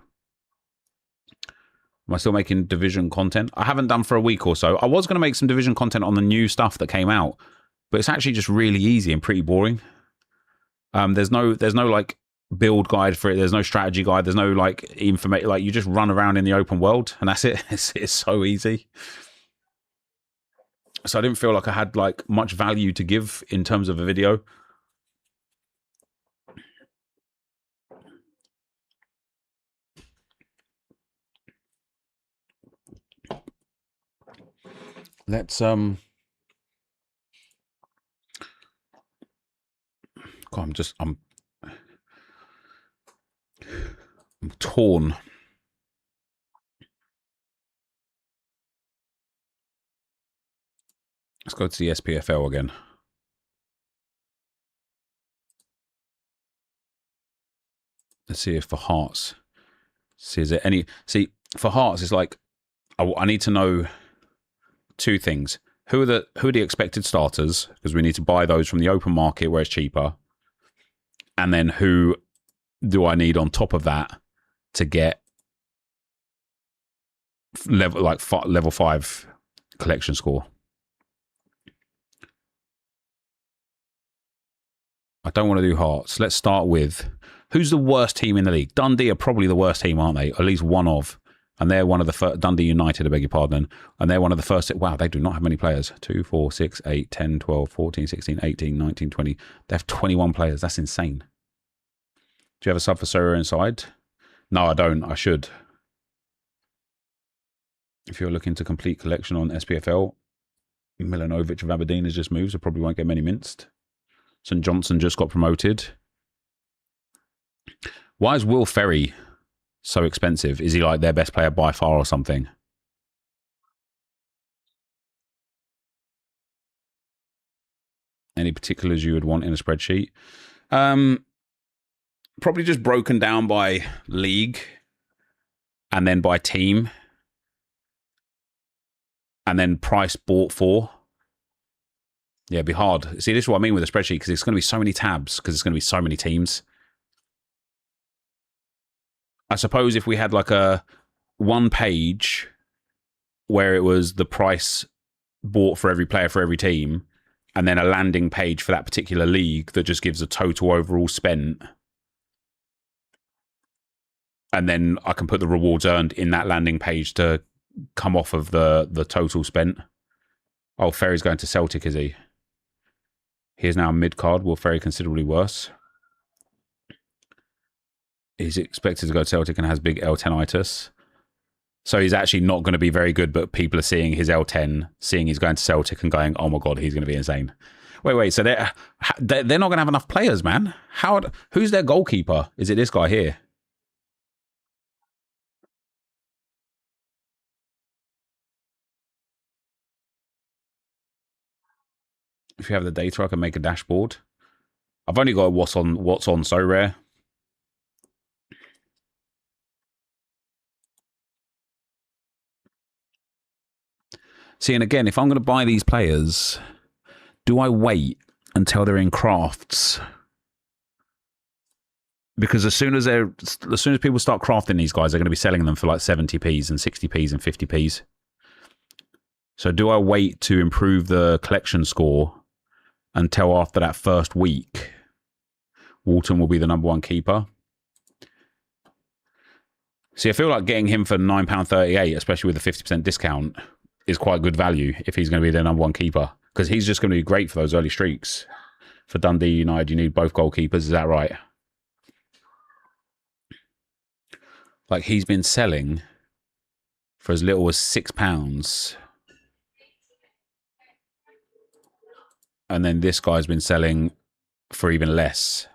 Am I still making division content? I haven't done for a week or so. I was going to make some division content on the new stuff that came out, but it's actually just really easy and pretty boring. There's no like build guide for it. There's no strategy guide. There's no like information. Like you just run around in the open world and that's it. It's so easy. So I didn't feel like I had like much value to give in terms of a video. Let's God, I'm torn. Let's go to the SPFL again. Let's see if for Hearts. See, is there any? See, for Hearts, it's like I need to know two things. Who are the expected starters? Because we need to buy those from the open market where it's cheaper. And then who do I need on top of that to get level 5 collection score? I don't want to do Hearts. Let's start with who's the worst team in the league? Dundee are probably the worst team, aren't they? At least one of. And they're one of the first. Dundee United, I beg your pardon. And they're one of the first. Wow, they do not have many players. 2, 4, 6, 8, 10, 12, 14, 16, 18, 19, 20. They have 21 players. That's insane. Do you have a sub for Sorare inside? No, I don't. I should. If you're looking to complete collection on SPFL, Milanovic of Aberdeen has just moved, so probably won't get many minced. St Johnson just got promoted. Why is Will Ferry so expensive? Is he like their best player by far or something? Any particulars you would want in a spreadsheet? Probably just broken down by league and then by team and then price bought for. Yeah, it'd be hard. See, this is what I mean with a spreadsheet because it's going to be so many tabs because it's going to be so many teams. I suppose if we had like a one page where it was the price bought for every player for every team and then a landing page for that particular league that just gives a total overall spent. And then I can put the rewards earned in that landing page to come off of the total spent. Oh, Ferry's going to Celtic, is he? He is now mid-card. Will Ferry considerably worse? He's expected to go to Celtic and has big L10itis. So he's actually not going to be very good, but people are seeing his L10, seeing he's going to Celtic and going, oh my God, he's going to be insane. Wait. So they're not going to have enough players, man. Who's their goalkeeper? Is it this guy here? If you have the data, I can make a dashboard. I've only got what's on Sorare. See, and again, if I'm going to buy these players, do I wait until they're in crafts? Because as soon as people start crafting these guys, they're going to be selling them for like 70p's and 60p's and 50p's. So do I wait to improve the collection score until after that first week? Walton will be the number one keeper. See, I feel like getting him for £9.38, especially with a 50% discount, is quite good value if he's going to be their number one keeper. Because he's just going to be great for those early streaks. For Dundee United, you need both goalkeepers. Is that right? Like, he's been selling for as little as £6. And then this guy's been selling for even less.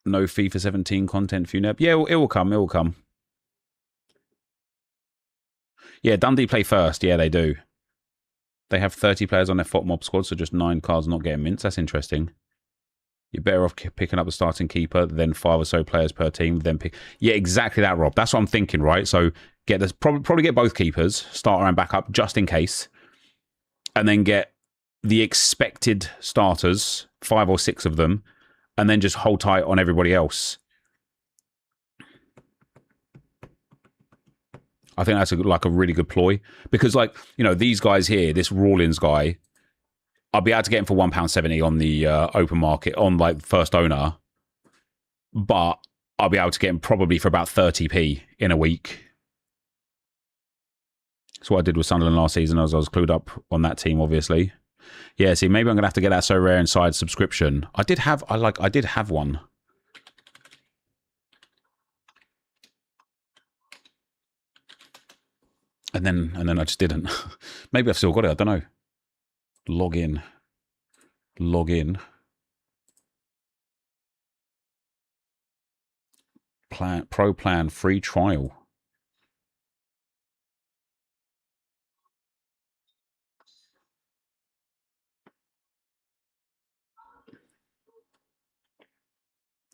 No FIFA 17 content for you, Neb. Yeah, it will come. It will come. Yeah, Dundee play first. Yeah, they do. They have 30 players on their FOTMOB squad, so just 9 cards not getting mints. That's interesting. You're better off picking up the starting keeper, then 5 or so players per team, then pick. Yeah, exactly that, Rob. That's what I'm thinking, right? So get this, probably get both keepers, starter and backup, just in case, and then get the expected starters, 5 or 6 of them, and then just hold tight on everybody else. I think that's like a really good ploy because, like, you know, these guys here, this Rawlins guy, I'll be able to get him for £1.70 on the open market on like first owner, but I'll be able to get him probably for about 30p in a week. That's what I did with Sunderland last season as I was clued up on that team, obviously. Yeah, see, maybe I'm gonna have to get that So Rare Inside subscription. I did have one. And then I just didn't. Maybe I've still got it, I don't know. Log in. Pro plan free trial.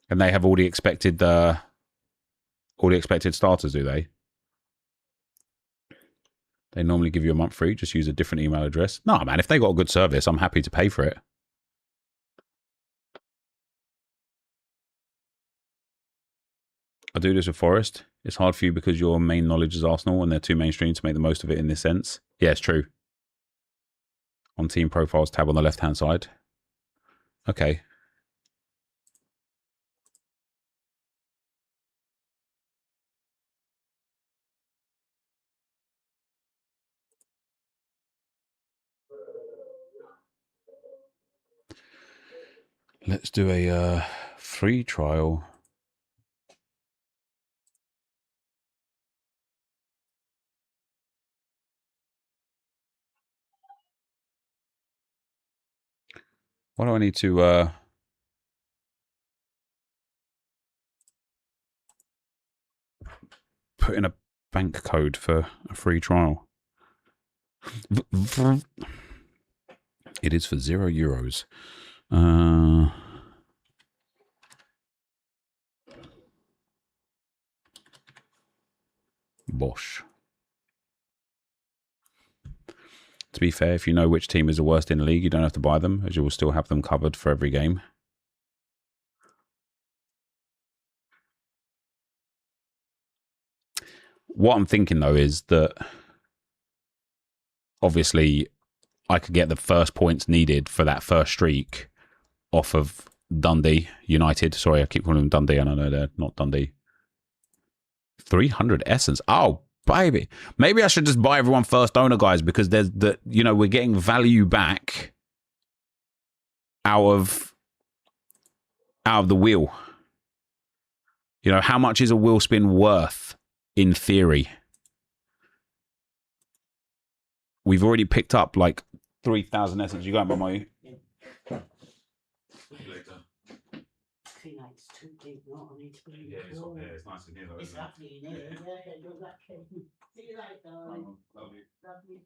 And they have all the expected starters, do they? They normally give you a month free. Just use a different email address. No, man, if they got a good service, I'm happy to pay for it. I do this with Forest. It's hard for you because your main knowledge is Arsenal and they're too mainstream to make the most of it in this sense. Yeah, it's true. On team profiles tab on the left-hand side. Okay. Let's do a free trial. What do I need to put in a bank code for a free trial? It is for €0. Bosh. To be fair, if you know which team is the worst in the league, you don't have to buy them, as you will still have them covered for every game. What I'm thinking, though, is that obviously I could get the first points needed for that first streak off of Dundee United. Sorry, I keep calling them Dundee, and I know they're not Dundee. 300 essence. Oh, baby. Maybe I should just buy everyone first owner, guys, because there's we're getting value back out of the wheel. How much is a wheel spin worth in theory? We've already picked up like 3,000 essence. You going, Mama? It's too deep, not I need to be it's up here. It's nice in here, though. It's lovely in here. Yeah, exactly. See you later. Love you. Love you.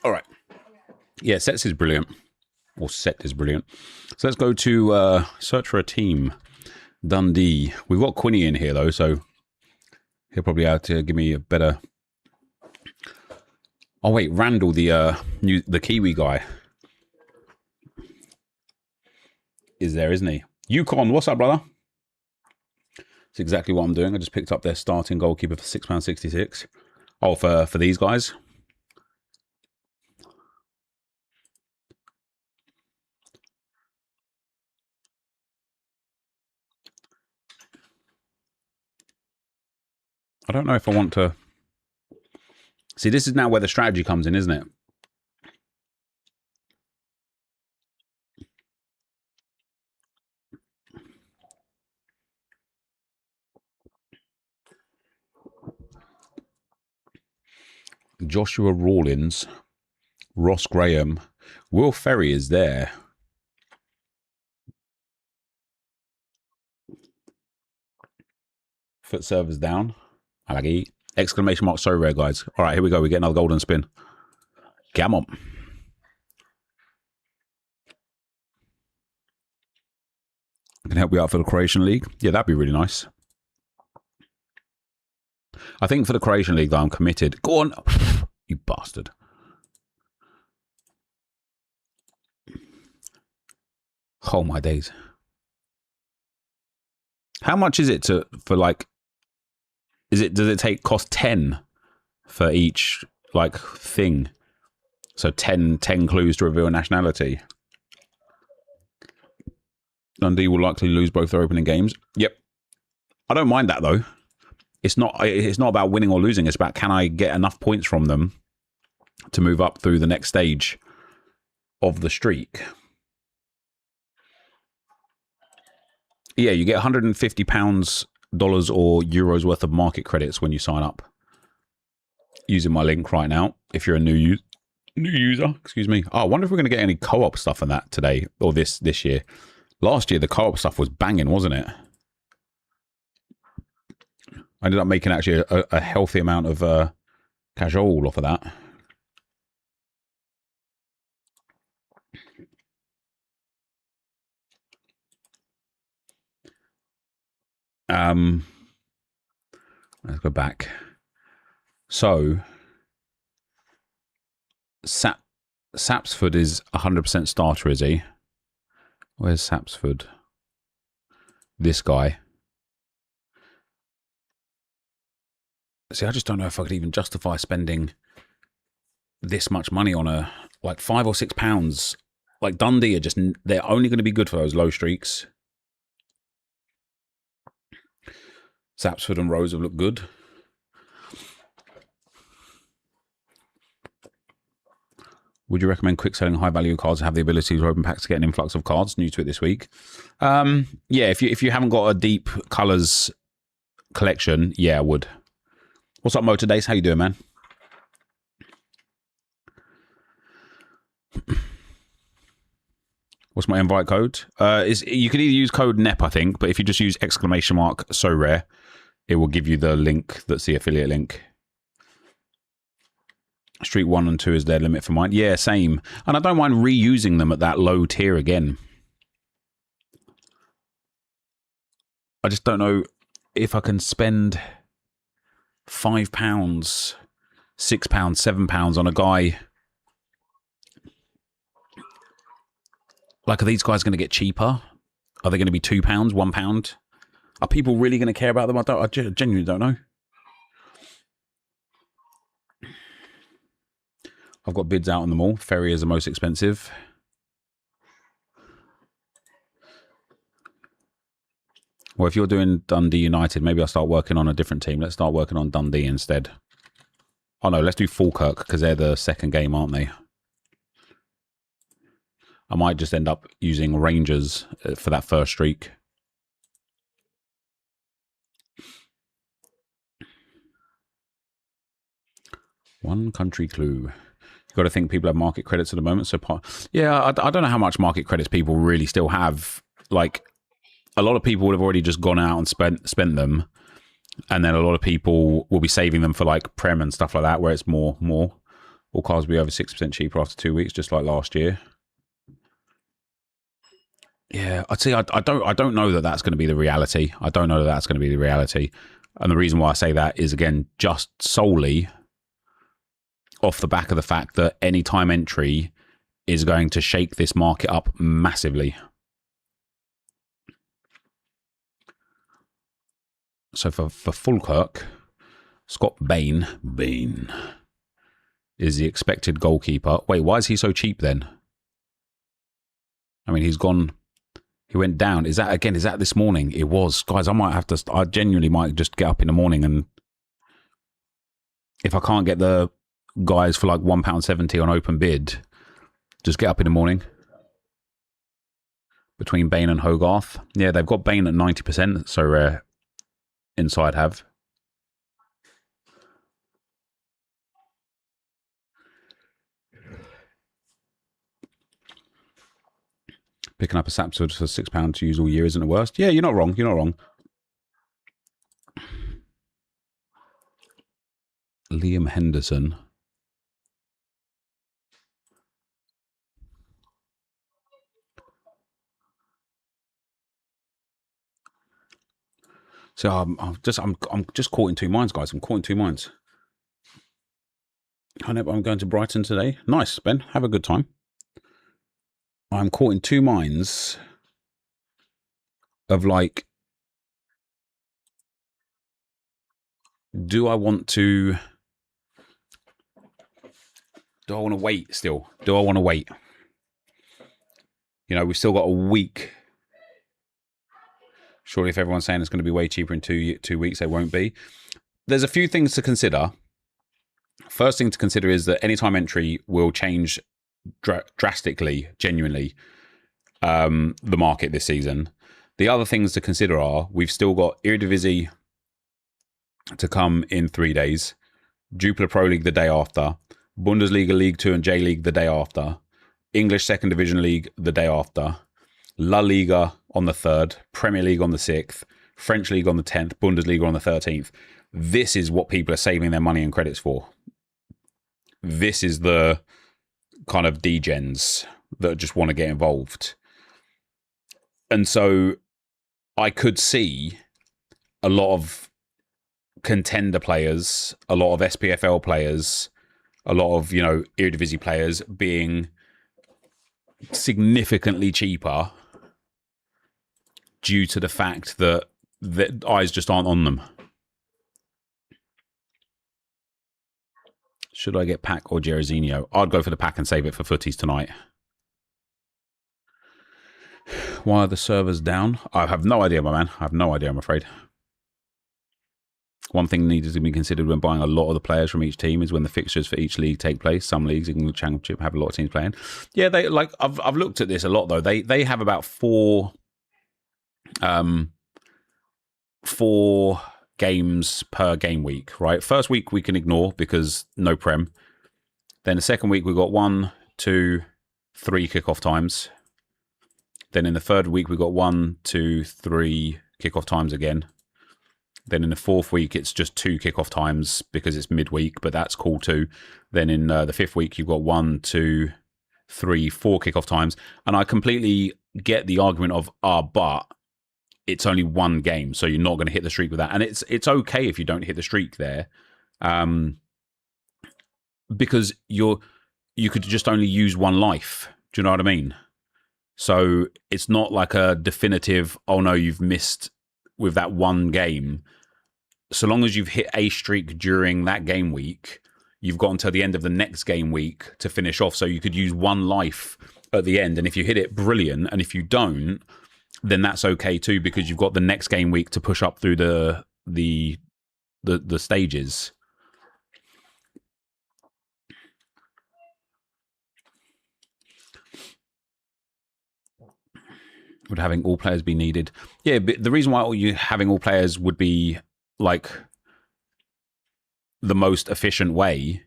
All right. Yeah, sets is brilliant. Or set is brilliant. So let's go to search for a team. Dundee. We've got Quinny in here, though, so he'll probably have to give me a better... Oh, wait, Randall, the Kiwi guy, is there, isn't he? Yukon, what's up, brother? That's exactly what I'm doing. I just picked up their starting goalkeeper for £6.66. Oh, for these guys? I don't know if I want to... See, this is now where the strategy comes in, isn't it? Joshua Rawlins, Ross Graham, Will Ferry is there. Foot servers down. I like it. Exclamation mark, so rare, guys. All right, here we go. We get another golden spin. Come on. I can help you out for the Croatian League. Yeah, that'd be really nice. I think for the Croatian League, though, I'm committed. Go on. You bastard. Oh, my days. How much is it for like... Does it cost 10 for each, like, thing? So 10 clues to reveal nationality. Dundee will likely lose both their opening games. Yep. I don't mind that, though. It's not about winning or losing. It's about, can I get enough points from them to move up through the next stage of the streak? Yeah, you get £150 dollars or euros worth of market credits when you sign up using my link right now. If you're a new user, excuse me. Oh, I wonder if we're going to get any co-op stuff on that today or this year. Last year, the co-op stuff was banging, wasn't it? I ended up making actually a healthy amount of casual off of that. Let's go back. So, Sapsford is 100% starter, is he? Where's Sapsford? This guy. See, I just don't know if I could even justify spending this much money on a like £5 or £6. Like Dundee are they're only going to be good for those low streaks. Sapsford and Rose have looked good. Would you recommend quick selling high value cards to have the ability to open packs to get an influx of cards? New to it this week. Yeah, if you haven't got a deep colours collection, yeah, I would. What's up, Motor Days? How you doing, man? What's my invite code? You can either use code NEP, I think, but if you just use !Sorare, it will give you the link that's the affiliate link. Street 1 and 2 is their limit for mine. Yeah, same. And I don't mind reusing them at that low tier again. I just don't know if I can spend £5, £6, £7 on a guy. Like, are these guys going to get cheaper? Are they going to be £2, £1? Are people really going to care about them? I genuinely don't know. I've got bids out on them all. Ferry is the most expensive. Well, if you're doing Dundee United, maybe I'll start working on a different team. Let's start working on Dundee instead. Oh, no, let's do Falkirk, because they're the second game, aren't they? I might just end up using Rangers for that first streak. One country clue. You've got to think people have market credits at the moment. So, yeah, I don't know how much market credits people really still have. Like, a lot of people would have already just gone out and spent them. And then a lot of people will be saving them for, like, Prem and stuff like that, where it's more. All cars will be over 6% cheaper after 2 weeks, just like last year. Yeah, I'd say I don't know that that's going to be the reality. I don't know that that's going to be the reality. And the reason why I say that is, again, just solely off the back of the fact that any time entry is going to shake this market up massively. So for Falkirk, Scott Bain is the expected goalkeeper. Wait, why is he so cheap then? I mean, he went down. Is that this morning? It was. Guys, I genuinely might just get up in the morning, and if I can't get the guys for like £1.70 on open bid, just get up in the morning. Between Bain and Hogarth. Yeah, they've got Bain at 90%, so inside have. Picking up a Sapsford for £6 to use all year isn't the worst. Yeah, you're not wrong. You're not wrong. Liam Henderson. So I'm just caught in two minds, guys. I'm caught in two minds. I'm going to Brighton today. Nice, Ben. Have a good time. I'm caught in two minds of, like, do I want to wait still? Do I want to wait? You know, we've still got a week. Surely if everyone's saying it's going to be way cheaper in 2 weeks, they won't be. There's a few things to consider. First thing to consider is that anytime entry will change drastically, genuinely, the market this season. The other things to consider are we've still got Eredivisie to come in 3 days, Jupiler Pro League the day after, Bundesliga League 2 and J League the day after, English Second Division League the day after, La Liga on the 3rd, Premier League on the 6th, French League on the 10th, Bundesliga on the 13th. This is what people are saving their money and credits for. This is the kind of degens that just want to get involved. And so I could see a lot of contender players, a lot of SPFL players, a lot of, Eredivisie players being significantly cheaper due to the fact that the eyes just aren't on them. Should I get Pack or Gerardinho? I'd go for the Pack and save it for footies tonight. Why are the servers down? I have no idea, my man. I have no idea, I'm afraid. One thing needed to be considered when buying a lot of the players from each team is when the fixtures for each league take place. Some leagues in the Championship have a lot of teams playing. Yeah, they I've looked at this a lot though. They have about four games per game week, right? First week we can ignore because no Prem. Then the second week we've got 1, 2, 3 kickoff times. Then in the third week we've got 1, 2, 3 kickoff times again. Then in the fourth week it's just 2 kickoff times because it's midweek, but that's cool too. Then in the fifth week you've got 1, 2, 3, 4 kickoff times. And I completely get the argument of, but it's only one game, so you're not going to hit the streak with that. And it's okay if you don't hit the streak there, because you could just only use one life. Do you know what I mean? So it's not like a definitive, oh no, you've missed with that one game. So long as you've hit a streak during that game week, you've got until the end of the next game week to finish off. So you could use one life at the end, and if you hit it, brilliant. And if you don't, then that's okay too, because you've got the next game week to push up through the stages. Would having all players be needed? Yeah, but the reason why you having all players would be like the most efficient way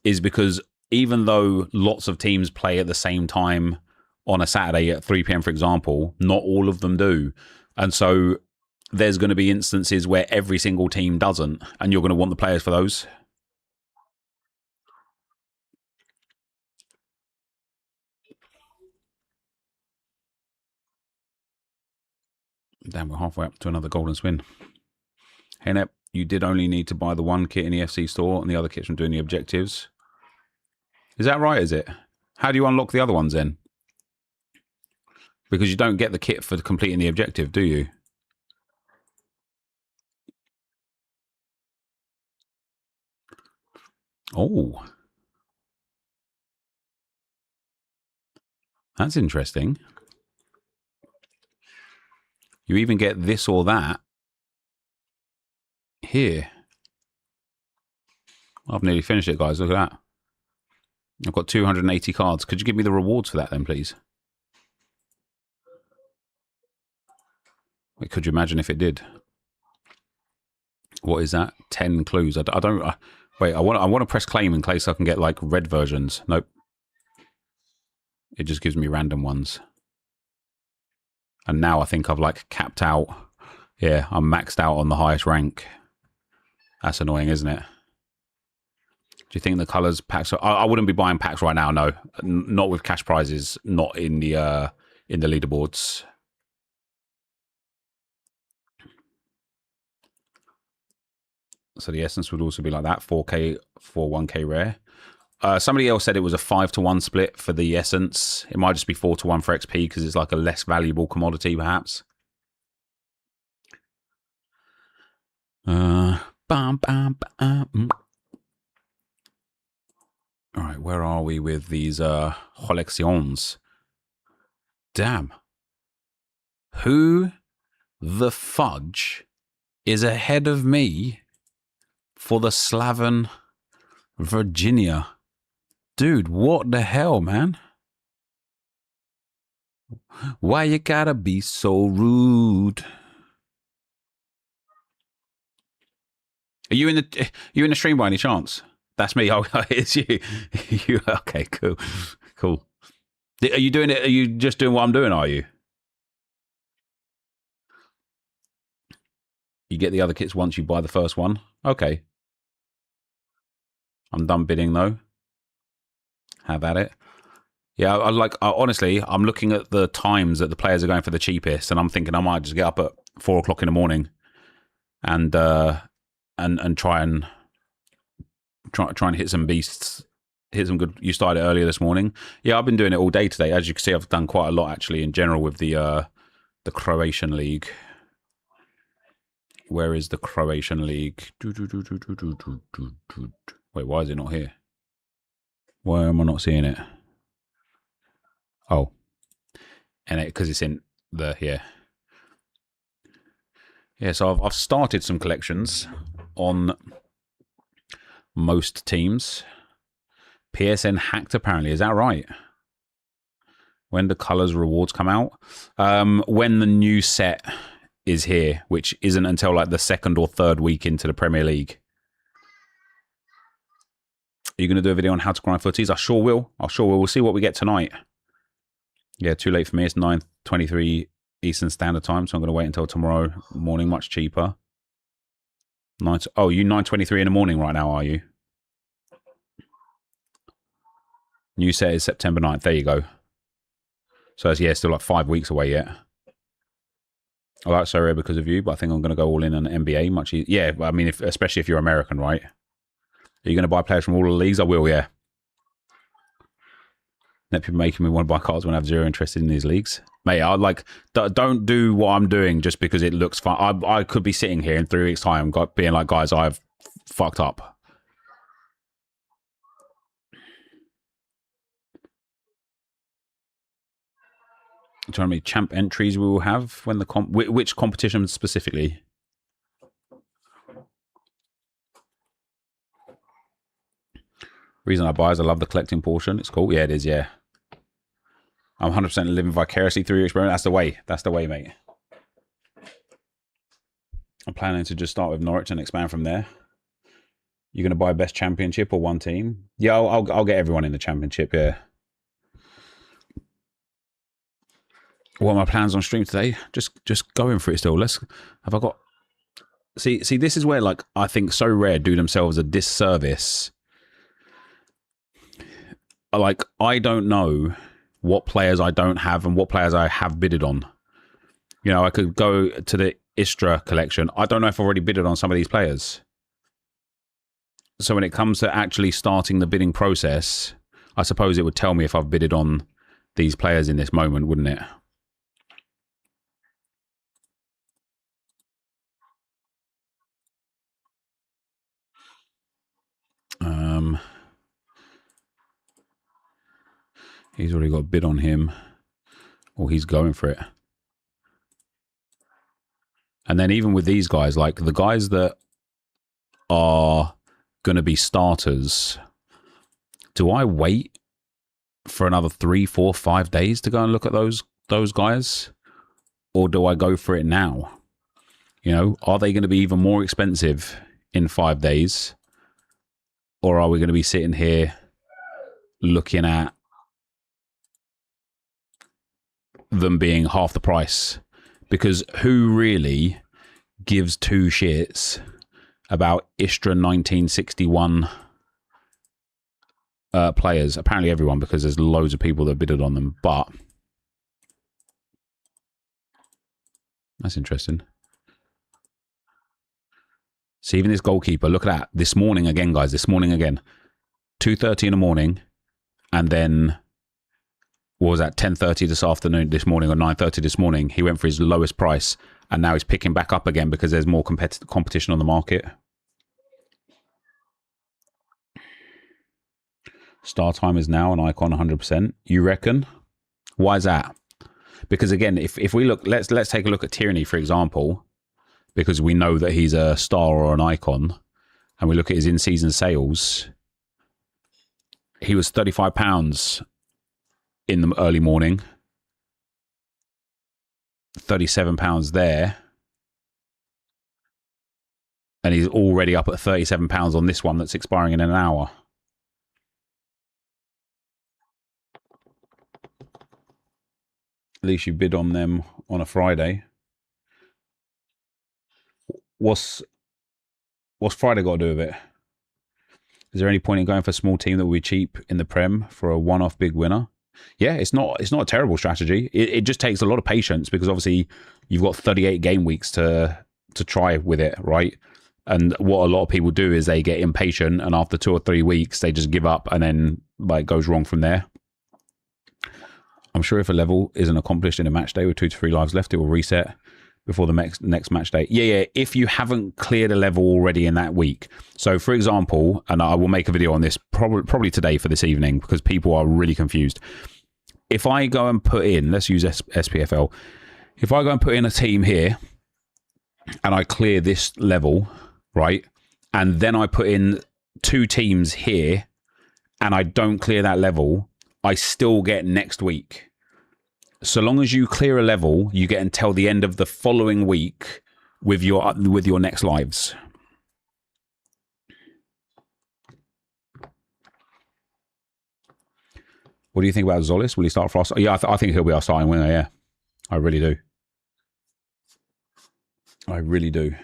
is because even though lots of teams play at the same time on a Saturday at 3 p.m, for example, not all of them do. And so there's going to be instances where every single team doesn't, and you're going to want the players for those. Damn, we're halfway up to another golden spin. Hey, Nep, you did only need to buy the one kit in the FC store and the other kits from doing the objectives. Is that right, is it? How do you unlock the other ones then? Because you don't get the kit for completing the objective, do you? Oh. That's interesting. You even get this or that here. I've nearly finished it, guys. Look at that. I've got 280 cards. Could you give me the rewards for that then, please? Wait, could you imagine if it did? What is that? 10 clues. I don't... wait, I want to press claim in case I can get, like, red versions. Nope. It just gives me random ones. And now I think I've, like, capped out. Yeah, I'm maxed out on the highest rank. That's annoying, isn't it? Do you think the colours packs... I wouldn't be buying packs right now, no. Not with cash prizes, not in the leaderboards. So the essence would also be like that, 4K for 1K rare. Somebody else said it was a 5-to-1 split for the essence. It might just be 4-to-1 for XP because it's like a less valuable commodity, perhaps. All right, where are we with these collections? Damn. Who the fudge is ahead of me for the Slaven Virginia? Dude, what the hell, man? Why you gotta be so rude? Are you in the stream by any chance? That's me. Oh, it's you. You okay? Cool, cool. Are you doing it? Are you just doing what I'm doing? Are you? You get the other kits once you buy the first one. Okay. I'm done bidding though. Have at it. Yeah, honestly, I'm looking at the times that the players are going for the cheapest, and I'm thinking I might just get up at 4 o'clock in the morning and try and hit some beasts, hit some good. You started earlier this morning. Yeah, I've been doing it all day today. As you can see, I've done quite a lot actually in general with the Croatian league. Where is the Croatian league? Wait, why is it not here? Why am I not seeing it? Oh, and because it's in the here. Yeah, so I've started some collections on most teams. PSN hacked apparently. Is that right? When the colours rewards come out? When the new set is here, which isn't until like the second or third week into the Premier League. Are you going to do a video on how to grind footies? I sure will. We'll see what we get tonight. Yeah, too late for me. It's 9:23 Eastern Standard Time, so I'm going to wait until tomorrow morning. Much cheaper. Oh, you 9:23 in the morning right now, are you? New set is September 9th. There you go. So it's, yeah, still like 5 weeks away yet. I like Sorare because of you, but I think I'm going to go all in on NBA. Much easier. Yeah, I mean, especially if you're American, right? Are you going to buy players from all the leagues? I will, yeah. Net people making me want to buy cards when I have zero interest in these leagues. Mate, I like, don't do what I'm doing just because it looks fun. I could be sitting here in 3 weeks' time being like, guys, I've fucked up. Do you know how many champ entries we will have when the which competition specifically? Reason I buy is I love the collecting portion. It's cool. Yeah, it is. Yeah, I'm 100% living vicariously through your experience. That's the way. That's the way, mate. I'm planning to just start with Norwich and expand from there. You're going to buy best championship or one team? Yeah, I'll get everyone in the championship. Yeah. What are my plans on stream today? Just going for it still. Have I got... See, this is where, like, I think Sorare do themselves a disservice. Like, I don't know what players I don't have and what players I have bidded on. You know, I could go to the Istra collection. I don't know if I've already bidded on some of these players. So when it comes to actually starting the bidding process, I suppose it would tell me if I've bidded on these players in this moment, wouldn't it? He's already got a bid on him, or he's going for it. And then even with these guys, like the guys that are going to be starters, do I wait for another 3, 4, 5 days to go and look at those guys? Or do I go for it now? You know, are they going to be even more expensive in 5 days? Or are we going to be sitting here looking at them being half the price? Because who really gives two shits about Istra 1961 players? Apparently everyone, because there's loads of people that bidded on them. But that's interesting. See, even this goalkeeper, look at that. This morning again, guys. This morning again. 2:30 in the morning. And then, what was that, 10:30 this morning, or 9:30 this morning, he went for his lowest price, and now he's picking back up again because there's more competition on the market. Star time is now an icon 100%. You reckon? Why is that? Because again, if we look, let's take a look at Tyranny, for example, because we know that he's a star or an icon, and we look at his in-season sales. He was £35 in the early morning, £37 there. And he's already up at £37 on this one that's expiring in an hour. At least you bid on them on a Friday. What's Friday got to do with it? Is there any point in going for a small team that will be cheap in the Prem for a one-off big winner? Yeah, it's not a terrible strategy. It just takes a lot of patience because obviously you've got 38 game weeks to try with it, right? And what a lot of people do is they get impatient, and after 2 or 3 weeks they just give up, and then like goes wrong from there. I'm sure if a level isn't accomplished in a match day with 2 to 3 lives left, it will reset before the next match day. Yeah, if you haven't cleared a level already in that week. So, for example, and I will make a video on this probably today for this evening because people are really confused. If I go and put in, let's use SPFL. If I go and put in a team here and I clear this level, right, and then I put in 2 teams here and I don't clear that level, I still get next week. So long as you clear a level, you get until the end of the following week with your next lives. What do you think about Zolis? Will he start for us? Yeah, I think he'll be our starting winger, yeah. I really do. I really do.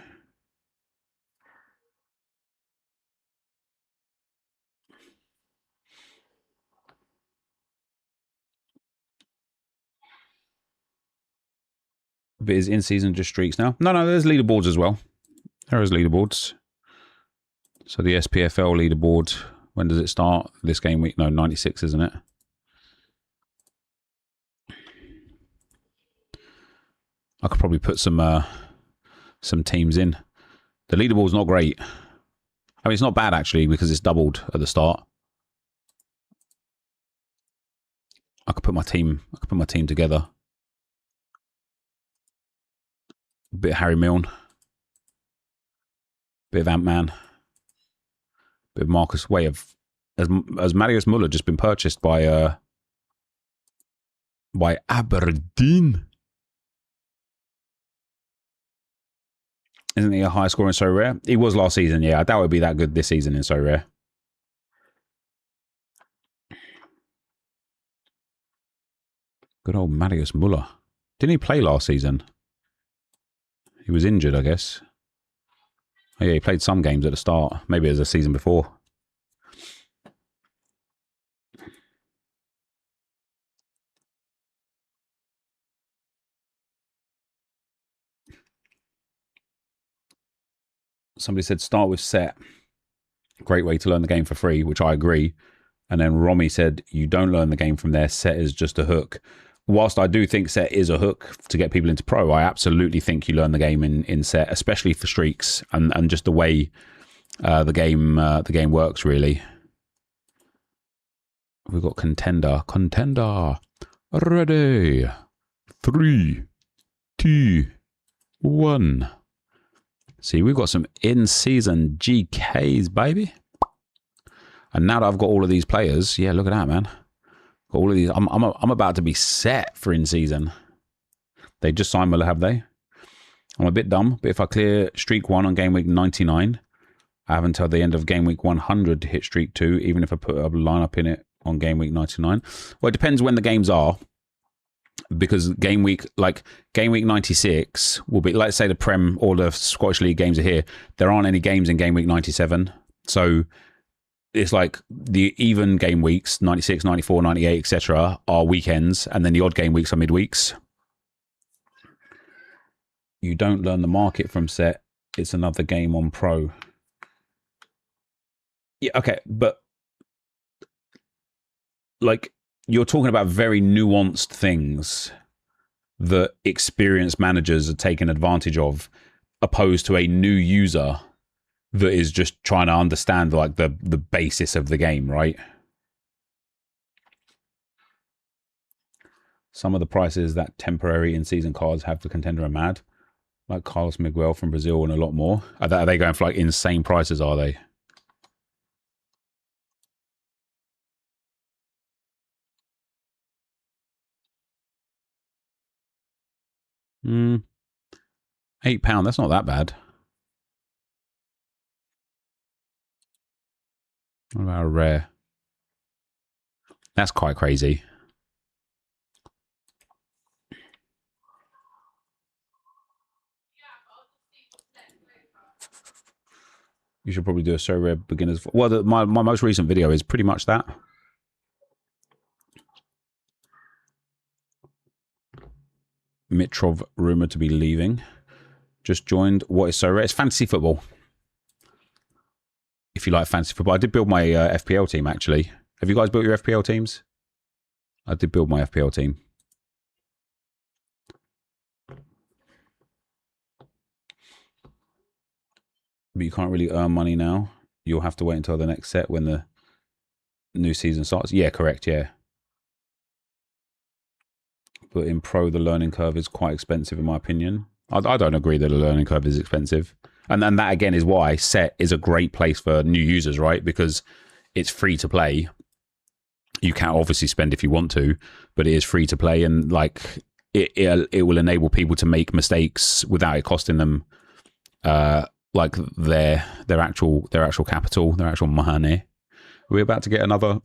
But is in-season just streaks now? No, there's leaderboards as well. There is leaderboards. So the SPFL leaderboard, when does it start? This game week? No, 96, isn't it? I could probably put some teams in. The leaderboard's not great. I mean, it's not bad actually because it's doubled at the start. I could put my team together. A bit of Harry Milne, bit of Ant-Man, bit of Marcus Way. Has Marius Muller just been purchased by Aberdeen? Isn't he a high scorer in Sorare? He was last season, yeah. I doubt it would be that good this season in Sorare. Good old Marius Muller. Didn't he play last season? He was injured, I guess. Oh, yeah, he played some games at the start. Maybe it was a season before. Somebody said start with set. Great way to learn the game for free, which I agree. And then Romy said, you don't learn the game from there. Set is just a hook. Whilst I do think set is a hook to get people into pro, I absolutely think you learn the game in set, especially for streaks and just the way the game works, really. We've got contender. Ready. 3, 2, 1. See, we've got some in-season GKs, baby. And now that I've got all of these players, yeah, look at that, man. Got all of these. I'm about to be set for in-season. They just signed Muller, have they? I'm a bit dumb, but if I clear streak 1 on game week 99, I have until the end of game week 100 to hit streak 2, even if I put a lineup in it on game week 99. Well, it depends when the games are. Because game week 96 will be, let's say the Prem or the Scottish League games are here. There aren't any games in game week 97. So it's like the even game weeks, 96, 94, 98, etc., are weekends, and then the odd game weeks are midweeks. You don't learn the market from set. It's another game on pro. Yeah, okay, but like you're talking about very nuanced things that experienced managers are taking advantage of, opposed to a new user that is just trying to understand like the basis of the game, right? Some of the prices that temporary in-season cards have for contender are mad, like Carlos Miguel from Brazil and a lot more. Are they going for like insane prices, are they? £8. That's not that bad. What about a rare? That's quite crazy. You should probably do a so rare beginners. Well, my most recent video is pretty much that. Mitrov rumored to be leaving. Just joined. What is so rare? It's fantasy football. If you like fantasy football, I did build my FPL team actually. Have you guys built your FPL teams? I did build my FPL team. But you can't really earn money now. You'll have to wait until the next set when the new season starts. Yeah, correct. Yeah. But in pro, the learning curve is quite expensive in my opinion. I don't agree that the learning curve is expensive. And that again is why set is a great place for new users, right? Because it's free to play. You can obviously spend if you want to, but it is free to play, and like it will enable people to make mistakes without it costing them like their actual capital, their actual money. We're about to get another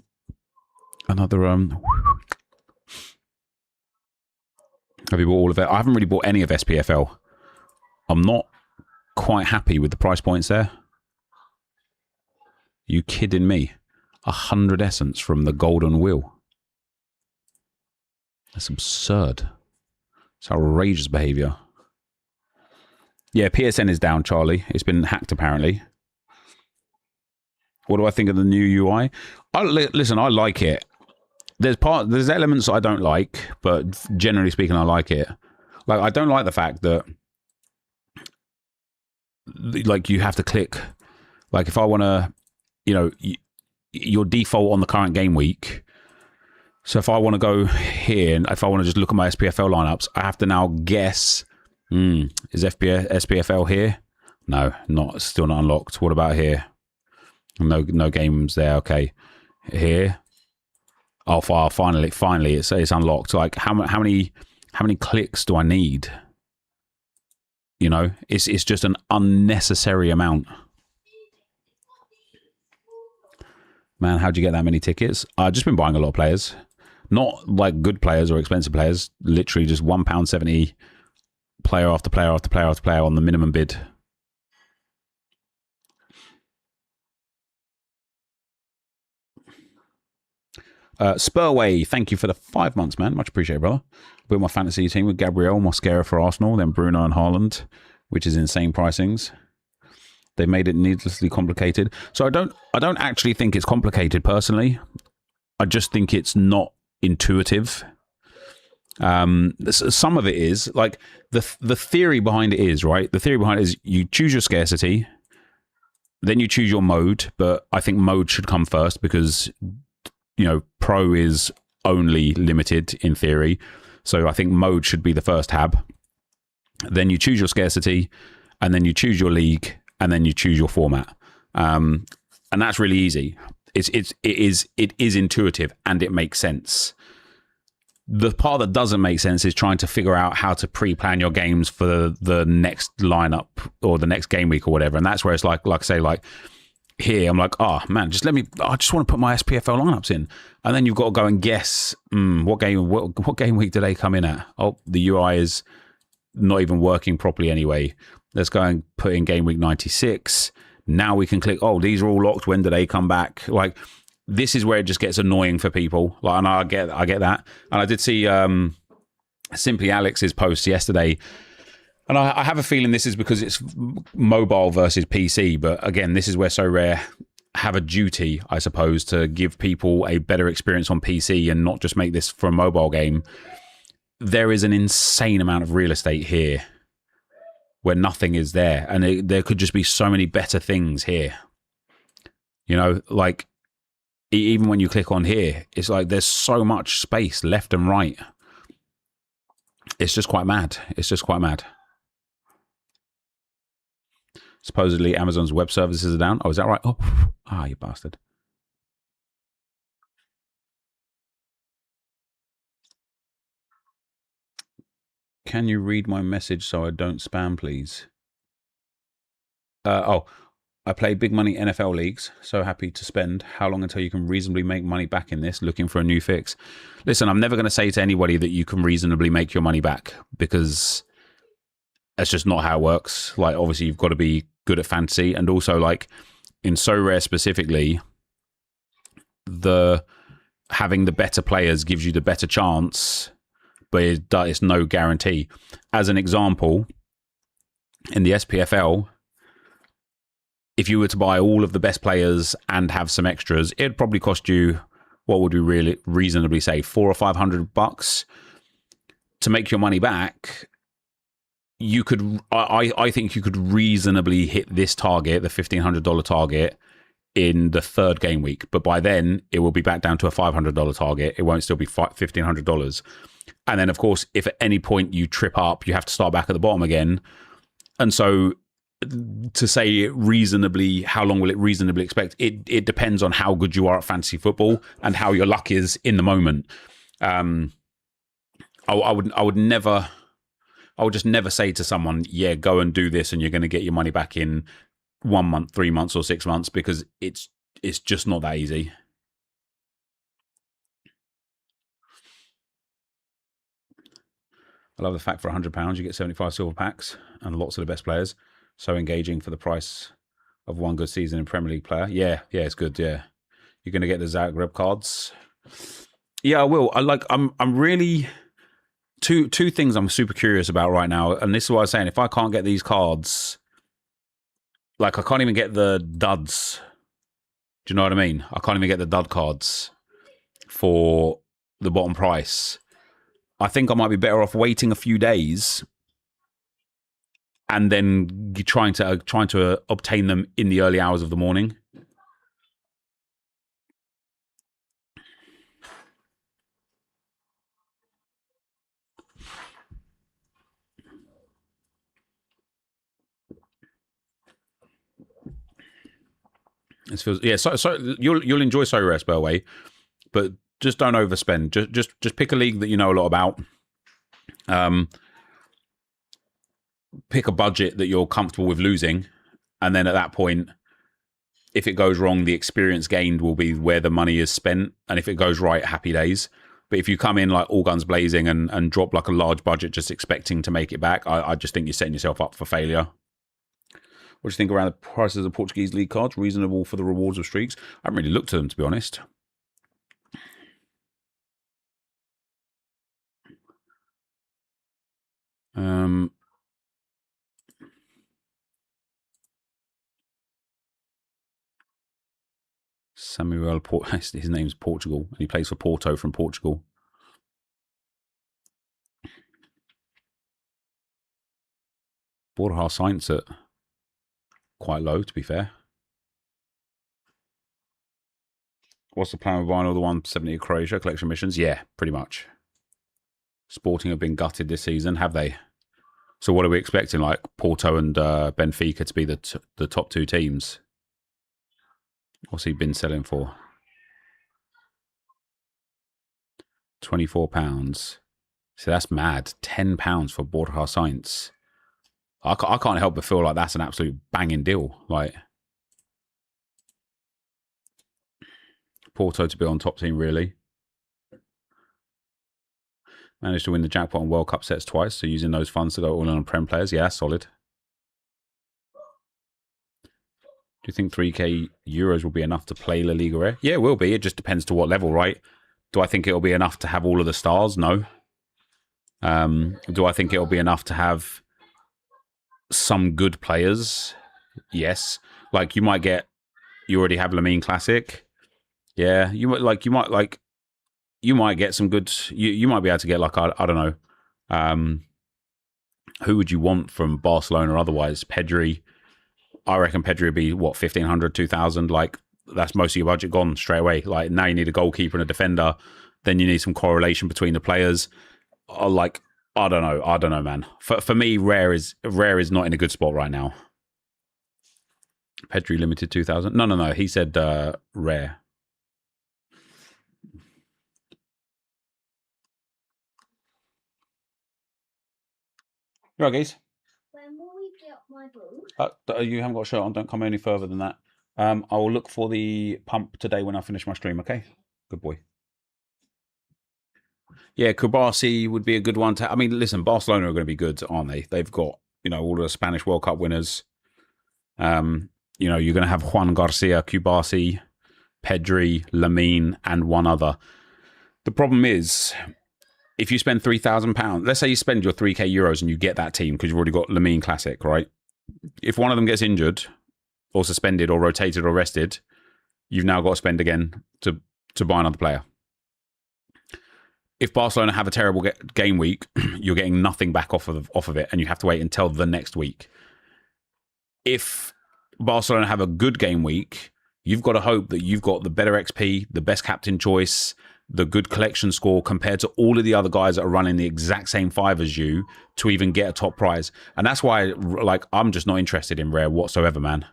Have you bought all of it? I haven't really bought any of SPFL. I'm not quite happy with the price points there. You kidding me? 100 essence from the golden wheel. That's absurd. It's outrageous behavior. Yeah, PSN is down, Charlie. It's been hacked apparently. What do I think of the new UI? Listen, I like it. There's elements I don't like, but generally speaking, I like it. Like, I don't like the fact that like you have to click. Like, if I want to, you know, your default on the current game week. So if I want to go here and if I want to just look at my SPFL lineups, I have to now guess. Is SPFL here? No, still not unlocked. What about here? No games there. Okay, here. Oh, finally, it's unlocked. Like how many clicks do I need? You know, it's just an unnecessary amount. Man, how'd you get that many tickets? I've just been buying a lot of players. Not like good players or expensive players. Literally just £1.70 player after player after player after player on the minimum bid. Spurway, thank you for the 5 months, man. Much appreciated, brother. Built my fantasy team with Gabriel, Mosquera for Arsenal, then Bruno and Haaland, which is insane pricings. They made it needlessly complicated. So I don't actually think it's complicated personally. I just think it's not intuitive. Some of it is like the theory behind it is right. The theory behind it is you choose your scarcity, then you choose your mode. But I think mode should come first because you know pro is only limited in theory. So I think mode should be the first tab. Then you choose your scarcity, and then you choose your league, and then you choose your format. And that's really easy. It is intuitive and it makes sense. The part that doesn't make sense is trying to figure out how to pre-plan your games for the next lineup or the next game week or whatever. And that's where it's like I say, like here, I'm like, oh man, I just want to put my SPFL lineups in. And then you've got to go and guess what game week do they come in at? Oh, the UI is not even working properly anyway. Let's go and put in game week 96. Now we can click, oh, these are all locked. When do they come back? Like, this is where it just gets annoying for people. Like, and I get that. And I did see Simply Alex's post yesterday. And I have a feeling this is because it's mobile versus PC. But again, this is where So Rare have a duty, I suppose, to give people a better experience on PC and not just make this for a mobile game. There is an insane amount of real estate here where nothing is there. And there could just be so many better things here. You know, like even when you click on here, it's like there's so much space left and right. It's just quite mad. It's just quite mad. Supposedly Amazon's web services are down. Oh, is that right? Oh, you bastard. Can you read my message so I don't spam, please? I play big money NFL leagues. So happy to spend. How long until you can reasonably make money back in this? Looking for a new fix. Listen, I'm never going to say to anybody that you can reasonably make your money back, because that's just not how it works. Like, obviously, you've got to be good at fantasy, and also, like, in Sorare specifically, having the better players gives you the better chance, but it's no guarantee. As an example, in the SPFL, if you were to buy all of the best players and have some extras, it'd probably cost you, what would we really reasonably say, $400 or $500 to make your money back. You could, I think you could reasonably hit this target, the $1,500 target, in the third game week. But by then, it will be back down to a $500 target. It won't still be $1,500. And then, of course, if at any point you trip up, you have to start back at the bottom again. And so, to say reasonably, how long will it reasonably expect? It depends on how good you are at fantasy football and how your luck is in the moment. I would just never say to someone, yeah, go and do this and you're going to get your money back in 1 month, 3 months, or 6 months, because it's just not that easy. I love the fact for £100 you get 75 silver packs and lots of the best players. So engaging for the price of one good season in Premier League player. Yeah, it's good. Yeah, you're going to get the Zagreb cards. Yeah, I will. I'm really two things I'm super curious about right now, and this is what I was saying. If I can't get these cards, like, I can't even get the duds. Do you know what I mean? I can't even get the dud cards for the bottom price. I think I might be better off waiting a few days and then trying to obtain them in the early hours of the morning. This feels, yeah. So you'll enjoy Sorare, by the way, but just don't overspend. Just pick a league that you know a lot about. Pick a budget that you're comfortable with losing, and then at that point, if it goes wrong, the experience gained will be where the money is spent, and if it goes right, happy days. But if you come in like all guns blazing and drop like a large budget just expecting to make it back, I just think you're setting yourself up for failure. What do you think around the prices of Portuguese league cards? Reasonable for the rewards of streaks? I haven't really looked at them, to be honest. Samuel his name's Portugal, and he plays for Porto from Portugal. Borja Sainz at quite low, to be fair. What's the plan with buying all the 170 Croatia collection missions? Yeah, pretty much. Sporting have been gutted this season, have they? So what are we expecting? Like Porto and Benfica to be the top two teams? What's he been selling for? £24. So that's mad. £10 for Borja Sainz. I can't help but feel like that's an absolute banging deal. Like, Porto to be on top team, really. Managed to win the jackpot on World Cup sets twice, so using those funds to go all in on Prem players. Yeah, solid. Do you think 3k euros will be enough to play La Liga Rare? Yeah, it will be. It just depends to what level, right? Do I think it'll be enough to have all of the stars? No. Do I think it'll be enough to have some good players? Yes. Like, you already have Lamine Classic. Yeah, you might get some good. You might be able to get, like, I don't know. Who would you want from Barcelona otherwise? Pedri. I reckon Pedri would be, what, 1,500, 2,000? Like, that's most of your budget gone straight away. Like, now you need a goalkeeper and a defender. Then you need some correlation between the players. Like, I don't know, man. For me, Rare is not in a good spot right now. Pedri limited 2,000. No. He said Rare. You right, guys? When will we get my ball? You haven't got a shirt on. Don't come any further than that. I will look for the pump today when I finish my stream, okay? Good boy. Yeah, Kubasi would be a good one to... I mean, listen, Barcelona are going to be good, aren't they? They've got, all of the Spanish World Cup winners. You're going to have Juan Garcia, Kubasi, Pedri, Lamine, and one other. The problem is, if you spend £3,000, let's say you spend your 3k euros and you get that team because you've already got Lamine Classic, right? If one of them gets injured or suspended or rotated or rested, you've now got to spend again to buy another player. If Barcelona have a terrible game week, you're getting nothing back off of it, and you have to wait until the next week. If Barcelona have a good game week, you've got to hope that you've got the better XP, the best captain choice, the good collection score compared to all of the other guys that are running the exact same five as you to even get a top prize. And that's why, I'm just not interested in rare whatsoever, man.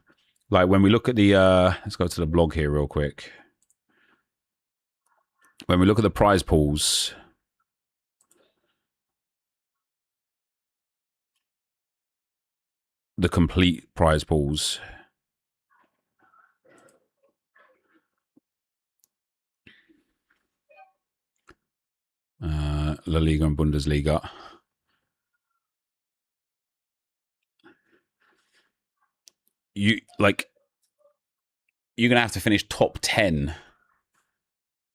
Like, when we look at the... let's go to the blog here real quick. When we look at the prize pools... the complete prize pools. La Liga and Bundesliga. You're going to have to finish top 10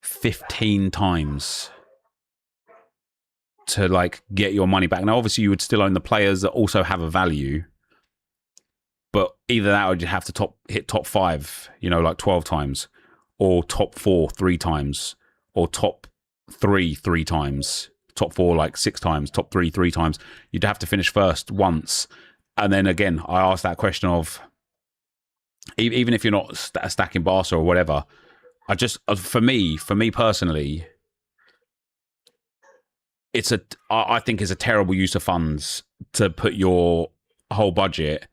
15 times to get your money back. Now, obviously, you would still own the players that also have a value, but either that or you have to hit top 5, 12 times, or top 4 3 times, or top 3 3 times, top 4 6 times, top 3 3 times. You'd have to finish first once. And then again, I asked that question of, even if you're not stacking Barca or whatever, for me personally, I think it's a terrible use of funds to put your whole budget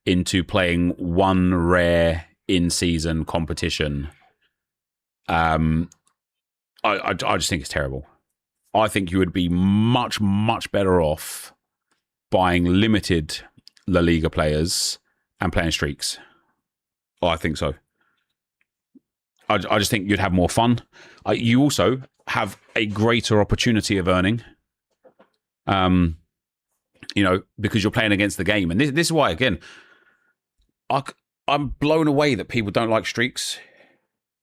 into playing one rare in-season competition. I just think it's terrible. I think you would be much, much better off buying limited La Liga players and playing streaks. I think so. I just think you'd have more fun. You also have a greater opportunity of earning, because you're playing against the game. And this is why, again, I'm blown away that people don't like streaks.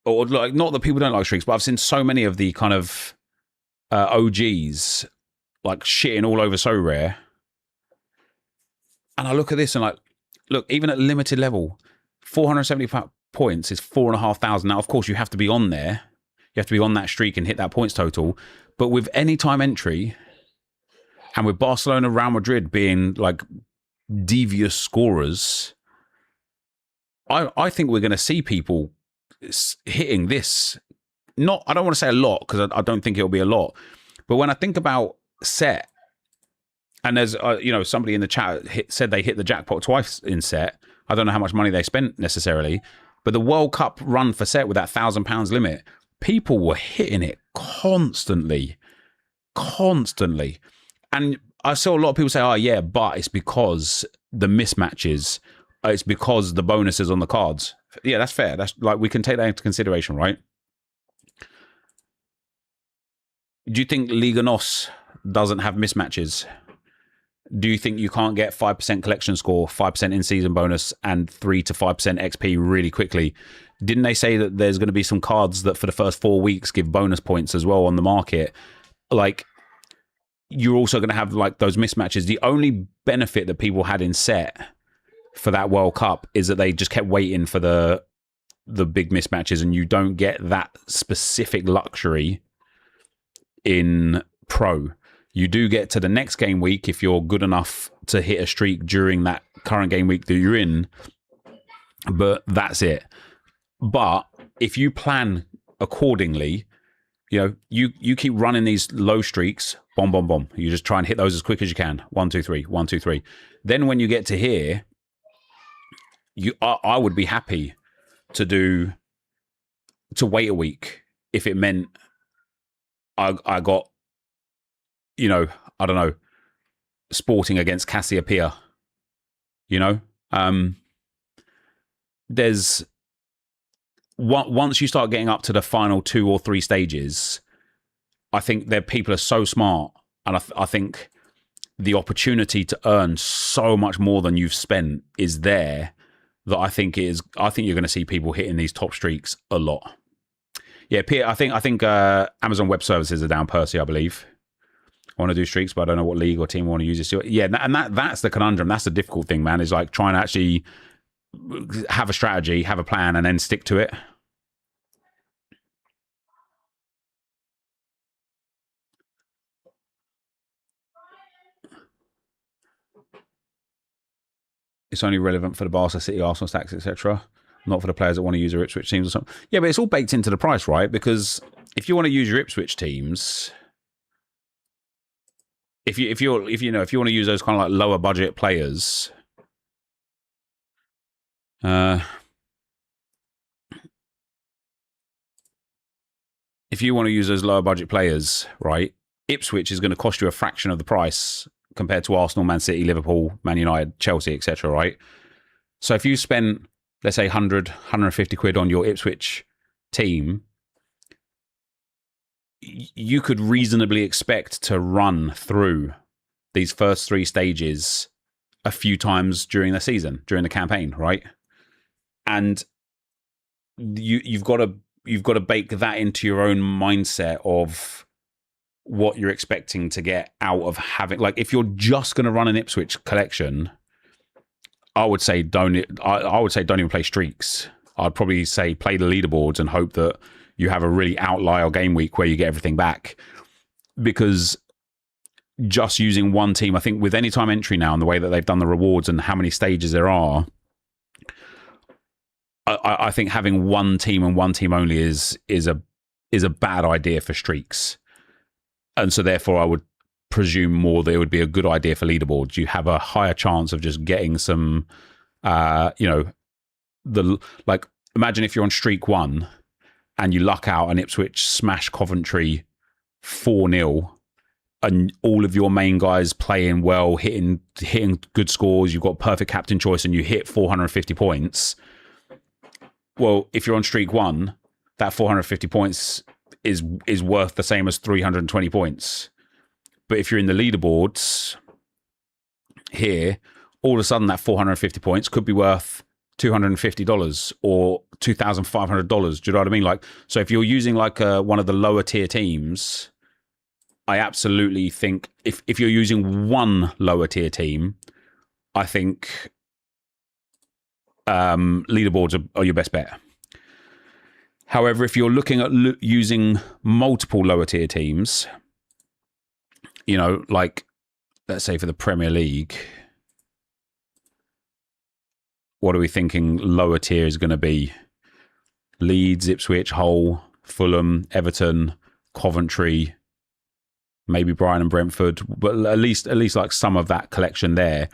Or not that people don't like streaks, but I've seen so many of the kind of OGs shitting all over Sorare. And I look at this and look, even at limited level, 470 points is 4,500. Now, of course, you have to be on there. You have to be on that streak and hit that points total. But with any time entry, and with Barcelona, Real Madrid being devious scorers, I think we're going to see people hitting this. I don't want to say a lot, because I don't think it'll be a lot. But when I think about set, and there's somebody in the chat said they hit the jackpot twice in set. I don't know how much money they spent necessarily, but the World Cup run for set with that £1,000 limit, people were hitting it constantly. And I saw a lot of people say, oh yeah, but it's because the mismatches, it's because the bonuses on the cards. Yeah, that's fair. That's we can take that into consideration, right? Do you think Liga NOS doesn't have mismatches? Do you think you can't get 5% collection score, 5% in-season bonus, and 3 to 5% XP really quickly? Didn't they say that there's going to be some cards that for the first 4 weeks give bonus points as well on the market? You're also going to have those mismatches. The only benefit that people had in set for that World Cup is that they just kept waiting for the big mismatches, and you don't get that specific luxury in Pro. You do get to the next game week if you're good enough to hit a streak during that current game week that you're in, but that's it. But if you plan accordingly, you keep running these low streaks, bomb, bomb, bomb. You just try and hit those as quick as you can. 1, 2, 3, 1, 2, 3. Then when you get to here, I would be happy to wait a week if it meant I got, I don't know, Sporting against Cassiopeia. You know, there's once you start getting up to the final 2 or 3 stages, I think that people are so smart, and I think the opportunity to earn so much more than you've spent is there. That I think you're going to see people hitting these top streaks a lot. Yeah, I think Amazon Web Services are down Percy, I believe. I want to do streaks, but I don't know what league or team I want to use this. Yeah, and that's the conundrum. That's the difficult thing, man. Is like trying to actually have a strategy, have a plan, and then stick to it. It's only relevant for the Barca, City, Arsenal stacks, etc. Not for the players that want to use their Ipswich teams or something. Yeah, but it's all baked into the price, right? Because if you want to use your Ipswich teams, if you want to use those kind of like lower budget players, if you want to use those lower budget players, right? Ipswich is going to cost you a fraction of the price compared to Arsenal, Man City, Liverpool, Man United, Chelsea, etc. Right? So if you spent, let's say, 100, 150 quid on your Ipswich team, you could reasonably expect to run through these first 3 stages a few times during the season, during the campaign, right? And you've got to bake that into your own mindset of what you're expecting to get out of having, like, if you're just going to run an Ipswich collection, I would say don't even play streaks. I'd probably say play the leaderboards and hope that you have a really outlier game week where you get everything back. Because just using one team, I think with anytime entry now and the way that they've done the rewards and how many stages there are, I think having one team and one team only is a bad idea for streaks. And so therefore I would presume more that it would be a good idea for leaderboards. You have a higher chance of just getting some, imagine if you're on streak 1 and you luck out and Ipswich smash Coventry 4-0 and all of your main guys playing well, hitting good scores, you've got perfect captain choice and you hit 450 points. Well, if you're on streak 1, that 450 points is worth the same as 320 points. But if you're in the leaderboards here, all of a sudden that 450 points could be worth $250 or $2,500. Do you know what I mean? Like, so if you're using like one of the lower tier teams, I absolutely think if you're using one lower tier team, I think leaderboards are your best bet. However, if you're looking at using multiple lower tier teams, like, let's say for the Premier League, what are we thinking lower tier is going to be? Leeds, Ipswich, Hull, Fulham, Everton, Coventry, maybe Brighton and Brentford, but at least like some of that collection there.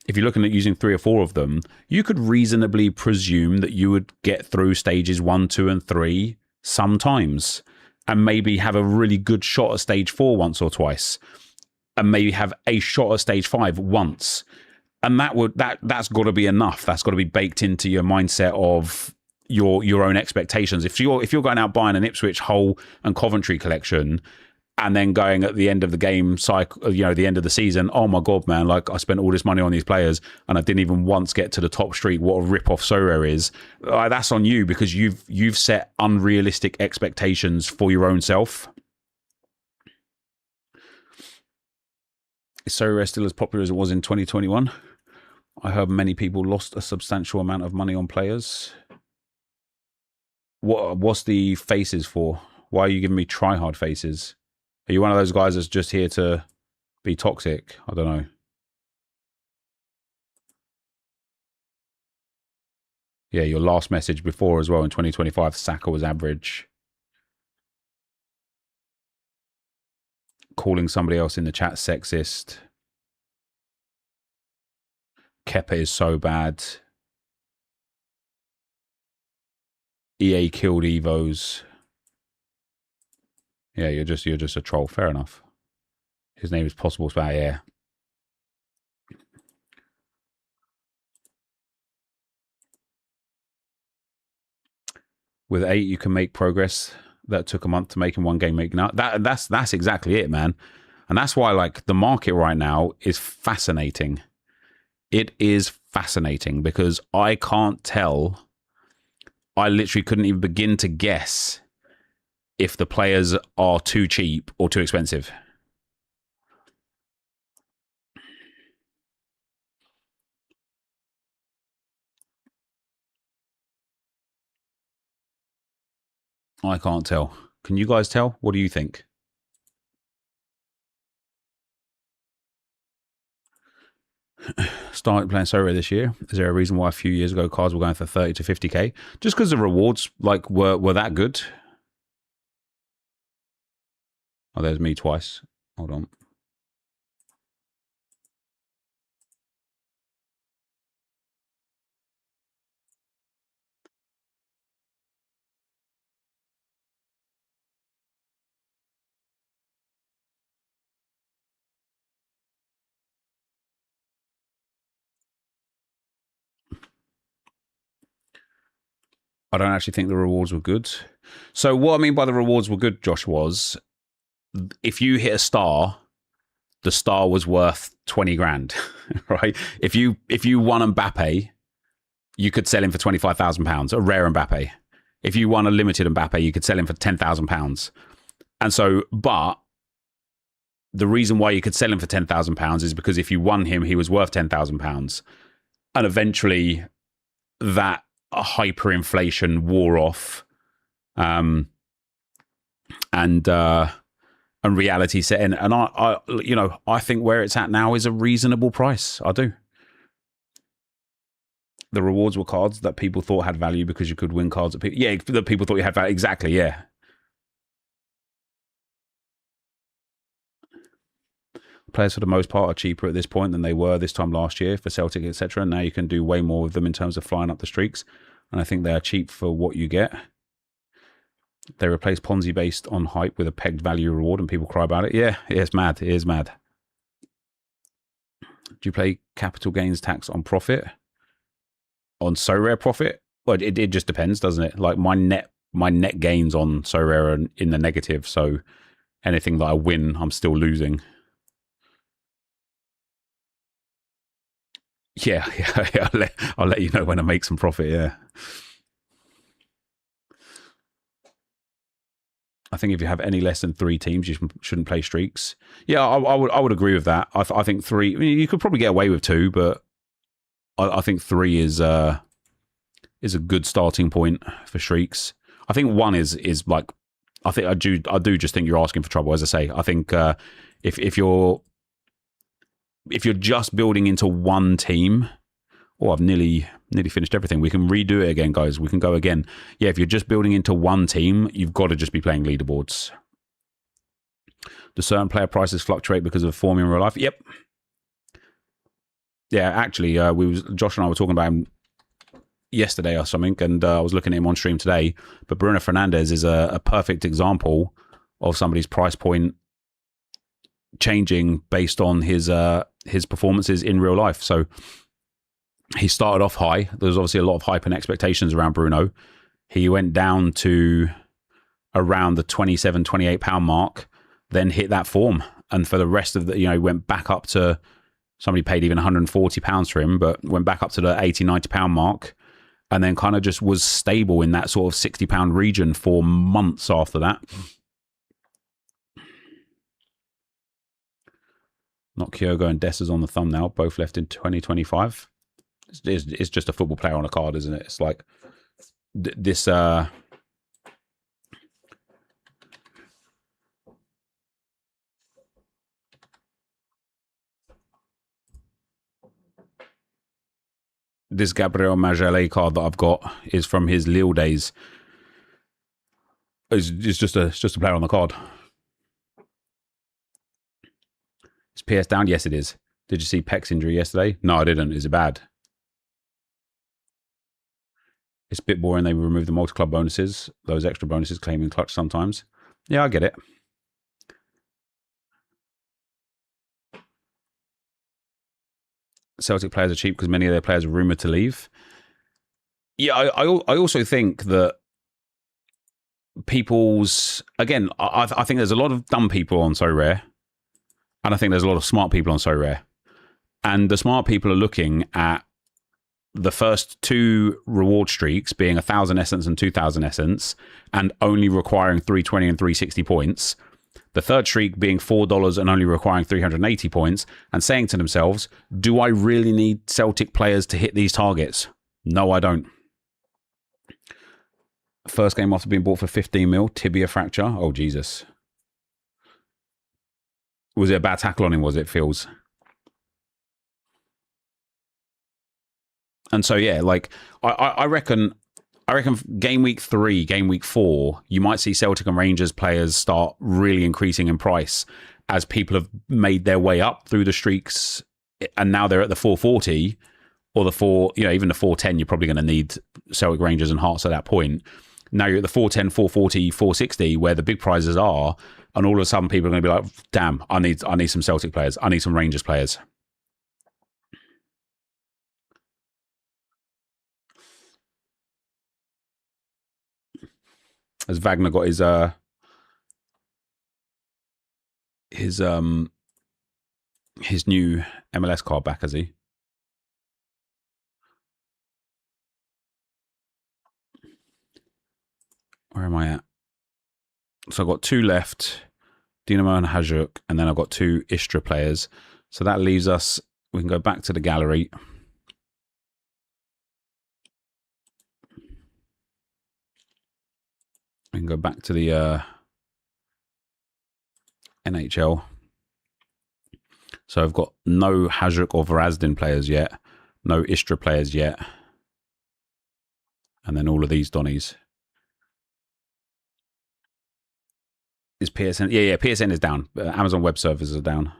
If you're looking at using 3 or 4 of them, you could reasonably presume that you would get through stages 1, 2, and 3 sometimes, and maybe have a really good shot at stage 4 once or twice, and maybe have a shot at stage 5 once. And that's got to be enough. That's got to be baked into your mindset of your own expectations. If you're going out buying an Ipswich, Hull, and Coventry collection, and then going at the end of the game cycle, the end of the season, oh my God, man, like I spent all this money on these players and I didn't even once get to the top streak. What a rip-off Sorare is. That's on you, because you've set unrealistic expectations for your own self. Is Sorare still as popular as it was in 2021? I heard many people lost a substantial amount of money on players. What's the faces for? Why are you giving me try-hard faces? Are you one of those guys that's just here to be toxic? I don't know. Yeah, your last message before as well in 2025, Saka was average. Calling somebody else in the chat sexist. Kepa is so bad. EA killed Evos. Yeah, you're just a troll. Fair enough. His name is Possible Spy. Yeah. With 8, you can make progress that took a month to make in one game. Make now that's exactly it, man. And that's why like the market right now is fascinating. It is fascinating because I can't tell. I literally couldn't even begin to guess if the players are too cheap or too expensive. I can't tell. Can you guys tell? What do you think? Started playing Sorare this year. Is there a reason why a few years ago cards were going for 30 to 50k? Just because the rewards like were that good? Oh, there's me twice. Hold on. I don't actually think the rewards were good. So what I mean by the rewards were good, Josh, was if you hit a star, the star was worth 20 grand, right? If you won Mbappe, you could sell him for £25,000, a rare Mbappe. If you won a limited Mbappe, you could sell him for £10,000. And so, but the reason why you could sell him for £10,000 is because if you won him, he was worth £10,000. And eventually that hyperinflation wore off. And reality set in. And I think where it's at now is a reasonable price. I do. The rewards were cards that people thought had value because you could win cards that that people thought you had value. Exactly, yeah. Players for the most part are cheaper at this point than they were this time last year for Celtic, etc. And now you can do way more with them in terms of flying up the streaks. And I think they are cheap for what you get. They replace Ponzi based on hype with a pegged value reward and people cry about it. Yeah, it's mad. It is mad. Do you play capital gains tax on profit? On Sorare profit? Well, it just depends, doesn't it? Like my net gains on Sorare are in the negative, so anything that I win, I'm still losing. Yeah, I'll let you know when I make some profit, yeah. I think if you have any less than 3 teams, you shouldn't play streaks. Yeah, I would agree with that. I think 3. I mean, you could probably get away with 2, but I think 3 is a good starting point for streaks. I think 1 is like. I do just think you're asking for trouble. As I say, I think if you're just building into 1 team. Oh, I've nearly finished everything. We can redo it again, guys. We can go again. Yeah, if you're just building into 1 team, you've got to just be playing leaderboards. Do certain player prices fluctuate because of form in real life? Yep. Yeah, actually, Josh and I were talking about him yesterday or something, and I was looking at him on stream today. But Bruno Fernandes is a perfect example of somebody's price point changing based on his performances in real life. So he started off high. There was obviously a lot of hype and expectations around Bruno. He went down to around the £27, £28 mark, then hit that form. And for the rest of the, he went back up to, somebody paid even £140 for him, but went back up to the £80, £90 mark. And then kind of just was stable in that sort of £60 region for months after that. Not Kyogo and Dessers on the thumbnail, both left in 2025. It's just a football player on a card, isn't it? It's like this. This Gabriel Magalhaes card that I've got is from his Lille days. It's just a player on the card. Is PS down? Yes, it is. Did you see Peck's injury yesterday? No, I didn't. Is it bad? It's a bit boring. They remove the multi-club bonuses. Those extra bonuses claiming clutch sometimes. Yeah, I get it. Celtic players are cheap because many of their players are rumoured to leave. Yeah, I also think that people's, again, I think there's a lot of dumb people on Sorare, and I think there's a lot of smart people on Sorare. And the smart people are looking at the first two reward streaks being 1,000 essence and 2,000 essence, and only requiring 320 and 360 points. The third streak being $4 and only requiring 380 points, and saying to themselves, do I really need Celtic players to hit these targets? No, I don't. First game after being bought for 15 mil, tibia fracture. Oh, Jesus. Was it a bad tackle on him, was it, Fields? And so, yeah, like, I reckon game week 3, game week 4, you might see Celtic and Rangers players start really increasing in price as people have made their way up through the streaks, and now they're at the 440 or the even the 410. You're probably going to need Celtic, Rangers, and Hearts at that point. Now you're at the 410, 440, 460, where the big prizes are, and all of a sudden people are going to be like, "Damn, I need some Celtic players. I need some Rangers players." As Wagner got his new MLS card back, has he? Where am I at? So I've got 2 left, Dinamo and Hajduk, and then I've got 2 Istra players. So that leaves us, we can go back to the gallery. We can go back to the NHL. So I've got no Hajduk or Varazdin players yet, no Istra players yet, and then all of these Donnies. Is PSN? Yeah, PSN is down. Amazon Web Services are down.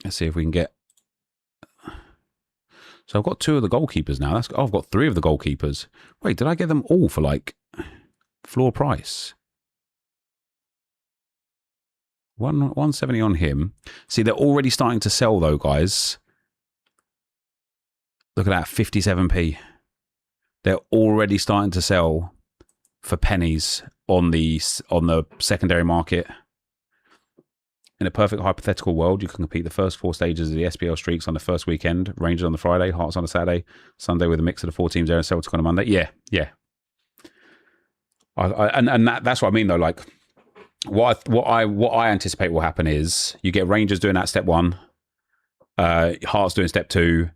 Let's see if we can get. So I've got 2 of the goalkeepers now. I've got 3 of the goalkeepers. Wait, did I get them all for like floor price? 170 on him. See, they're already starting to sell though, guys. Look at that, 57p. They're already starting to sell for pennies on the secondary market. In a perfect hypothetical world, you can complete the first 4 stages of the SPL streaks on the first weekend. Rangers on the Friday, Hearts on the Saturday, Sunday with a mix of the 4 teams there, and Celtic on a Monday. Yeah. That's what I mean though. Like, what I anticipate will happen is you get Rangers doing that step 1, Hearts doing step 2,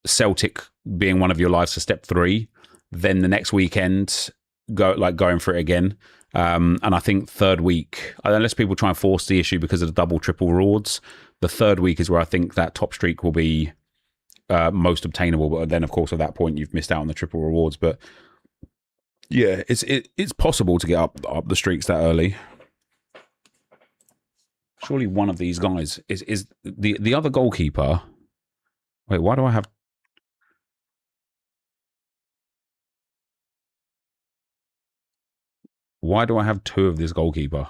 Celtic being one of your lives for step 3. Then the next weekend, going for it again. And I think third week, unless people try and force the issue because of the double, triple rewards, the third week is where I think that top streak will be most obtainable. But then, of course, at that point, you've missed out on the triple rewards. But yeah, it's possible to get up the streaks that early. Surely one of these guys is the other goalkeeper. Wait, why do I have? Why do I have 2 of this goalkeeper?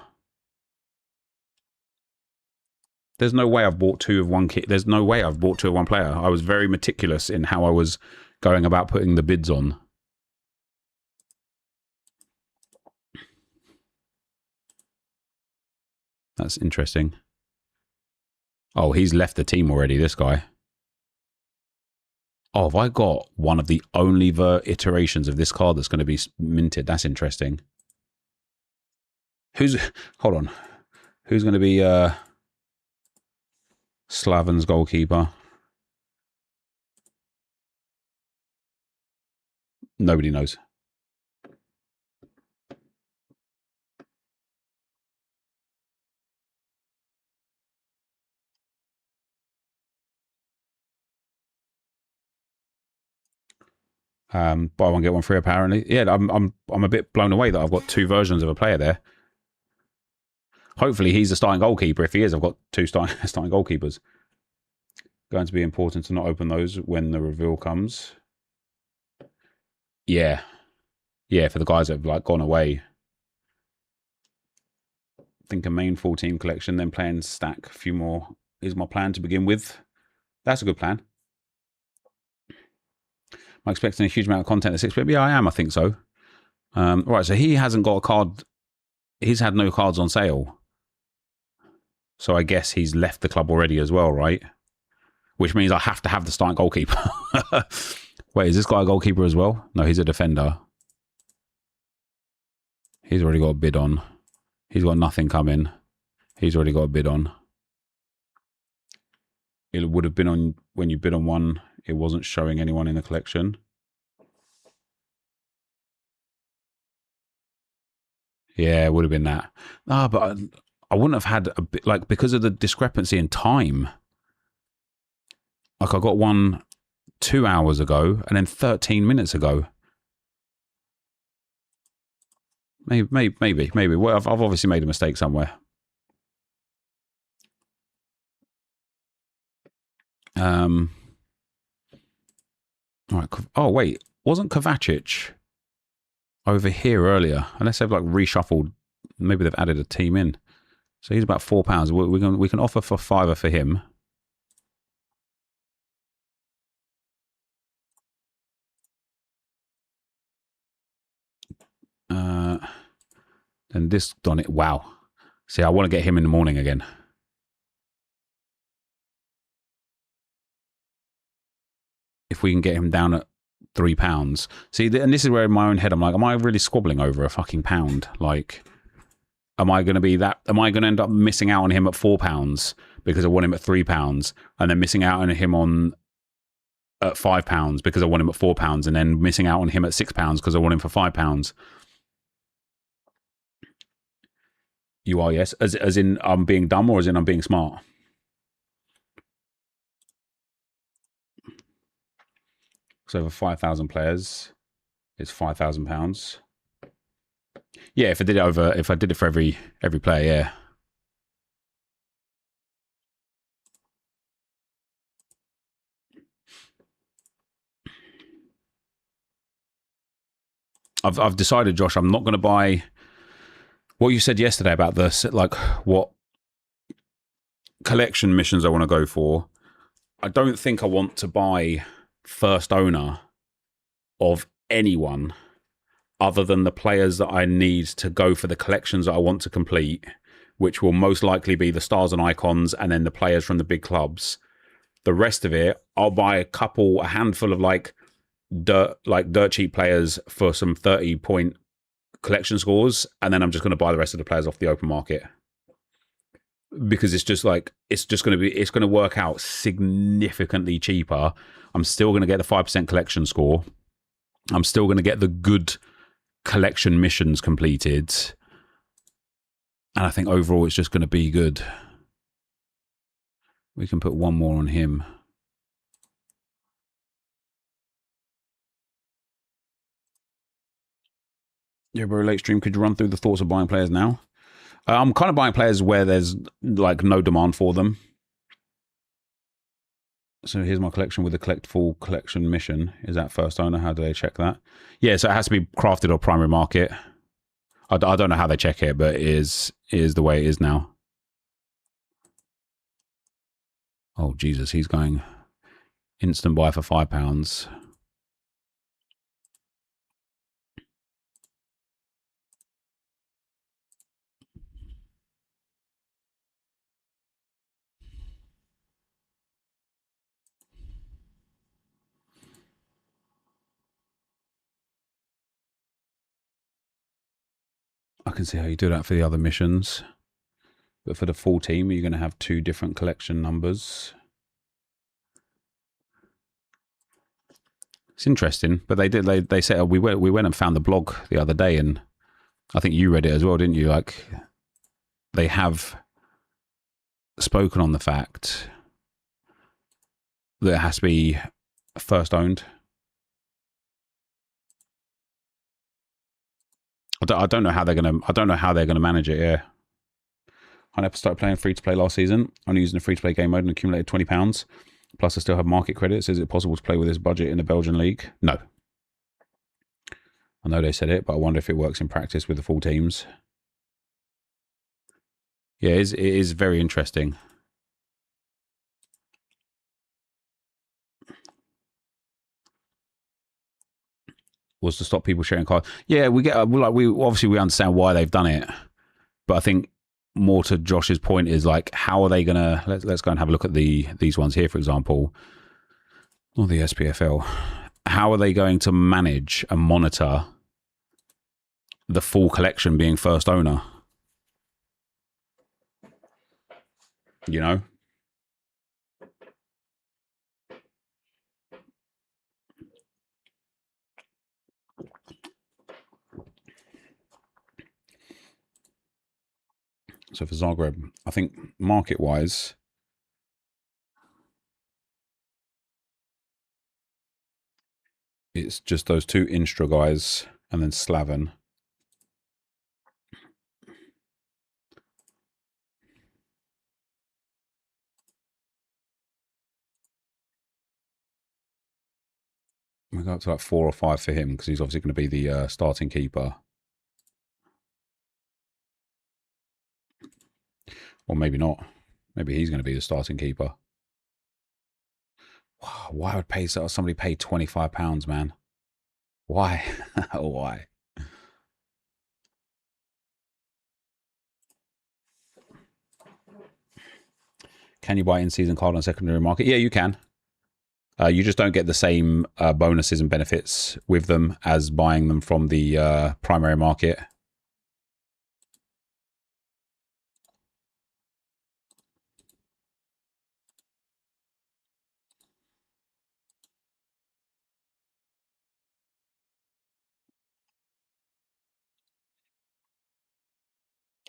There's no way I've bought 2 of one kit. There's no way I've bought 2 of one player. I was very meticulous in how I was going about putting the bids on. That's interesting. Oh, he's left the team already, this guy. Oh, have I got one of the only iterations of this card that's going to be minted? That's interesting. Hold on. Who's going to be Slaven's goalkeeper? Nobody knows. Buy one get one free apparently. Yeah, I'm a bit blown away that I've got 2 versions of a player there. Hopefully he's the starting goalkeeper. If he is, I've got 2 starting goalkeepers. Going to be important to not open those when the reveal comes. Yeah, for the guys that have like gone away. Think a main full team collection, then playing stack a few more is my plan to begin with. That's a good plan. I expecting a huge amount of content at 6 p.m. Yeah, I am. I think so. Right, so he hasn't got a card. He's had no cards on sale. So I guess he's left the club already as well, right? Which means I have to have the starting goalkeeper. Wait, is this guy a goalkeeper as well? No, he's a defender. He's already got a bid on. He's got nothing coming. He's already got a bid on. It would have been on when you bid on one. It wasn't showing anyone in the collection. Yeah, it would have been that. Ah, but I wouldn't have had a bit, like, because of the discrepancy in time. Like, I got one 2 hours ago and then 13 minutes ago. Maybe. Well, I've obviously made a mistake somewhere. All right. Oh, wait. Wasn't Kovacic over here earlier? Unless they've, like, reshuffled. Maybe they've added a team in. So he's about £4. We can offer for £5 for him. And this done it. Wow. See, I want to get him in the morning again. If we can get him down at £3. See, and this is where in my own head I'm like, am I really squabbling over a fucking pound? Like, am I going to be that? Am I going to end up missing out on him at £4 because I want him at £3, and then missing out on him at £5 because I want him at £4, and then missing out on him at £6 because I want him for £5? You are, yes. As in I'm being dumb, or as in I'm being smart? So over 5,000 players, it's £5,000. Yeah, if I did it for every player, yeah. I've decided, Josh, I'm not going to buy what you said yesterday about this, like what collection missions I want to go for. I don't think I want to buy first owner of anyone other than the players that I need to go for the collections that I want to complete, which will most likely be the stars and icons and then the players from the big clubs. The rest of it, I'll buy a handful of like dirt cheap players for some 30-point collection scores, and then I'm just going to buy the rest of the players off the open market, because it's going to work out significantly cheaper. I'm still going to get the 5% collection score. I'm still going to get the good collection missions completed, and I think overall it's just going to be good. We can put one more on him. Yeah, bro, late stream. Could you run through the thoughts of buying players now? I'm kind of buying players where there's like no demand for them. So here's my collection with the collectible collection mission. Is that first owner? How do they check that? Yeah, so it has to be crafted or primary market. I don't know how they check it, but it is the way it is now. Oh, Jesus, he's going instant buy for £5. I can see how you do that for the other missions. But for the full team, you're going to have 2 different collection numbers. It's interesting, but they said we went and found the blog the other day, and I think you read it as well, didn't you? Like, they have spoken on the fact that it has to be first owned. I don't know how they're gonna manage it. Yeah, I never started playing free to play last season. Only using the free to play game mode and accumulated £20. Plus, I still have market credits. Is it possible to play with this budget in the Belgian league? No. I know they said it, but I wonder if it works in practice with the full teams. Yeah, it is very interesting. was to stop people sharing cards. Yeah, we obviously we understand why they've done it, but I think more to Josh's point is like, how are they gonna? Let's go and have a look at these ones here, for example, or the SPFL. How are they going to manage and monitor the full collection being first owner? You know. So for Zagreb, I think market-wise, it's just those two Instra guys and then Slaven. We go up to like 4 or 5 for him because he's obviously going to be the starting keeper. Or maybe not. Maybe he's going to be the starting keeper. Wow, why would somebody pay £25, man? Why? Why? Can you buy in-season card on secondary market? Yeah, you can. You just don't get the same bonuses and benefits with them as buying them from the primary market.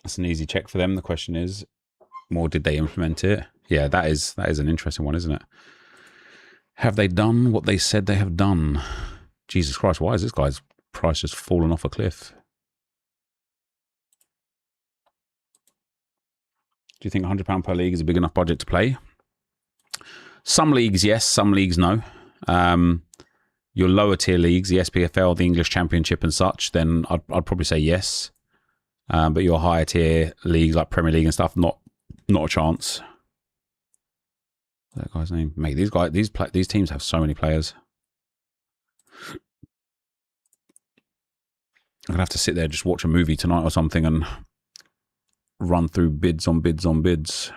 That's an easy check for them. The question is, more did they implement it? Yeah, that is an interesting one, isn't it? Have they done what they said they have done? Jesus Christ, why is this guy's price just fallen off a cliff? Do you think £100 per league is a big enough budget to play? Some leagues, yes. Some leagues, no. Your lower tier leagues, the SPFL, the English Championship and such, then I'd probably say yes. But your higher tier leagues like Premier League and stuff, not a chance. That guy's name, mate. These teams have so many players. I'm gonna have to sit there, just watch a movie tonight or something, and run through bids on bids on bids.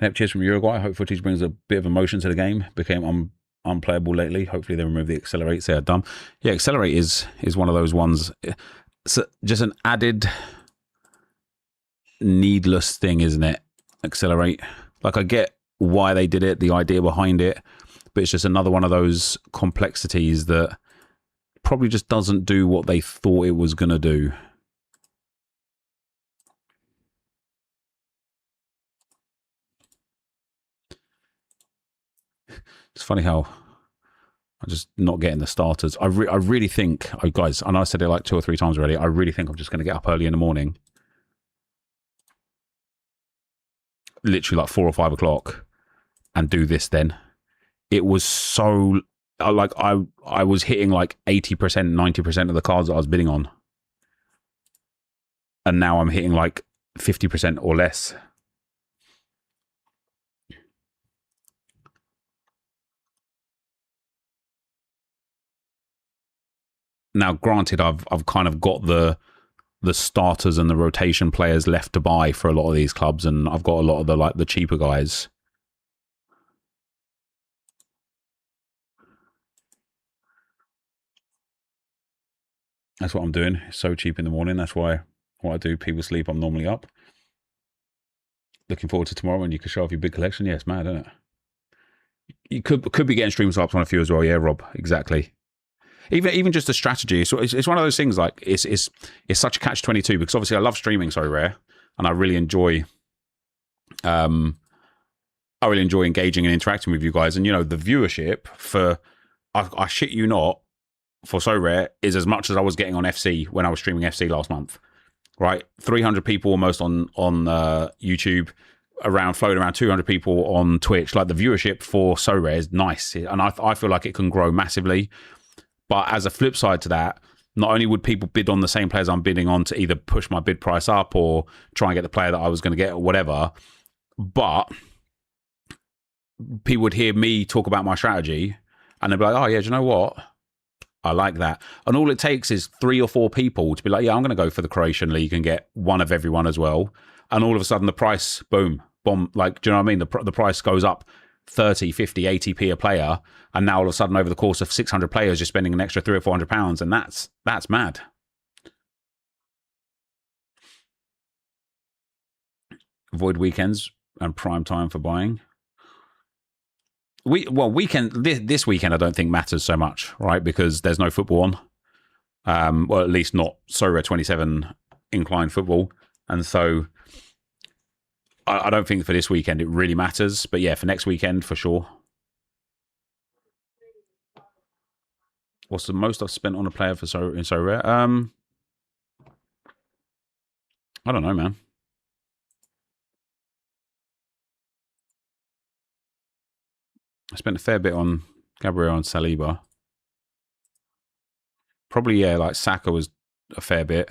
Henep, cheers from Uruguay. I hope footage brings a bit of emotion to the game. Became unplayable lately. Hopefully they remove the accelerate. Say dumb. Yeah, accelerate is one of those ones. It's just an added needless thing, isn't it? Accelerate. Like, I get why they did it, the idea behind it, but it's just another one of those complexities that probably just doesn't do what they thought it was going to do. It's funny how I'm just not getting the starters. I really think, oh guys, and I said it like 2 or 3 times already, I really think I'm just going to get up early in the morning, literally like 4 or 5 o'clock, and do this then. It was so, like, I was hitting like 80%, 90% of the cards that I was bidding on. And now I'm hitting like 50% or less. Now, granted, I've kind of got the starters and the rotation players left to buy for a lot of these clubs, and I've got a lot of the cheaper guys. That's what I'm doing. It's so cheap in the morning. That's why what I do. People sleep. I'm normally up. Looking forward to tomorrow when you can show off your big collection. Yeah, it's mad, isn't it? You could be getting stream swaps on a few as well. Yeah, Rob. Exactly. Even just the strategy. So it's one of those things, like it's such a catch-22, because obviously I love streaming Sorare, and I really enjoy engaging and interacting with you guys. And, you know, the viewership for, I shit you not, for Sorare is as much as I was getting on FC when I was streaming FC last month, right? 300 people almost on YouTube, floating around 200 people on Twitch. Like, the viewership for Sorare is nice, and I feel like it can grow massively. But as a flip side to that, not only would people bid on the same players I'm bidding on to either push my bid price up or try and get the player that I was going to get or whatever, but people would hear me talk about my strategy And they'll be like, oh, yeah, do you know what? I like that. And all it takes is 3 or 4 people to be like, yeah, I'm going to go for the Croatian League and get one of everyone as well. And all of a sudden the price, boom, bomb. Like, do you know what I mean? The price goes up 30, 50, 80p a player. And now all of a sudden over the course of 600 players, you're spending an extra 300 or 400 pounds. And that's mad. Avoid weekends and prime time for buying. This weekend I don't think matters so much, right? Because there's no football on. Well, at least not Sorare 27 incline football. And so I don't think for this weekend it really matters. But yeah, for next weekend, for sure. What's the most I've spent on a player in Sorare? I don't know, man. I spent a fair bit on Gabriel and Saliba. Probably, yeah, like Saka was a fair bit.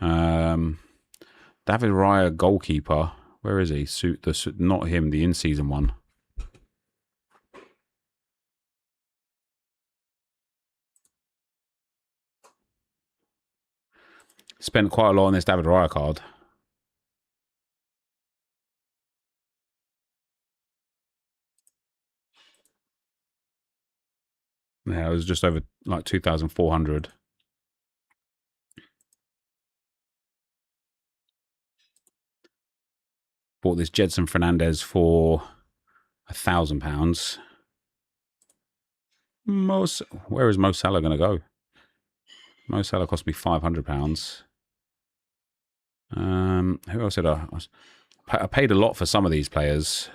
David Raya, goalkeeper. Where is he? Not him, the in-season one. Spent quite a lot on this David Raya card. Yeah, it was just over like 2,400. Bought this Jedson Fernandez for £1,000. Where is Mo Salah going to go? Mo Salah cost me £500. Who else did I paid a lot for some of these players.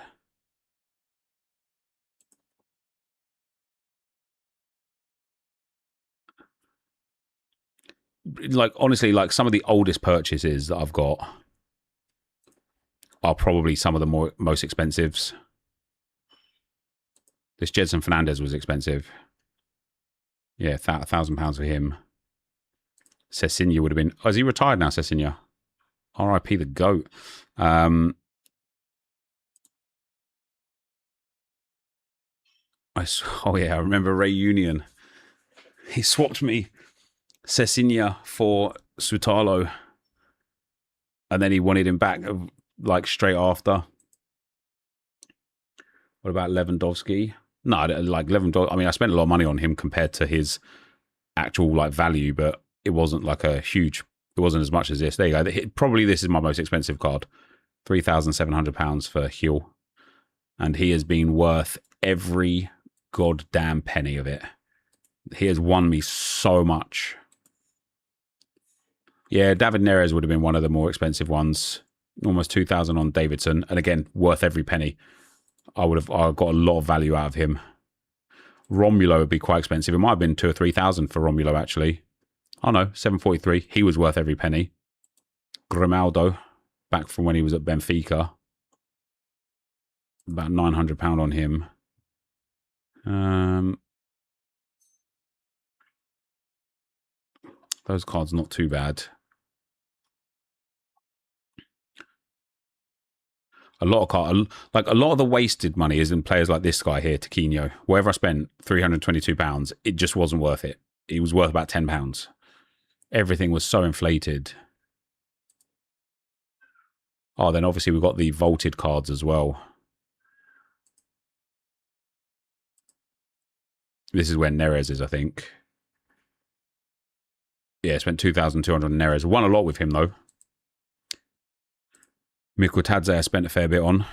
Like, honestly, like some of the oldest purchases that I've got are probably some of the most expensives. This Jedson Fernandez was expensive. Yeah, £1,000 for him. Cessinha would have been... Oh, is he retired now, Cessinha? R.I.P. the GOAT. Oh, yeah, I remember Ray Union. He swapped me Cessinha for Sutalo. And then he wanted him back, like, straight after. What about Lewandowski? No, like Lewandowski. I mean, I spent a lot of money on him compared to his actual like value, but it wasn't like a huge. It wasn't as much as this. There you go. Probably this is my most expensive card. £3,700 for Huel, and he has been worth every goddamn penny of it. He has won me so much. Yeah, David Neres would have been one of the more expensive ones. Almost 2,000 on Davidson, and again, worth every penny. I got a lot of value out of him. Romulo would be quite expensive. It might have been 2,000 or 3,000 for Romulo, actually. Oh no, 743. He was worth every penny. Grimaldo, back from when he was at Benfica. About £900 on him. Those cards not too bad. A lot of the wasted money is in players like this guy here, Tiquinho. Wherever I spent £322, it just wasn't worth it. It was worth about £10. Everything was so inflated. Oh, then obviously we've got the vaulted cards as well. This is where Neres is, I think. Yeah, spent 2,200 on Neres. Won a lot with him, though. NepentheZ I spent a fair bit on.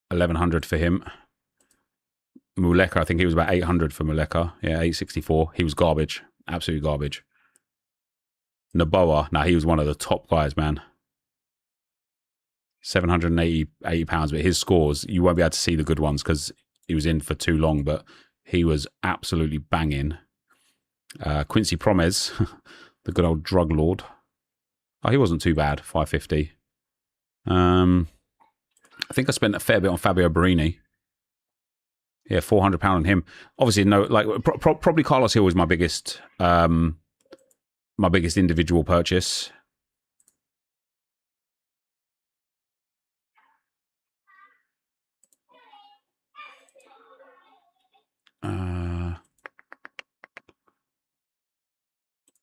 1,100 for him. Muleka, I think he was about 800 for Muleka. Yeah, 864. He was garbage. Absolute garbage. Naboa, he was one of the top guys, man. £780, but his scores, you won't be able to see the good ones because he was in for too long, but he was absolutely banging. Quincy Promes, the good old drug lord. Oh, he wasn't too bad, 550. I think I spent a fair bit on Fabio Barini. Yeah, £400 on him. Obviously, no, like probably Carlos Hill was my biggest individual purchase.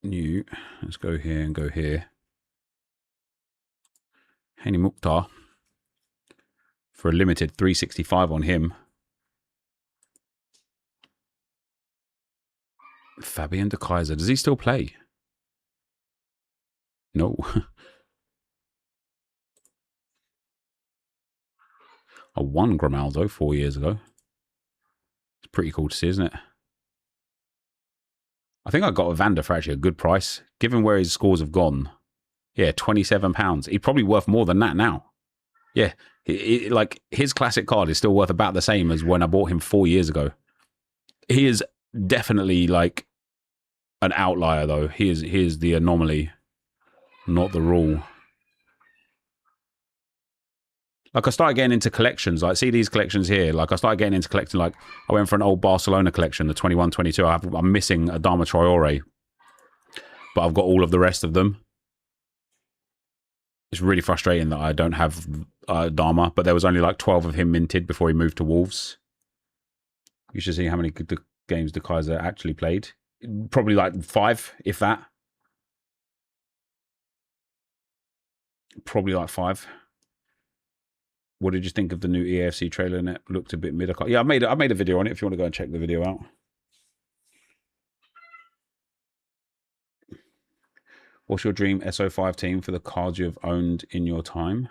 New. Let's go here and go here. Hani Mukhtar. For a limited 365 on him. Fabian de Kaiser. Does he still play? No. I won Grimaldo 4 years ago. It's pretty cool to see, isn't it? I think I got Evander for actually a good price. Given where his scores have gone. Yeah, £27. He's probably worth more than that now. Yeah, like his classic card is still worth about the same as when I bought him 4 years ago. He is definitely like an outlier, though. He is the anomaly, not the rule. Like I started getting into collections. Like see these collections here. Like I started getting into collecting. Like I went for an old Barcelona collection, the 21-22. I'm missing a Adama Traore, but I've got all of the rest of them. It's really frustrating that I don't have Adama, but there was only like 12 of him minted before he moved to Wolves. You should see how many good games De Kaiser actually played. Probably like 5, if that. Probably like 5. What did you think of the new EAFC trailer? And it looked a bit mid. Yeah, I made a video on it if you want to go and check the video out. What's your dream SO5 team for the cards you have owned in your time?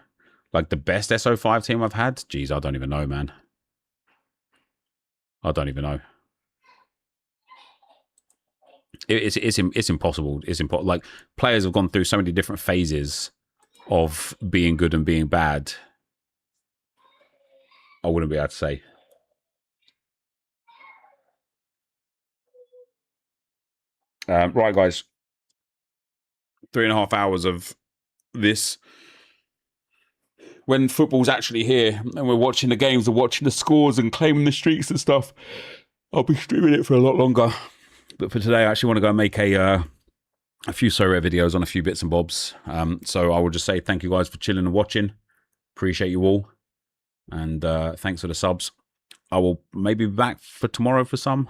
Like the best SO5 team I've had? Jeez, I don't even know, man. I don't even know. It's impossible. It's impossible. Like players have gone through so many different phases of being good and being bad. I wouldn't be able to say. Right, guys. 3.5 hours of this. When football's actually here and we're watching the games and watching the scores and claiming the streaks and stuff, I'll be streaming it for a lot longer. But for today, I actually want to go and make a few Sorare videos on a few bits and bobs. So I will just say thank you guys for chilling and watching. Appreciate you all. And thanks for the subs. I will maybe be back for tomorrow for some.